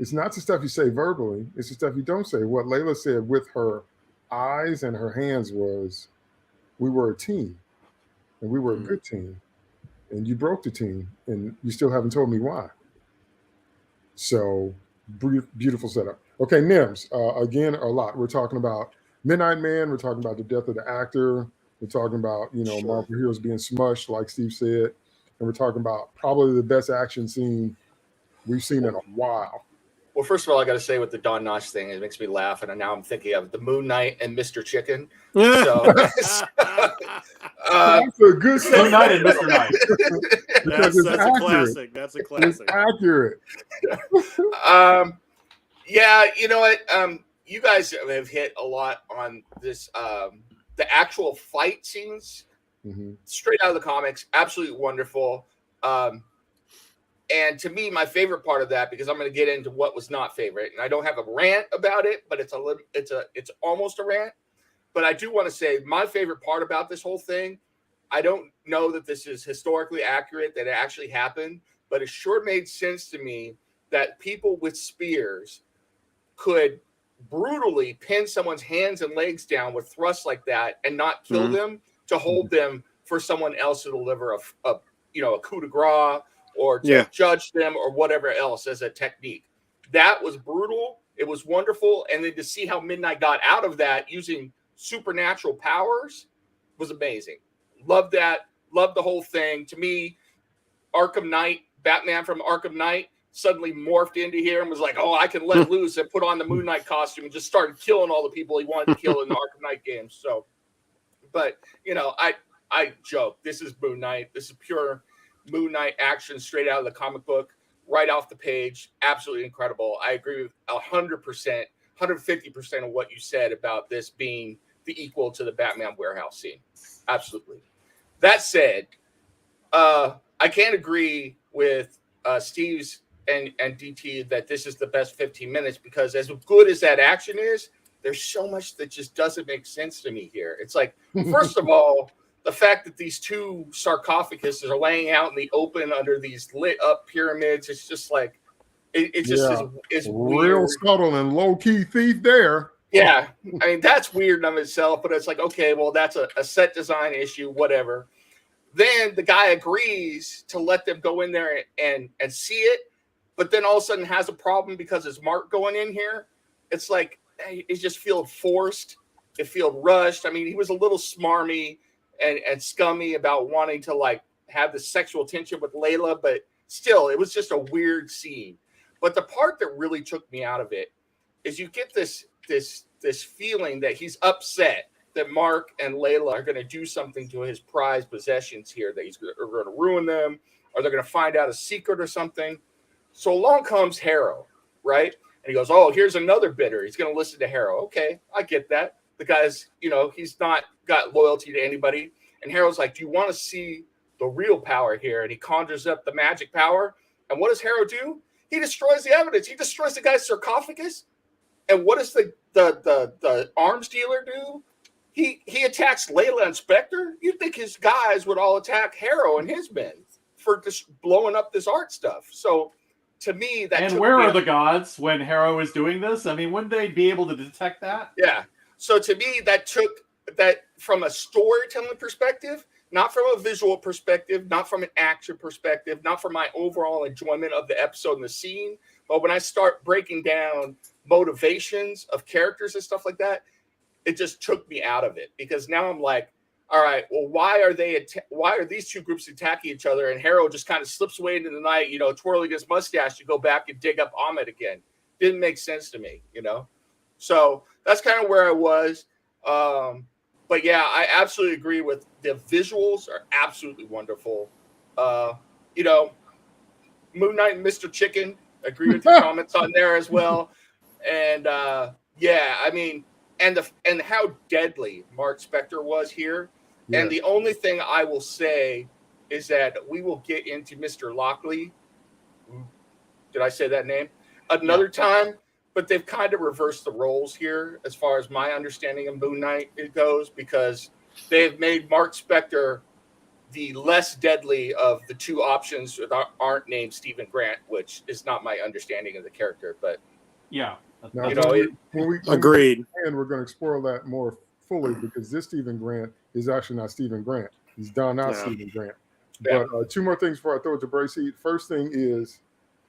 It's not the stuff you say verbally. It's the stuff you don't say. What Layla said with her eyes and her hands was, we were a team, and we were a good team, and you broke the team, and you still haven't told me why. So beautiful setup. Okay, Nims, again, a lot. We're talking about Midnight Man. We're talking about the death of the actor. We're talking about, Marvel heroes being smushed, like Steve said. And we're talking about probably the best action scene we've seen in a while. Well, first of all, I got to say with the Don Knotts thing, it makes me laugh. And now I'm thinking of the Moon Knight and Mr. Chicken. So that's a good Moon Knight and Mr. Knight. That's a classic. That's a classic. It's accurate. Yeah, you know what? You guys have hit a lot on this. The actual fight scenes, straight out of the comics, absolutely wonderful. And to me, my favorite part of that, because I'm going to get into what was not favorite, and I don't have a rant about it, but it's almost a rant. But I do want to say my favorite part about this whole thing, I don't know that this is historically accurate, that it actually happened, but it sure made sense to me that people with spears could brutally pin someone's hands and legs down with thrusts like that and not kill them, to hold them for someone else to deliver a coup de grace or to judge them or whatever else as a technique. That was brutal. It was wonderful. And then to see how Midnight got out of that using supernatural powers was amazing. Loved that. Loved the whole thing. To me, Arkham Knight, Batman from Arkham Knight, suddenly morphed into here and was like, oh, I can let loose and put on the Moon Knight costume and just started killing all the people he wanted to kill in the Arkham Knight games. So, but, I joke. This is Moon Knight. This is pure Moon Knight action straight out of the comic book, right off the page. Absolutely incredible. I agree with 100%, 150% of what you said about this being the equal to the Batman warehouse scene. Absolutely. That said, I can't agree with Steve's and DT that this is the best 15 minutes, because as good as that action is, there's so much that just doesn't make sense to me here. It's like, first of all, the fact that these two sarcophaguses are laying out in the open under these lit up pyramids, it's just like, it just is real weird. subtle and low key thief there. Yeah, I mean, that's weird in of itself, but it's like, okay, well, that's a set design issue, whatever. Then the guy agrees to let them go in there and see it, but then all of a sudden has a problem because it's Mark going in here. It's like, it just feels forced. It feels rushed. I mean, he was a little smarmy and scummy about wanting to like have the sexual tension with Layla, but still, it was just a weird scene. But the part that really took me out of it is you get this feeling that he's upset that Mark and Layla are going to do something to his prized possessions here, that he's going to ruin them, or they're going to find out a secret or something. So along comes Harrow, right? And he goes, oh, here's another bidder. He's going to listen to Harrow. Okay, I get that. The guy's, he's not got loyalty to anybody. And Harrow's like, do you want to see the real power here? And he conjures up the magic power. And what does Harrow do? He destroys the evidence. He destroys the guy's sarcophagus. And what does the arms dealer do? He attacks Layla and Spectre. You'd think his guys would all attack Harrow and his men for just blowing up this art stuff. So to me, that. And where are the gods when Harrow is doing this? I mean, wouldn't they be able to detect that? Yeah. So to me, that took that from a storytelling perspective, not from a visual perspective, not from an action perspective, not from my overall enjoyment of the episode and the scene. But when I start breaking down motivations of characters and stuff like that, it just took me out of it, because now I'm like, all right, well, why are these two groups attacking each other? And Harrow just kind of slips away into the night, twirling his mustache to go back and dig up Ahmed again. Didn't make sense to me, So that's kind of where I was. But yeah, I absolutely agree with the visuals are absolutely wonderful. Moon Knight and Mr. Chicken, agree with your comments on there as well. And yeah, I mean, and how deadly Mark Spector was here. Yeah. And the only thing I will say is that we will get into Mr. Lockley. Did I say that name? Another time, but they've kind of reversed the roles here as far as my understanding of Moon Knight goes, because they've made Mark Spector the less deadly of the two options that aren't named Stephen Grant, which is not my understanding of the character. But yeah, now, when we agreed. And we're going to explore that more fully, because this Stephen Grant is actually not Stephen Grant. He's done out Stephen Grant. Yeah. But two more things before I throw it to Bracy. First thing is,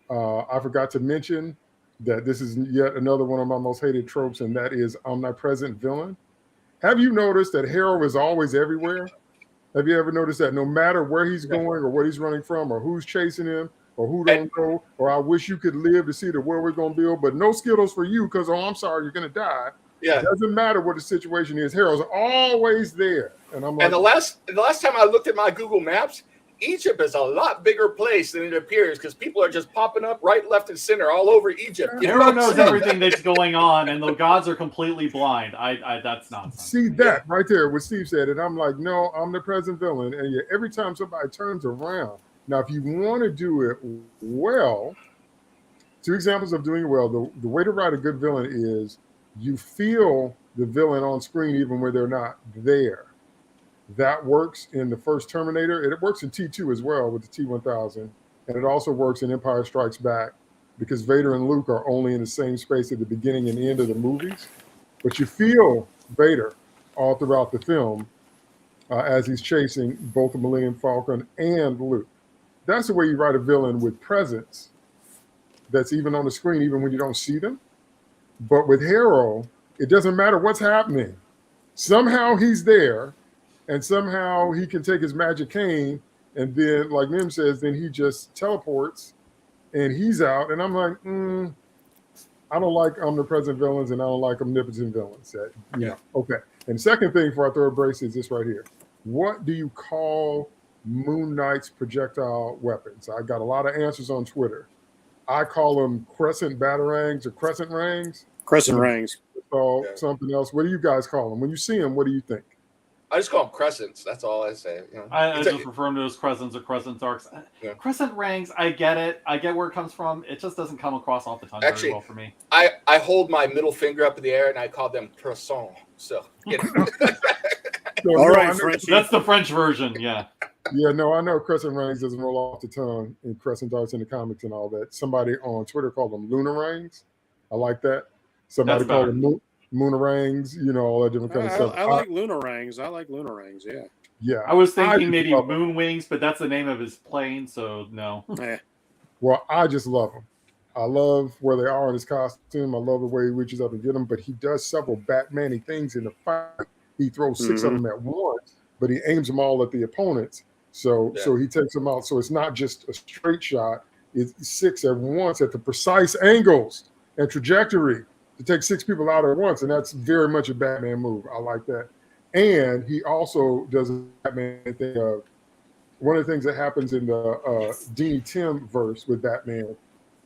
I forgot to mention that this is yet another one of my most hated tropes, and that is omnipresent villain. Have you noticed that Harrow is always everywhere? Have you ever noticed that no matter where he's going or what he's running from or who's chasing him or who don't know, or I wish you could live to see the world we're going to build, but no Skittles for you because, oh, I'm sorry, you're going to die. Yeah. It doesn't matter what the situation is. Harrow's always there. And I'm like, and the last time I looked at my Google Maps, Egypt is a lot bigger place than it appears, because people are just popping up right, left, and center all over Egypt. Harrow knows everything that's going on, and the gods are completely blind. That's nonsense. See that right there, what Steve said, and I'm like, no, I'm the present villain. And yet every time somebody turns around, now if you want to do it well, two examples of doing it well. The way to write a good villain is you feel the villain on screen even when they're not there. That works in the first Terminator. It works in T2 as well with the T-1000. And it also works in Empire Strikes Back because Vader and Luke are only in the same space at the beginning and end of the movies. But you feel Vader all throughout the film as he's chasing both the Millennium Falcon and Luke. That's the way you write a villain with presence that's even on the screen, even when you don't see them. But with Harrow, it doesn't matter what's happening. Somehow he's there, and somehow he can take his magic cane, and then, like Nim says, then he just teleports, and he's out. And I'm like, I don't like omnipresent villains, and I don't like omnipotent villains. Yeah. Okay. And the second thing for our third brace is this right here. What do you call Moon Knight's projectile weapons? I got a lot of answers on Twitter. I call them crescent batarangs or crescent rangs. Crescent rangs. Or something else. What do you guys call them? When you see them, what do you think? I just call them crescents. That's all I say. You know? I just refer them to as crescents or crescent arcs. Yeah. Crescent rangs, I get it. I get where it comes from. It just doesn't come across off the tongue very well for me. I hold my middle finger up in the air and I call them croissants. So, you know. All right, French. That's the French version, yeah. Yeah, no, I know crescent rangs doesn't roll off the tongue in crescent arts in the comics and all that. Somebody on Twitter called them lunar rangs. I like that. Somebody called them moonarangs, you know, all that different kind of stuff. I like lunarangs. I like lunarangs, yeah. Yeah. I was thinking maybe moon wings, but that's the name of his plane, so no. Well, I just love him. I love where they are in his costume. I love the way he reaches up and get them, but he does several Batman-y things in the fight. He throws 6 of them at once, but he aims them all at the opponents. So he takes them out. So it's not just a straight shot. It's 6 at once at the precise angles and trajectory to take 6 people out at once. And that's very much a Batman move. I like that. And he also does a Batman thing of one of the things that happens in the Dean Tim verse with Batman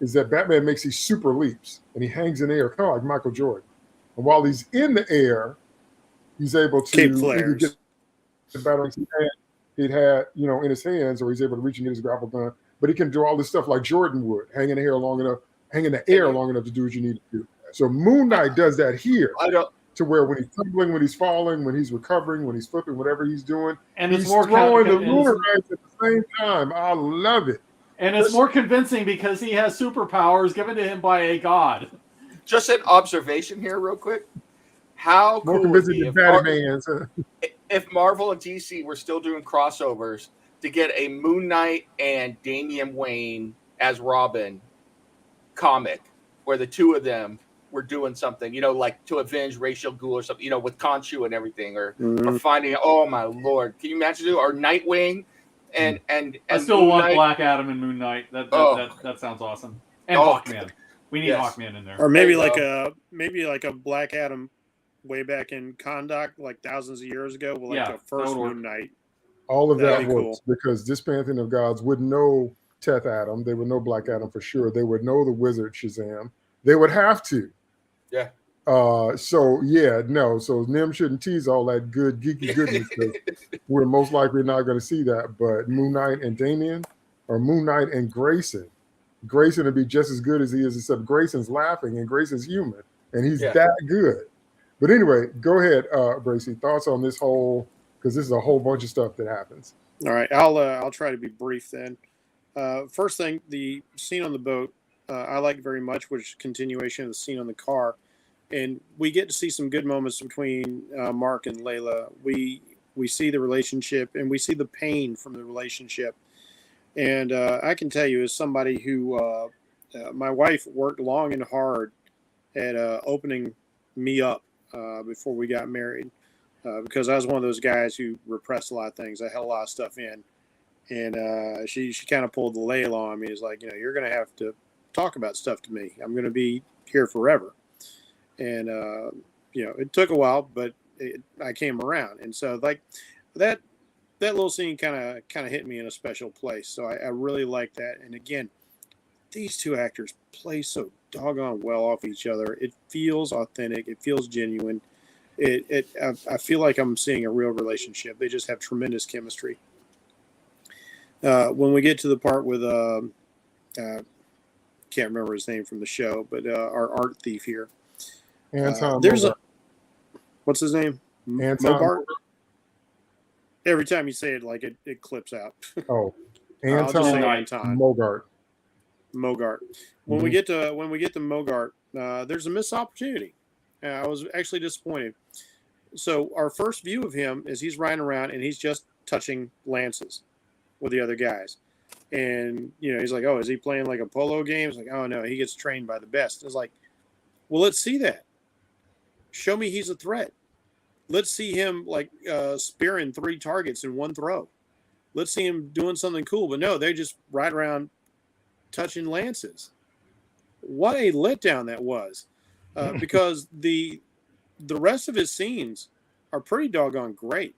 is that Batman makes these super leaps and he hangs in the air, kind of like Michael Jordan. And while he's in the air, he's able to either get the batteries he'd had, you know, in his hands, or he's able to reach and get his grapple gun. But he can do all this stuff like Jordan would, hang in the air long enough to do what you need to do. So Moon Knight does that here. To where when he's tumbling, when he's falling, when he's recovering, when he's flipping, whatever he's doing, and he's throwing the lunar ranks at the same time. I love it. And it's more convincing because he has superpowers given to him by a god. Just an observation here real quick. How more cool would convincing it be if Marvel and DC were still doing crossovers to get a Moon Knight and Damian Wayne as Robin comic where the two of them were doing something, you know, like to avenge Ra's al Ghul or something, you know, with Khonshu and everything, or finding, oh my lord, can you imagine it? Or Nightwing and I still Moon want Knight. Black Adam and Moon Knight. That sounds awesome. And Hawkman. We need Hawkman in there. Or maybe like a Black Adam way back in Kahndaq, like thousands of years ago, with like the first Moon Knight. All of that works because this Pantheon of Gods would know Teth Adam. They would know Black Adam for sure. They would know the Wizard Shazam. They would have to. Yeah. So Nim shouldn't tease all that good geeky goodness because we're most likely not going to see that. But Moon Knight and Damian, or Moon Knight and Grayson will be just as good as he is, except Grayson's laughing and Grayson's human, and he's that good. But anyway, go ahead, Bracy. Thoughts on this whole, because this is a whole bunch of stuff that happens. All right, I'll try to be brief then. First thing, the scene on the boat. I like very much, which is a continuation of the scene on the car. And we get to see some good moments between Mark and Layla. We see the relationship, and we see the pain from the relationship. And I can tell you, as somebody who, my wife worked long and hard at opening me up before we got married, because I was one of those guys who repressed a lot of things. I held a lot of stuff in. And she kind of pulled the Layla on me. It's like, you know, you're going to have to talk about stuff to me. I'm going to be here forever. And, you know, it took a while, but I came around. And so like that little scene kind of hit me in a special place. So I really like that. And again, these two actors play so doggone well off each other. It feels authentic. It feels genuine. I feel like I'm seeing a real relationship. They just have tremendous chemistry. When we get to the part with, can't remember his name from the show, but our art thief here. Anton. What's his name? Anton. Mobart? Every time you say it, like it clips out. Oh, Anton Anton. Mogart. Mogart. When we get to Mogart, there's a missed opportunity. I was actually disappointed. So our first view of him is he's riding around and he's just touching lances with the other guys. And, he's like, oh, is he playing like a polo game? It's like, oh, no, he gets trained by the best. It's like, well, let's see that. Show me he's a threat. Let's see him like spearing 3 targets in one throw. Let's see him doing something cool. But no, they just ride around touching lances. What a letdown that was. Because the rest of his scenes are pretty doggone great.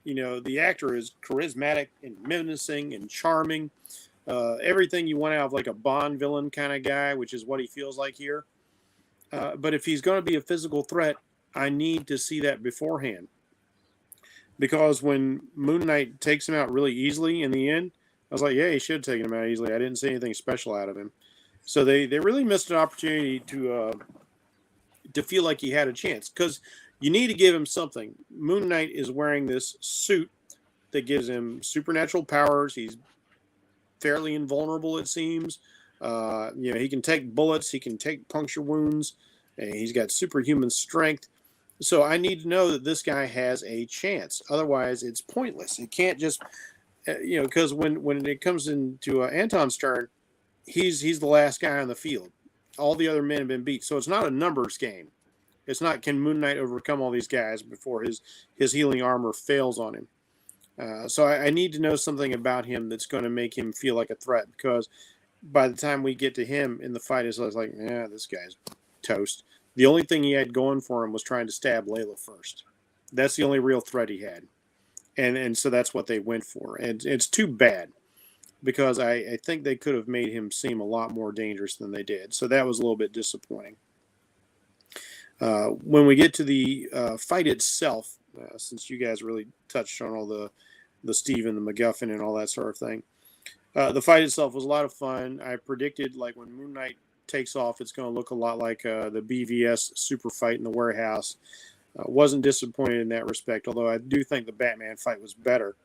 The actor is charismatic and menacing and charming. Everything you want out of like a Bond villain kind of guy, which is what he feels like here. But if he's going to be a physical threat, I need to see that beforehand. Because when Moon Knight takes him out really easily in the end, I was like, yeah, he should have taken him out easily. I didn't see anything special out of him. So they really missed an opportunity to feel like he had a chance. Because you need to give him something. Moon Knight is wearing this suit that gives him supernatural powers. He's fairly invulnerable, it seems. He can take bullets. He can take puncture wounds. And he's got superhuman strength. So I need to know that this guy has a chance. Otherwise, it's pointless. It can't just, because when it comes into Anton's turn, he's the last guy on the field. All the other men have been beat. So it's not a numbers game. It's not, can Moon Knight overcome all these guys before his healing armor fails on him? So I need to know something about him that's going to make him feel like a threat, because by the time we get to him in the fight, it's like, yeah, this guy's toast. The only thing he had going for him was trying to stab Layla first. That's the only real threat he had. And so that's what they went for. And it's too bad, because I think they could have made him seem a lot more dangerous than they did. So that was a little bit disappointing. When we get to the fight itself, since you guys really touched on all the Steven, the MacGuffin, and all that sort of thing, the fight itself was a lot of fun. I predicted, like, when Moon Knight takes off, it's going to look a lot like the BVS super fight in the warehouse. Wasn't disappointed in that respect, although I do think the Batman fight was better.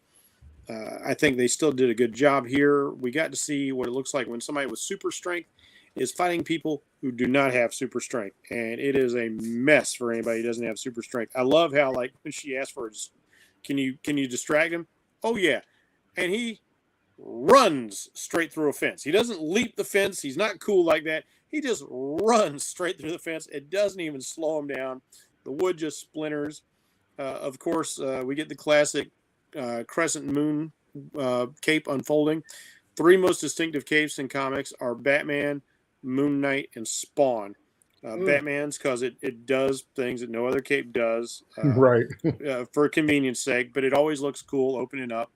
I think they still did a good job here. We got to see what it looks like when somebody with super strength is fighting people who do not have super strength. And it is a mess for anybody who doesn't have super strength. I love how, like, when she asked for, can you distract him? Oh, yeah. And he runs straight through a fence. He doesn't leap the fence. He's not cool like that. He just runs straight through the fence. It doesn't even slow him down. The wood just splinters. Of course, we get the classic crescent moon cape unfolding. 3 most distinctive capes in comics are Batman, Moon Knight, and Spawn. Batman's because it does things that no other cape does, Right. For convenience sake, but it always looks cool opening up.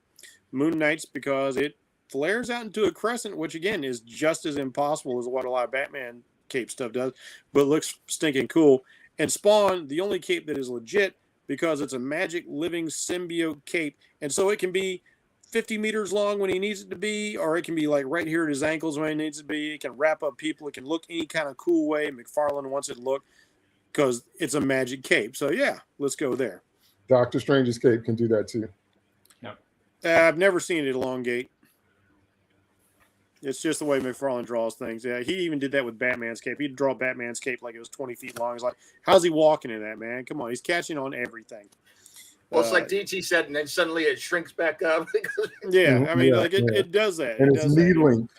Moon Knight's because it flares out into a crescent, which again is just as impossible as what a lot of Batman cape stuff does, but looks stinking cool. And Spawn, the only cape that is legit, because it's a magic living symbiote cape, and so it can be 50 meters long when he needs it to be, or it can be like right here at his ankles when he needs it to be. It can wrap up people. It can look any kind of cool way McFarlane wants it to look, because it's a magic cape. So yeah, let's go there. Doctor Strange's cape can do that too. Yep. I've never seen it elongate. It's just the way McFarlane draws things. Yeah, he even did that with Batman's cape. He'd draw Batman's cape like it was 20 feet long. He's like, how's he walking in that, man? Come on, he's catching on everything. Well, it's like DT said, and then suddenly it shrinks back up. Yeah, I mean, Yeah, it does that. And It it's does that. needling.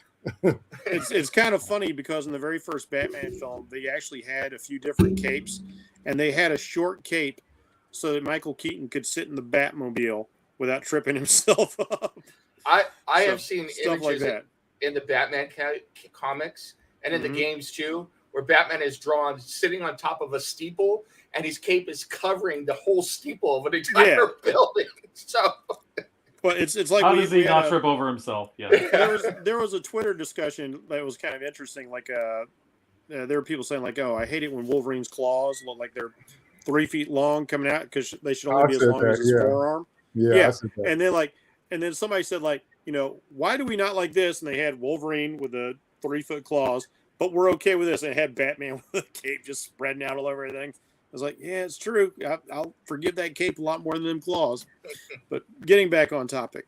It's kind of funny because in the very first Batman film, they actually had a few different capes, and they had a short cape so that Michael Keaton could sit in the Batmobile without tripping himself up. I have seen stuff like images that. in the Batman comics and in the games too, where Batman is drawn sitting on top of a steeple, and his cape is covering the whole steeple of an entire building. So, but it's like how does he not trip over himself? Yeah, there was a Twitter discussion that was kind of interesting. Like, there were people saying like, "Oh, I hate it when Wolverine's claws look like they're 3 feet long coming out because they should only be as long as his forearm." Yeah. I said that. And then somebody said like, why do we not like this? And they had Wolverine with the 3 foot claws, but we're okay with this. And it had Batman with a cape just spreading out all over everything. I was like, yeah, it's true. I'll forgive that cape a lot more than them claws. But getting back on topic,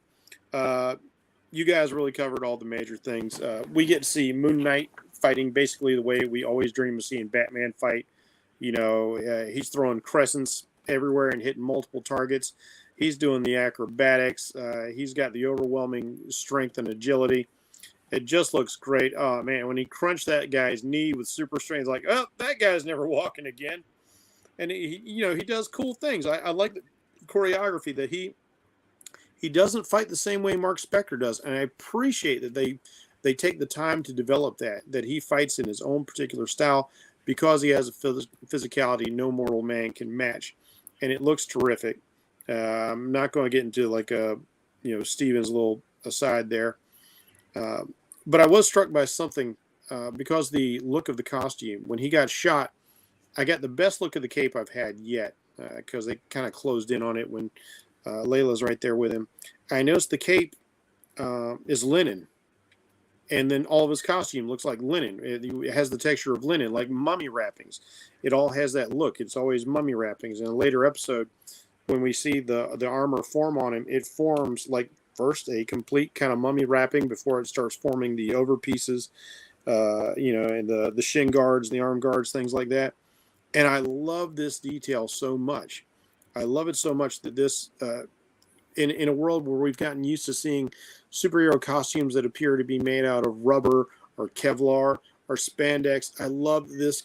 you guys really covered all the major things. We get to see Moon Knight fighting basically the way we always dream of seeing Batman fight. He's throwing crescents everywhere and hitting multiple targets. He's doing the acrobatics. He's got the overwhelming strength and agility. It just looks great. Oh, man, when he crunched that guy's knee with super strength, it's like, oh, that guy's never walking again. And, he does cool things. I like the choreography that he doesn't fight the same way Mark Spector does. And I appreciate that they take the time to develop that he fights in his own particular style because he has a physicality no mortal man can match. And it looks terrific. I'm not going to get into like Steven's little aside there. But I was struck by something because the look of the costume. When he got shot, I got the best look of the cape I've had yet because they kind of closed in on it when Layla's right there with him. I noticed the cape is linen, and then all of his costume looks like linen. It has the texture of linen, like mummy wrappings. It all has that look. It's always mummy wrappings. In a later episode, when we see the armor form on him, it forms like first a complete kind of mummy wrapping before it starts forming the over pieces, and the shin guards, the arm guards, things like that. And I love this detail so much. I love it so much that this, in a world where we've gotten used to seeing superhero costumes that appear to be made out of rubber or Kevlar or spandex, I love this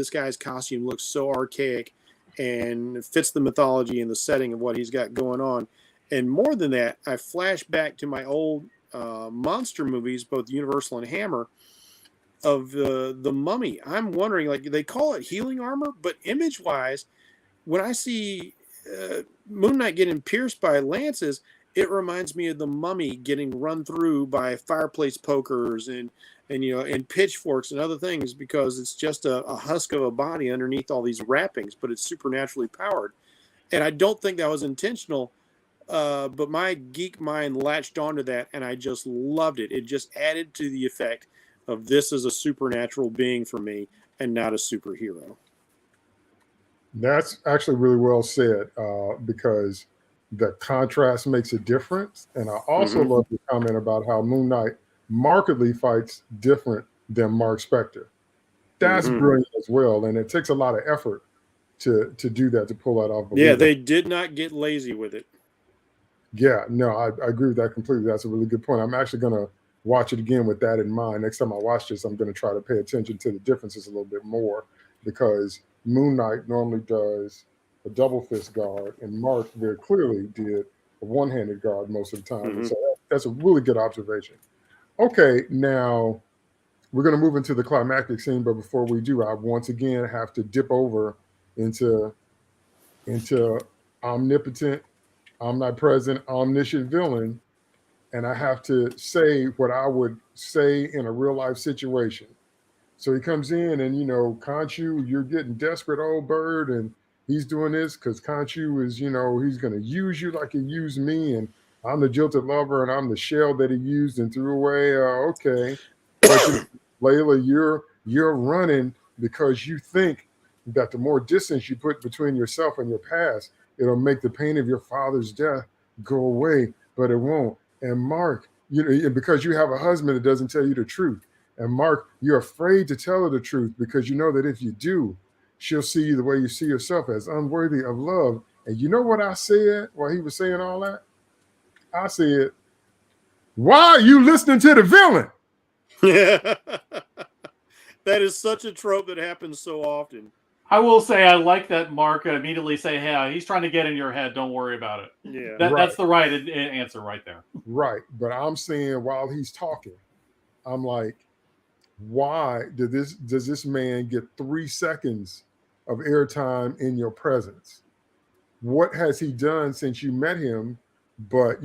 guy's costume. Looks so archaic and fits the mythology and the setting of what he's got going on. And more than that, I flash back to my old monster movies, both Universal and Hammer, of the Mummy. I'm wondering, like, they call it healing armor, but image-wise, when I see Moon Knight getting pierced by lances, it reminds me of the Mummy getting run through by fireplace pokers and pitchforks and other things, because it's just a husk of a body underneath all these wrappings, but it's supernaturally powered. And I don't think that was intentional. But my geek mind latched onto that, and I just loved it. It just added to the effect of this is a supernatural being for me and not a superhero. That's actually really well said because the contrast makes a difference. And I also love your comment about how Moon Knight markedly fights different than Mark Spector. That's brilliant as well. And it takes a lot of effort to do that, to pull that off. Yeah, they did not get lazy with it. Yeah, no, I agree with that completely. That's a really good point. I'm actually going to watch it again with that in mind. Next time I watch this, I'm going to try to pay attention to the differences a little bit more, because Moon Knight normally does a double fist guard, and Mark very clearly did a one-handed guard most of the time. So that's a really good observation. Okay, now we're going to move into the climactic scene, but before we do, I once again have to dip over into omnipotent, omnipresent, omniscient villain, and I have to say what I would say in a real life situation. So he comes in and, Khonshu, you're getting desperate, old bird, and he's doing this because Khonshu is, he's going to use you like he used me, and I'm the jilted lover, and I'm the shell that he used and threw away. Okay. But Layla, you're running because you think that the more distance you put between yourself and your past, it'll make the pain of your father's death go away, but it won't. And Mark, because you have a husband that doesn't tell you the truth. And Mark, you're afraid to tell her the truth because you know that if you do, she'll see you the way you see yourself, as unworthy of love. And you know what I said while he was saying all that? I said, why are you listening to the villain? That is such a trope that happens so often. I will say I like that Mark immediately say, hey, he's trying to get in your head. Don't worry about it. Yeah, That's the right answer right there. Right. But I'm saying while he's talking, I'm like, why does this man get 3 seconds of airtime in your presence? What has he done since you met him but,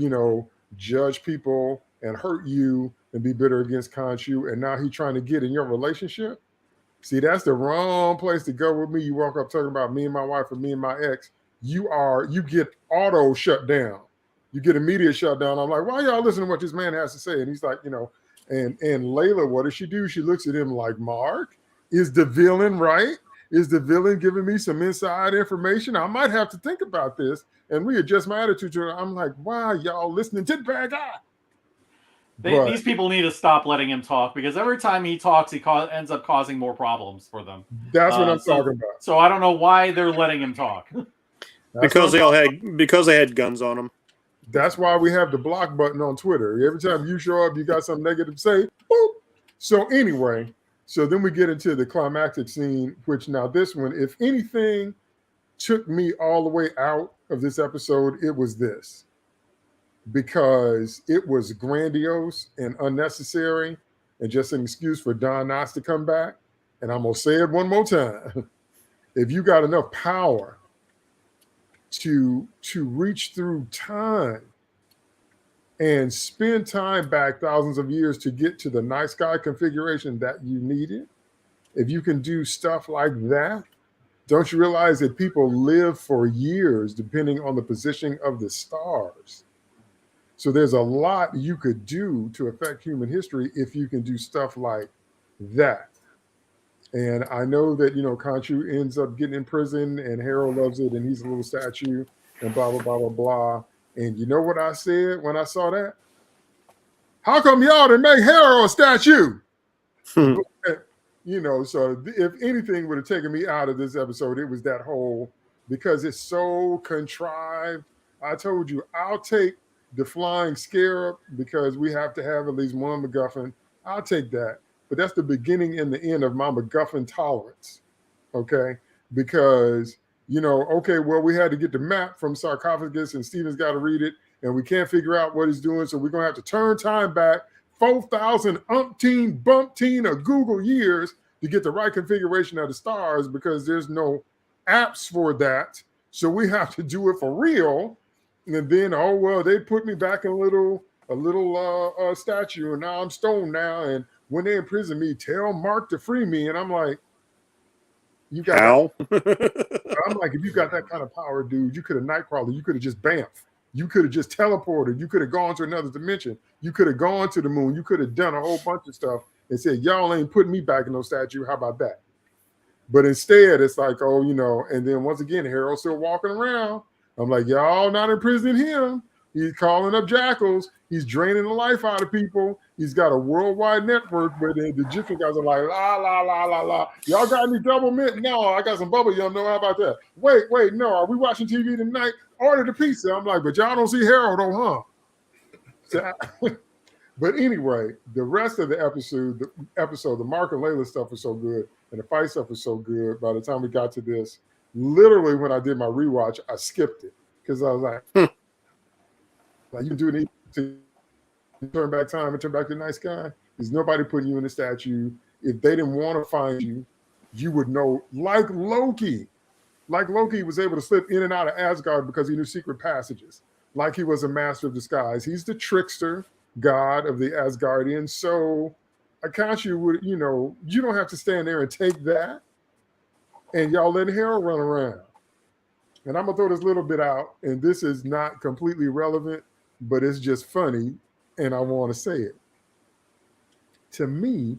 judge people and hurt you and be bitter against Khonshu, and now he's trying to get in your relationship? See, that's the wrong place to go with me. You walk up talking about me and my wife or me and my ex, you get auto shut down. You get immediate shutdown. I'm like, why y'all listening to what this man has to say? And he's like, and Layla, what does she do? She looks at him like, Mark, is the villain right? Is the villain giving me some inside information? I might have to think about this and readjust my attitude to it. I'm like, why y'all listening to the bad guy? But These people need to stop letting him talk, because every time he talks, he ends up causing more problems for them. that's what I'm talking about. So I don't know why they're letting him talk. Because they had guns on them. That's why we have the block button on Twitter. Every time you show up, you got something negative to say. Boop. So anyway, so then we get into the climactic scene, which now this one, if anything took me all the way out of this episode, it was this. Because it was grandiose and unnecessary and just an excuse for Don Knotts to come back. And I'm going to say it one more time. If you got enough power to reach through time and spend time back thousands of years to get to the night sky configuration that you needed, if you can do stuff like that, don't you realize that people live for years depending on the position of the stars? So there's a lot you could do to affect human history if you can do stuff like that. And I know that, Khonshu ends up getting in prison and Harold loves it and he's a little statue and blah, blah, blah, blah, blah. And you know what I said when I saw that? How come y'all didn't make Harold a statue? So if anything would have taken me out of this episode, it was that whole, because it's so contrived. I told you, I'll take the flying scarab because we have to have at least one MacGuffin. I'll take that. But that's the beginning and the end of my MacGuffin tolerance. Okay? Because, okay, well, we had to get the map from Sarcophagus and Steven's got to read it and we can't figure out what he's doing. So we're going to have to turn time back 4,000 bumpteen of Google years to get the right configuration of the stars because there's no apps for that. So we have to do it for real. And then, they put me back in a little statue, and now I'm stoned now. And when they imprison me, tell Mark to free me. And I'm like, you got how? I'm like, if you got that kind of power, dude, you could have Nightcrawler. You could have just bamf. You could have just teleported. You could have gone to another dimension. You could have gone to the moon. You could have done a whole bunch of stuff and said, y'all ain't putting me back in no statue. How about that? But instead, it's like, and then once again, Harold's still walking around. I'm like, y'all not imprisoning him. He's calling up jackals. He's draining the life out of people. He's got a worldwide network where the Egyptian guys are like, la, la, la, la, la. Y'all got any double mint? No, I got some bubble yum. No, how about that? Wait, no. Are we watching TV tonight? Order the pizza. I'm like, but y'all don't see Harold, huh? But anyway, the rest of the episode, the Mark and Layla stuff was so good, and the fight stuff was so good. By the time we got to this, literally when I did my rewatch, I skipped it because I was like, you can do it to turn back time and turn back to the night sky. There's nobody putting you in a statue. If they didn't want to find you, you would know. Like Loki was able to slip in and out of Asgard because he knew secret passages. Like he was a master of disguise. He's the trickster god of the Asgardians. So Khonshu would, you don't have to stand there and take that. And y'all let Harold run around. And I'm going to throw this little bit out. And this is not completely relevant, but it's just funny. And I want to say it. To me,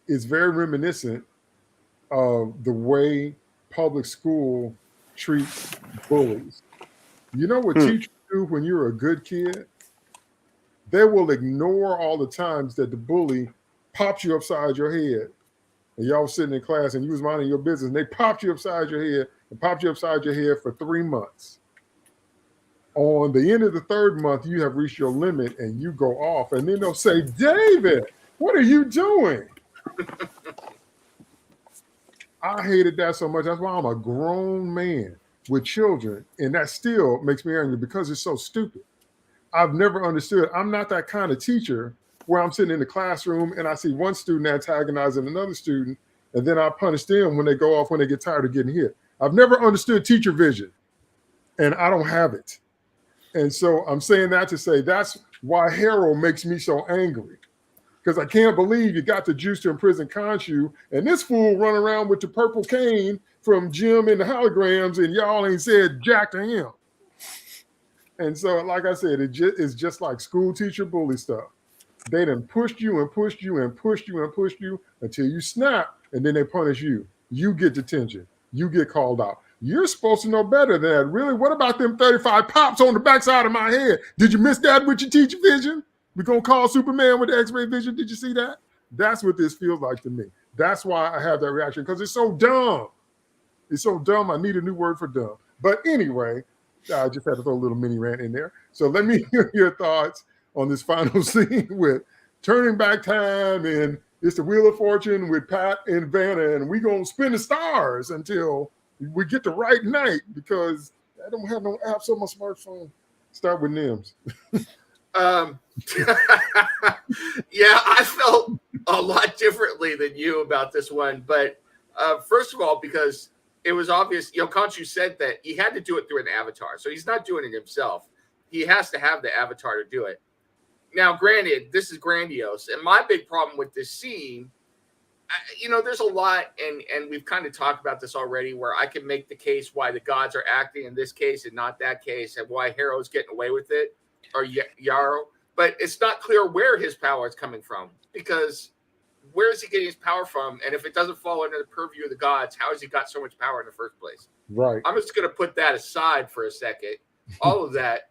it's very reminiscent of the way public school treats bullies. You know what teachers do when you're a good kid? They will ignore all the times that the bully pops you upside your head. And y'all sitting in class and you was minding your business and they popped you upside your head for 3 months. On the end of the third month, you have reached your limit and you go off. And then they'll say, David, what are you doing? I hated that so much. That's why I'm a grown man with children. And that still makes me angry because it's so stupid. I've never understood. I'm not that kind of teacher where I'm sitting in the classroom and I see one student antagonizing another student, and then I punish them when they go off when they get tired of getting hit. I've never understood teacher vision, and I don't have it. And so I'm saying that to say that's why Harold makes me so angry, because I can't believe you got the juice to imprison Khonshu, and this fool run around with the purple cane from Jim and the holograms, and y'all ain't said jack to him. And so, like I said, it's just like school teacher bully stuff. They done pushed you and pushed you and pushed you and pushed you until you snap, and then they punish you. You get detention. You get called out. You're supposed to know better than that. Really? What about them 35 pops on the backside of my head? Did you miss that with your teacher vision? We're gonna call Superman with the X-ray vision. Did you see that? That's what this feels like to me. That's why I have that reaction, because it's so dumb. It's so dumb. I need a new word for dumb. But anyway, I just had to throw a little mini rant in there. So let me hear your thoughts on this final scene with turning back time, and it's the Wheel of Fortune with Pat and Vanna, and we're gonna spin the stars until we get the right night, because I don't have no apps on my smartphone. Start with Nims. Yeah, I felt a lot differently than you about this one. But first of all, because it was obvious, Khonshu said that he had to do it through an avatar. So he's not doing it himself. He has to have the avatar to do it. Now, granted, this is grandiose. And my big problem with this scene, there's a lot, and we've kind of talked about this already, where I can make the case why the gods are acting in this case and not that case, and why Harrow's getting away with it, or Yarrow. But it's not clear where his power is coming from, because where is he getting his power from? And if it doesn't fall under the purview of the gods, how has he got so much power in the first place? Right. I'm just going to put that aside for a second, all of that,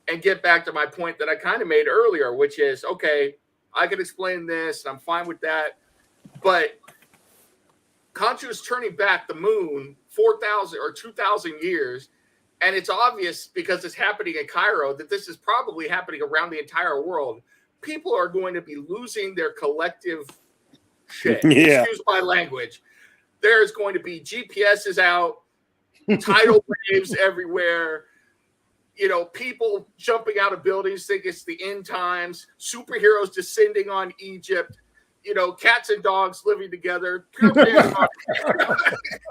and get back to my point that I kind of made earlier, which is, okay, I can explain this, and I'm fine with that. But Khonshu is turning back the moon 4,000 or 2,000 years, and it's obvious because it's happening in Cairo that this is probably happening around the entire world. People are going to be losing their collective shit. Yeah. Excuse my language. There's going to be GPSs out, tidal waves everywhere, people jumping out of buildings think it's the end times, superheroes descending on Egypt, cats and dogs living together.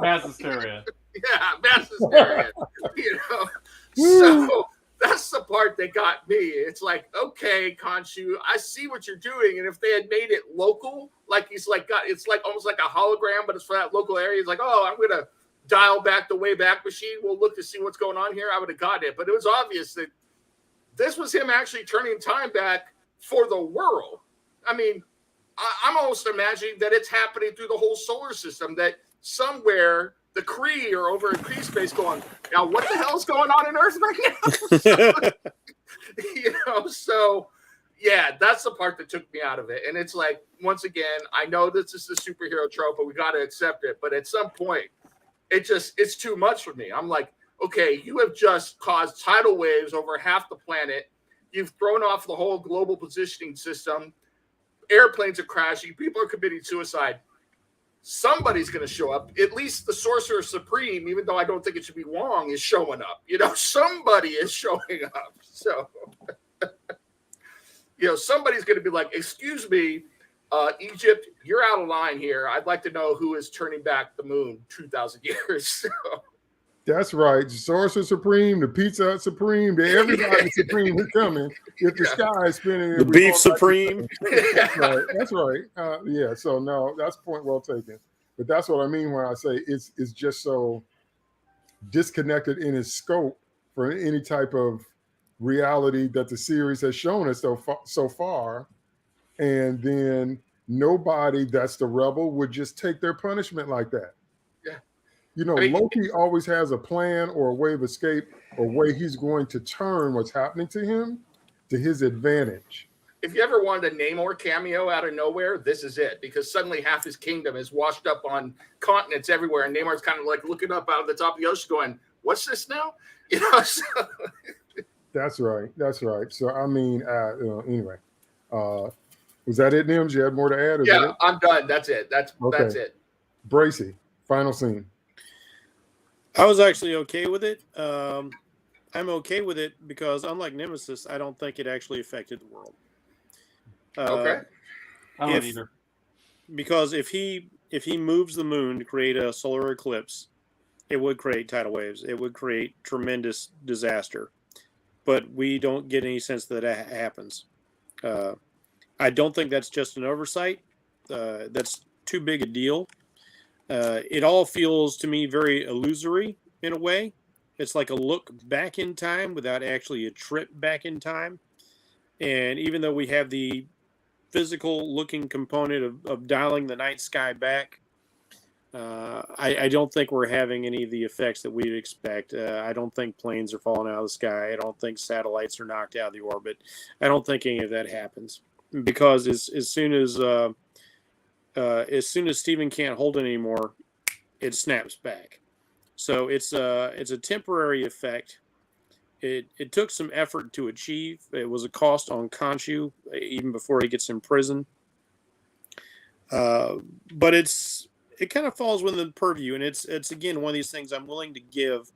Mass hysteria. Yeah, mass hysteria. So that's the part that got me. It's like, okay, Khonshu, I see what you're doing, and if they had made it local, like he's like it's like almost like a hologram, but it's for that local area. He's like, oh, I'm gonna dial back the Wayback Machine. We'll look to see what's going on here. I would have got it, but it was obvious that this was him actually turning time back for the world. I mean, I'm almost imagining that it's happening through the whole solar system, that somewhere the Kree are over in Kree space going, now what the hell is going on in Earth right now? So yeah, that's the part that took me out of it. And it's like, once again, I know this is the superhero trope, but we got to accept it. But at some point, it's too much for me. I'm like, okay, you have just caused tidal waves over half the planet. You've thrown off the whole global positioning system. Airplanes are crashing. People are committing suicide. Somebody's going to show up. At least the Sorcerer Supreme, even though I don't think it should be Wong, is showing up. Somebody is showing up. So, somebody's going to be like, excuse me, Egypt, you're out of line here. I'd like to know who is turning back the moon 2,000 years. So. That's right. The Sorcerer Supreme, the Pizza Hut Supreme, everybody Supreme is coming. If the sky is spinning, The Beef Supreme. That's right. Yeah. So no, that's point well taken. But that's what I mean when I say it's just so disconnected in its scope for any type of reality that the series has shown us so far. And then nobody that's the rebel would just take their punishment like that. Loki always has a plan or a way of escape or way he's going to turn what's happening to him to his advantage. If you ever wanted a Namor cameo out of nowhere, this is it, because suddenly half his kingdom is washed up on continents everywhere, and Namor's kind of like looking up out of the top of the ocean going, what's this now? So. That's right. So, I mean, anyway, was that it, Nims? You had more to add? Yeah, I'm done. That's it. That's it. Bracy, final scene. I was actually okay with it. I'm okay with it because, unlike Nemesis, I don't think it actually affected the world. Okay. I don't either. Because if he moves the moon to create a solar eclipse, it would create tidal waves. It would create tremendous disaster. But we don't get any sense that that happens. I don't think that's just an oversight. That's too big a deal. It all feels to me very illusory in a way. It's like a look back in time without actually a trip back in time. And even though we have the physical looking component of dialing the night sky back, I don't think we're having any of the effects that we'd expect. I don't think planes are falling out of the sky. I don't think satellites are knocked out of the orbit. I don't think any of that happens because as soon as Steven can't hold it anymore, it snaps back. So it's a temporary effect. It took some effort to achieve. It was a cost on Khonshu even before he gets in prison. But it kind of falls within the purview, and it's again one of these things I'm willing to give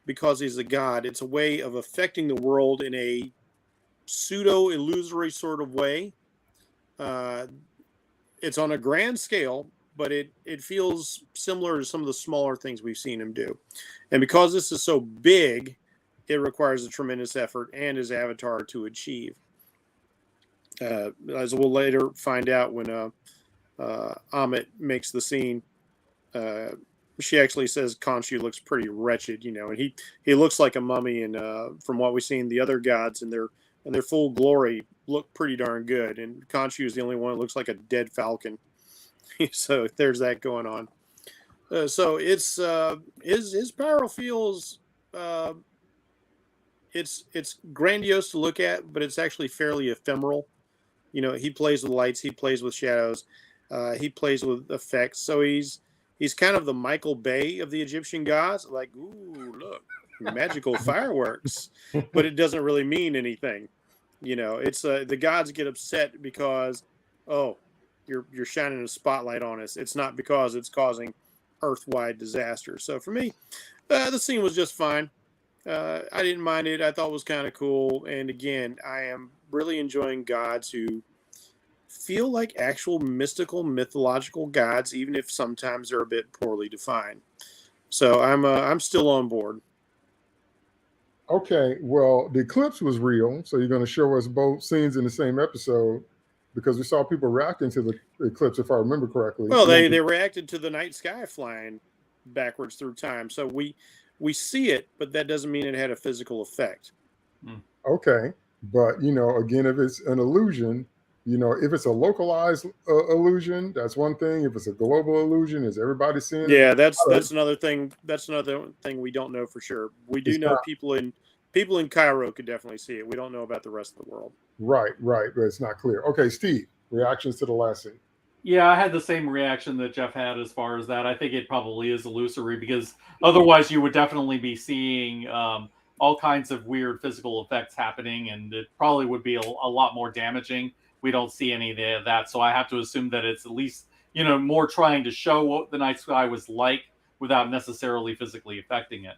because he's a god. It's a way of affecting the world in a pseudo illusory sort of way. It's on a grand scale, but it feels similar to some of the smaller things we've seen him do. And because this is so big, it requires a tremendous effort and his avatar to achieve. As we'll later find out when Amit makes the scene, she actually says Khonshu looks pretty wretched, and he looks like a mummy. And from what we've seen, the other gods in their full glory look pretty darn good. And Khonshu is the only one that looks like a dead falcon. So there's that going on. So it's his power feels it's grandiose to look at, but it's actually fairly ephemeral. He plays with lights, he plays with shadows, he plays with effects. So he's kind of the Michael Bay of the Egyptian gods. Like, ooh, look, magical fireworks, but it doesn't really mean anything. It's the gods get upset because, oh, you're shining a spotlight on us. It's not because it's causing earth-wide disaster. So for me, the scene was just fine. I didn't mind it. I thought it was kind of cool. And again, I am really enjoying gods who feel like actual mystical, mythological gods, even if sometimes they're a bit poorly defined. So I'm still on board. Okay, well, the eclipse was real, so you're going to show us both scenes in the same episode because we saw people reacting to the eclipse, if I remember correctly. Well, they reacted to the night sky flying backwards through time, so we see it, but that doesn't mean it had a physical effect. Okay, but again, if it's an illusion, if it's a localized illusion, that's one thing. If it's a global illusion, is everybody seeing it? Yeah, that's another thing. That's another thing we don't know for sure. We do know people in Cairo could definitely see it. We don't know about the rest of the world. Right, but it's not clear. Okay, Steve, reactions to the last scene. Yeah, I had the same reaction that Jeff had as far as that. I think it probably is illusory because otherwise you would definitely be seeing all kinds of weird physical effects happening, and it probably would be a lot more damaging. We don't see any of that, so I have to assume that it's at least more trying to show what the night sky was like without necessarily physically affecting it.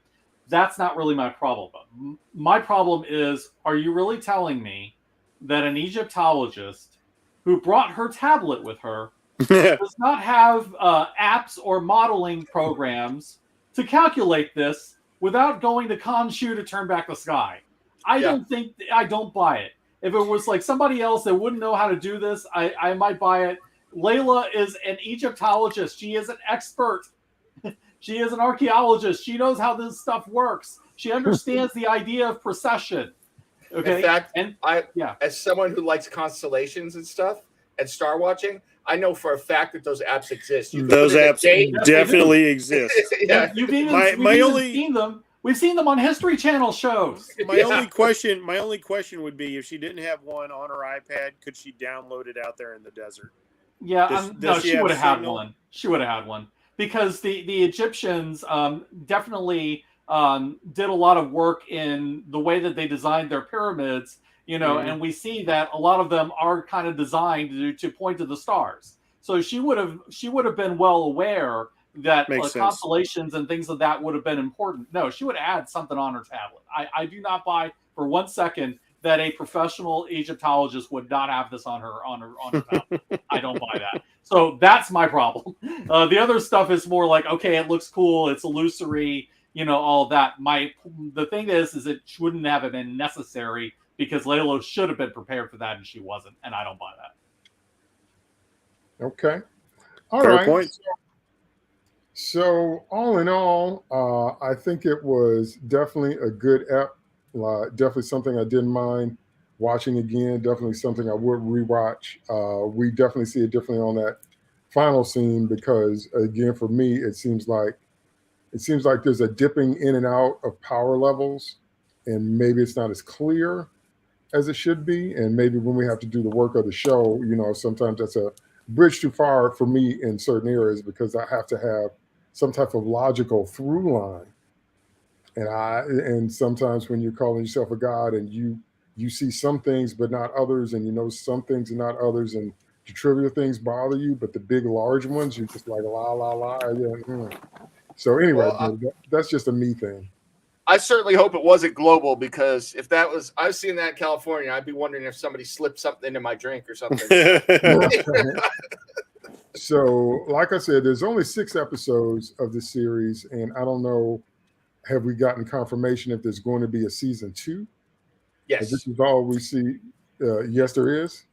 That's not really my problem. My problem is, are you really telling me that an Egyptologist who brought her tablet with her does not have apps or modeling programs to calculate this without going to Khonshu to turn back the sky? I don't buy it. If it was like somebody else that wouldn't know how to do this, I might buy it. Layla is an Egyptologist. She is an expert. She is an archaeologist. She knows how this stuff works. She understands the idea of precession. Okay. In fact, as someone who likes constellations and stuff and star watching, I know for a fact that those apps exist. Those apps definitely exist. Yeah. We've seen them. We've seen them on History Channel shows. My only question would be, if she didn't have one on her iPad, could she download it out there in the desert? Yeah, no, she would have had one. She would have had one because the Egyptians definitely did a lot of work in the way that they designed their pyramids. And we see that a lot of them are kind of designed to point to the stars. So she would have been well aware that constellations and things of that would have been important. No, she would add something on her tablet. I do not buy for 1 second that a professional Egyptologist would not have this on her tablet. I don't buy that. So that's my problem. The other stuff is more like, okay, it looks cool, it's illusory, all of that. The thing is it wouldn't have been necessary because Layla should have been prepared for that and she wasn't, and I don't buy that. Okay. All Fair right. point. So all in all, I think it was definitely a good ep. Definitely something I didn't mind watching again. Definitely something I would rewatch. We definitely see it differently on that final scene because, again, for me, it seems like there's a dipping in and out of power levels, and maybe it's not as clear as it should be. And maybe when we have to do the work of the show, sometimes that's a bridge too far for me in certain areas because I have to have some type of logical through line. And sometimes when you're calling yourself a god and you see some things but not others, and some things and not others, and the trivial things bother you, but the big large ones you're just like la la la. Yeah. So anyway, Well, that's just a me thing. I certainly hope it wasn't global, because if that was, I was seeing that in California, I'd be wondering if somebody slipped something into my drink or something. So, like I said, there's only 6 episodes of this series, and I don't know, have we gotten confirmation if there's going to be a season 2? Yes. This is all we see. Yes, there is.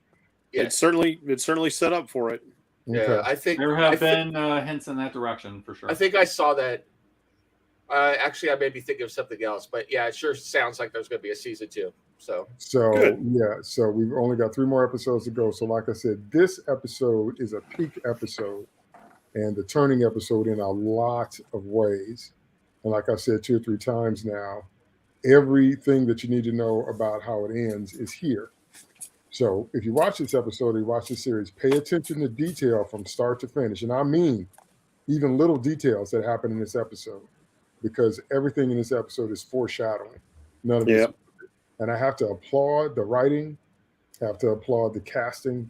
It's certainly set up for it. Yeah, I think there have been hints in that direction for sure. I think I saw that. Actually, I made me think of something else, but yeah, it sure sounds like there's going to be a season 2. So Good. Yeah, so we've only got 3 more episodes to go. So, like I said, this episode is a peak episode and the turning episode in a lot of ways. And like I said 2 or 3 times now, everything that you need to know about how it ends is here. So if you watch this episode or you watch this series, pay attention to detail from start to finish. And I mean, even little details that happen in this episode, because everything in this episode is foreshadowing. None of it. And I have to applaud the writing. I have to applaud the casting.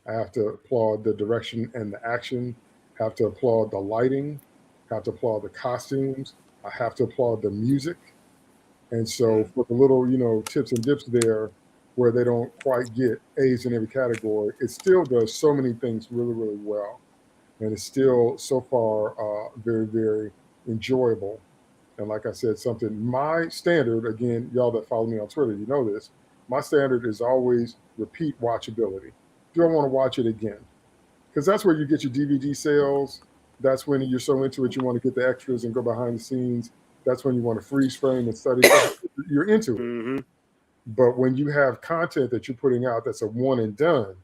I have to applaud the direction and the action. I have to applaud the lighting. I have to applaud the costumes. I have to applaud the music. And so for the little, tips and dips there where they don't quite get A's in every category, it still does so many things really, really well. And it's still so far very, very enjoyable. And like I said, my standard, again, y'all that follow me on Twitter, you know this, my standard is always repeat watchability. Do I want to watch it again? Because that's where you get your DVD sales. That's when you're so into it, you want to get the extras and go behind the scenes. That's when you want to freeze frame and study. You're into it. Mm-hmm. But when you have content that you're putting out that's a one and done,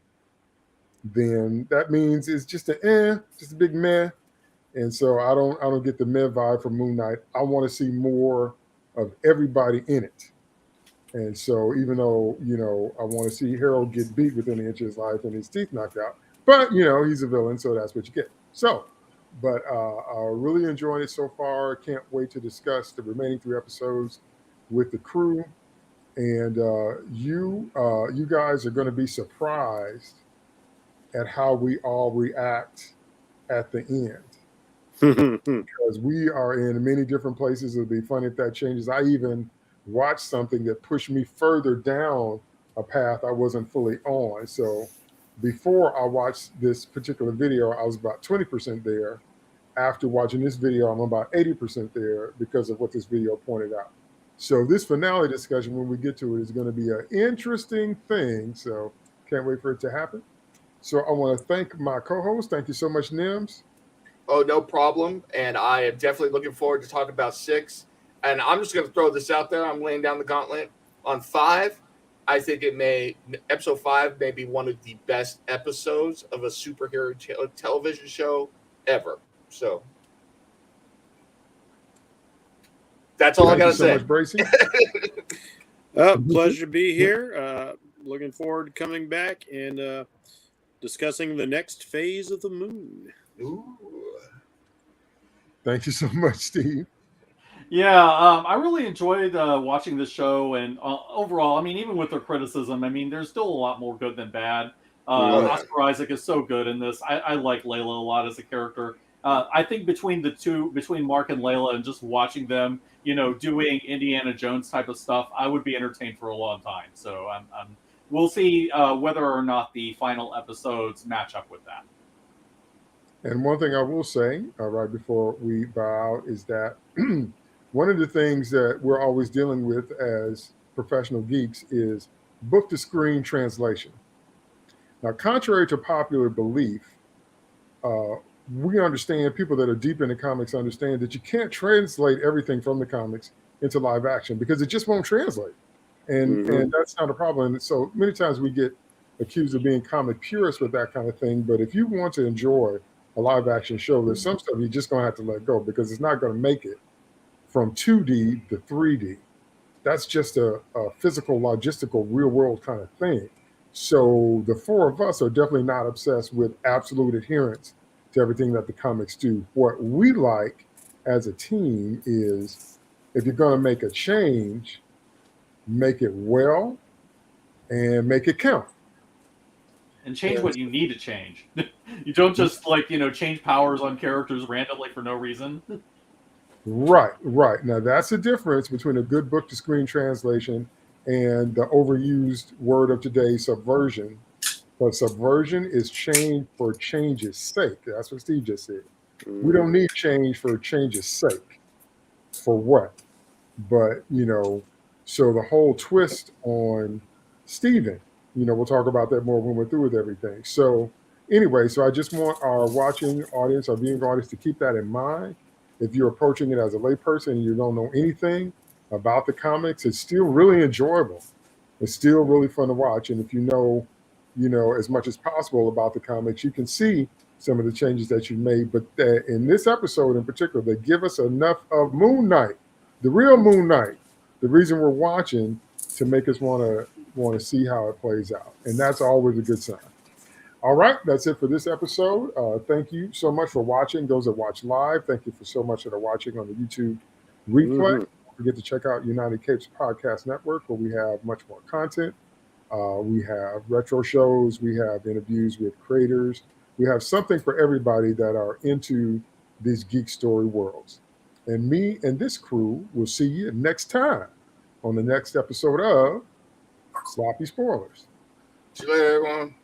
then that means it's just just a big meh. And so I don't get the meh vibe from Moon Knight. I want to see more of everybody in it. And so even though, I want to see Harold get beat within an inch of his life and his teeth knocked out, but, he's a villain, so that's what you get. So, but I'm really enjoying it so far. Can't wait to discuss the remaining 3 episodes with the crew. And you guys are going to be surprised at how we all react at the end. Because we are in many different places. It'll be funny if that changes. I even watched something that pushed me further down a path I wasn't fully on. So before I watched this particular video, I was about 20% there. After watching this video, I'm about 80% there because of what this video pointed out. So this finale discussion, when we get to it, is going to be an interesting thing. So can't wait for it to happen. So I want to thank my co-host. Thank you so much, Nims. Oh, no problem. And I am definitely looking forward to talking about 6. And I'm just going to throw this out there. I'm laying down the gauntlet on 5. I think episode 5 may be one of the best episodes of a superhero television show ever. So that's all I got to say. Thank you so much, Bracy. Pleasure to be here. Looking forward to coming back and discussing the next phase of the moon. Ooh. Thank you so much, Steve. Yeah, I really enjoyed watching this show, and overall, I mean, even with their criticism, I mean, there's still a lot more good than bad. Oscar Isaac is so good in this. I like Layla a lot as a character. I think between Mark and Layla, and just watching them, doing Indiana Jones type of stuff, I would be entertained for a long time. So we'll see whether or not the final episodes match up with that. And one thing I will say right before we bow out is that one of the things that we're always dealing with as professional geeks is book-to-screen translation. Now, contrary to popular belief, we understand, people that are deep into comics understand that you can't translate everything from the comics into live action because it just won't translate. And that's not a problem. And so many times we get accused of being comic purists with that kind of thing. But if you want to enjoy a live action show, there's some stuff you're just going to have to let go because it's not going to make it from 2D to 3D. That's just a physical, logistical, real world kind of thing. So the four of us are definitely not obsessed with absolute adherence to everything that the comics do. What we like as a team is if you're going to make a change, make it well and make it count. And change what you need to change. You don't just change powers on characters randomly for no reason. Right. Now that's the difference between a good book to screen translation and the overused word of today, subversion. But subversion is change for change's sake. That's what Steve just said. We don't need change for change's sake. For what? But, so the whole twist on Steven, we'll talk about that more when we're through with everything. So anyway, I just want our watching audience, our viewing audience to keep that in mind. If you're approaching it as a layperson and you don't know anything about the comics, it's still really enjoyable. It's still really fun to watch. And if you know, as much as possible about the comics, you can see some of the changes that you made. But in this episode in particular, they give us enough of Moon Knight, the real Moon Knight, the reason we're watching, to make us want to see how it plays out. And that's always a good sign. All right, that's it for this episode. Thank you so much for watching. Those that watch live, thank you for so much that are watching on the YouTube replay. Don't forget to check out United Capes Podcast Network, where we have much more content. We have retro shows. We have interviews with creators. We have something for everybody that are into these geek story worlds. And me and this crew will see you next time on the next episode of Sloppy Spoilers. See you later, everyone.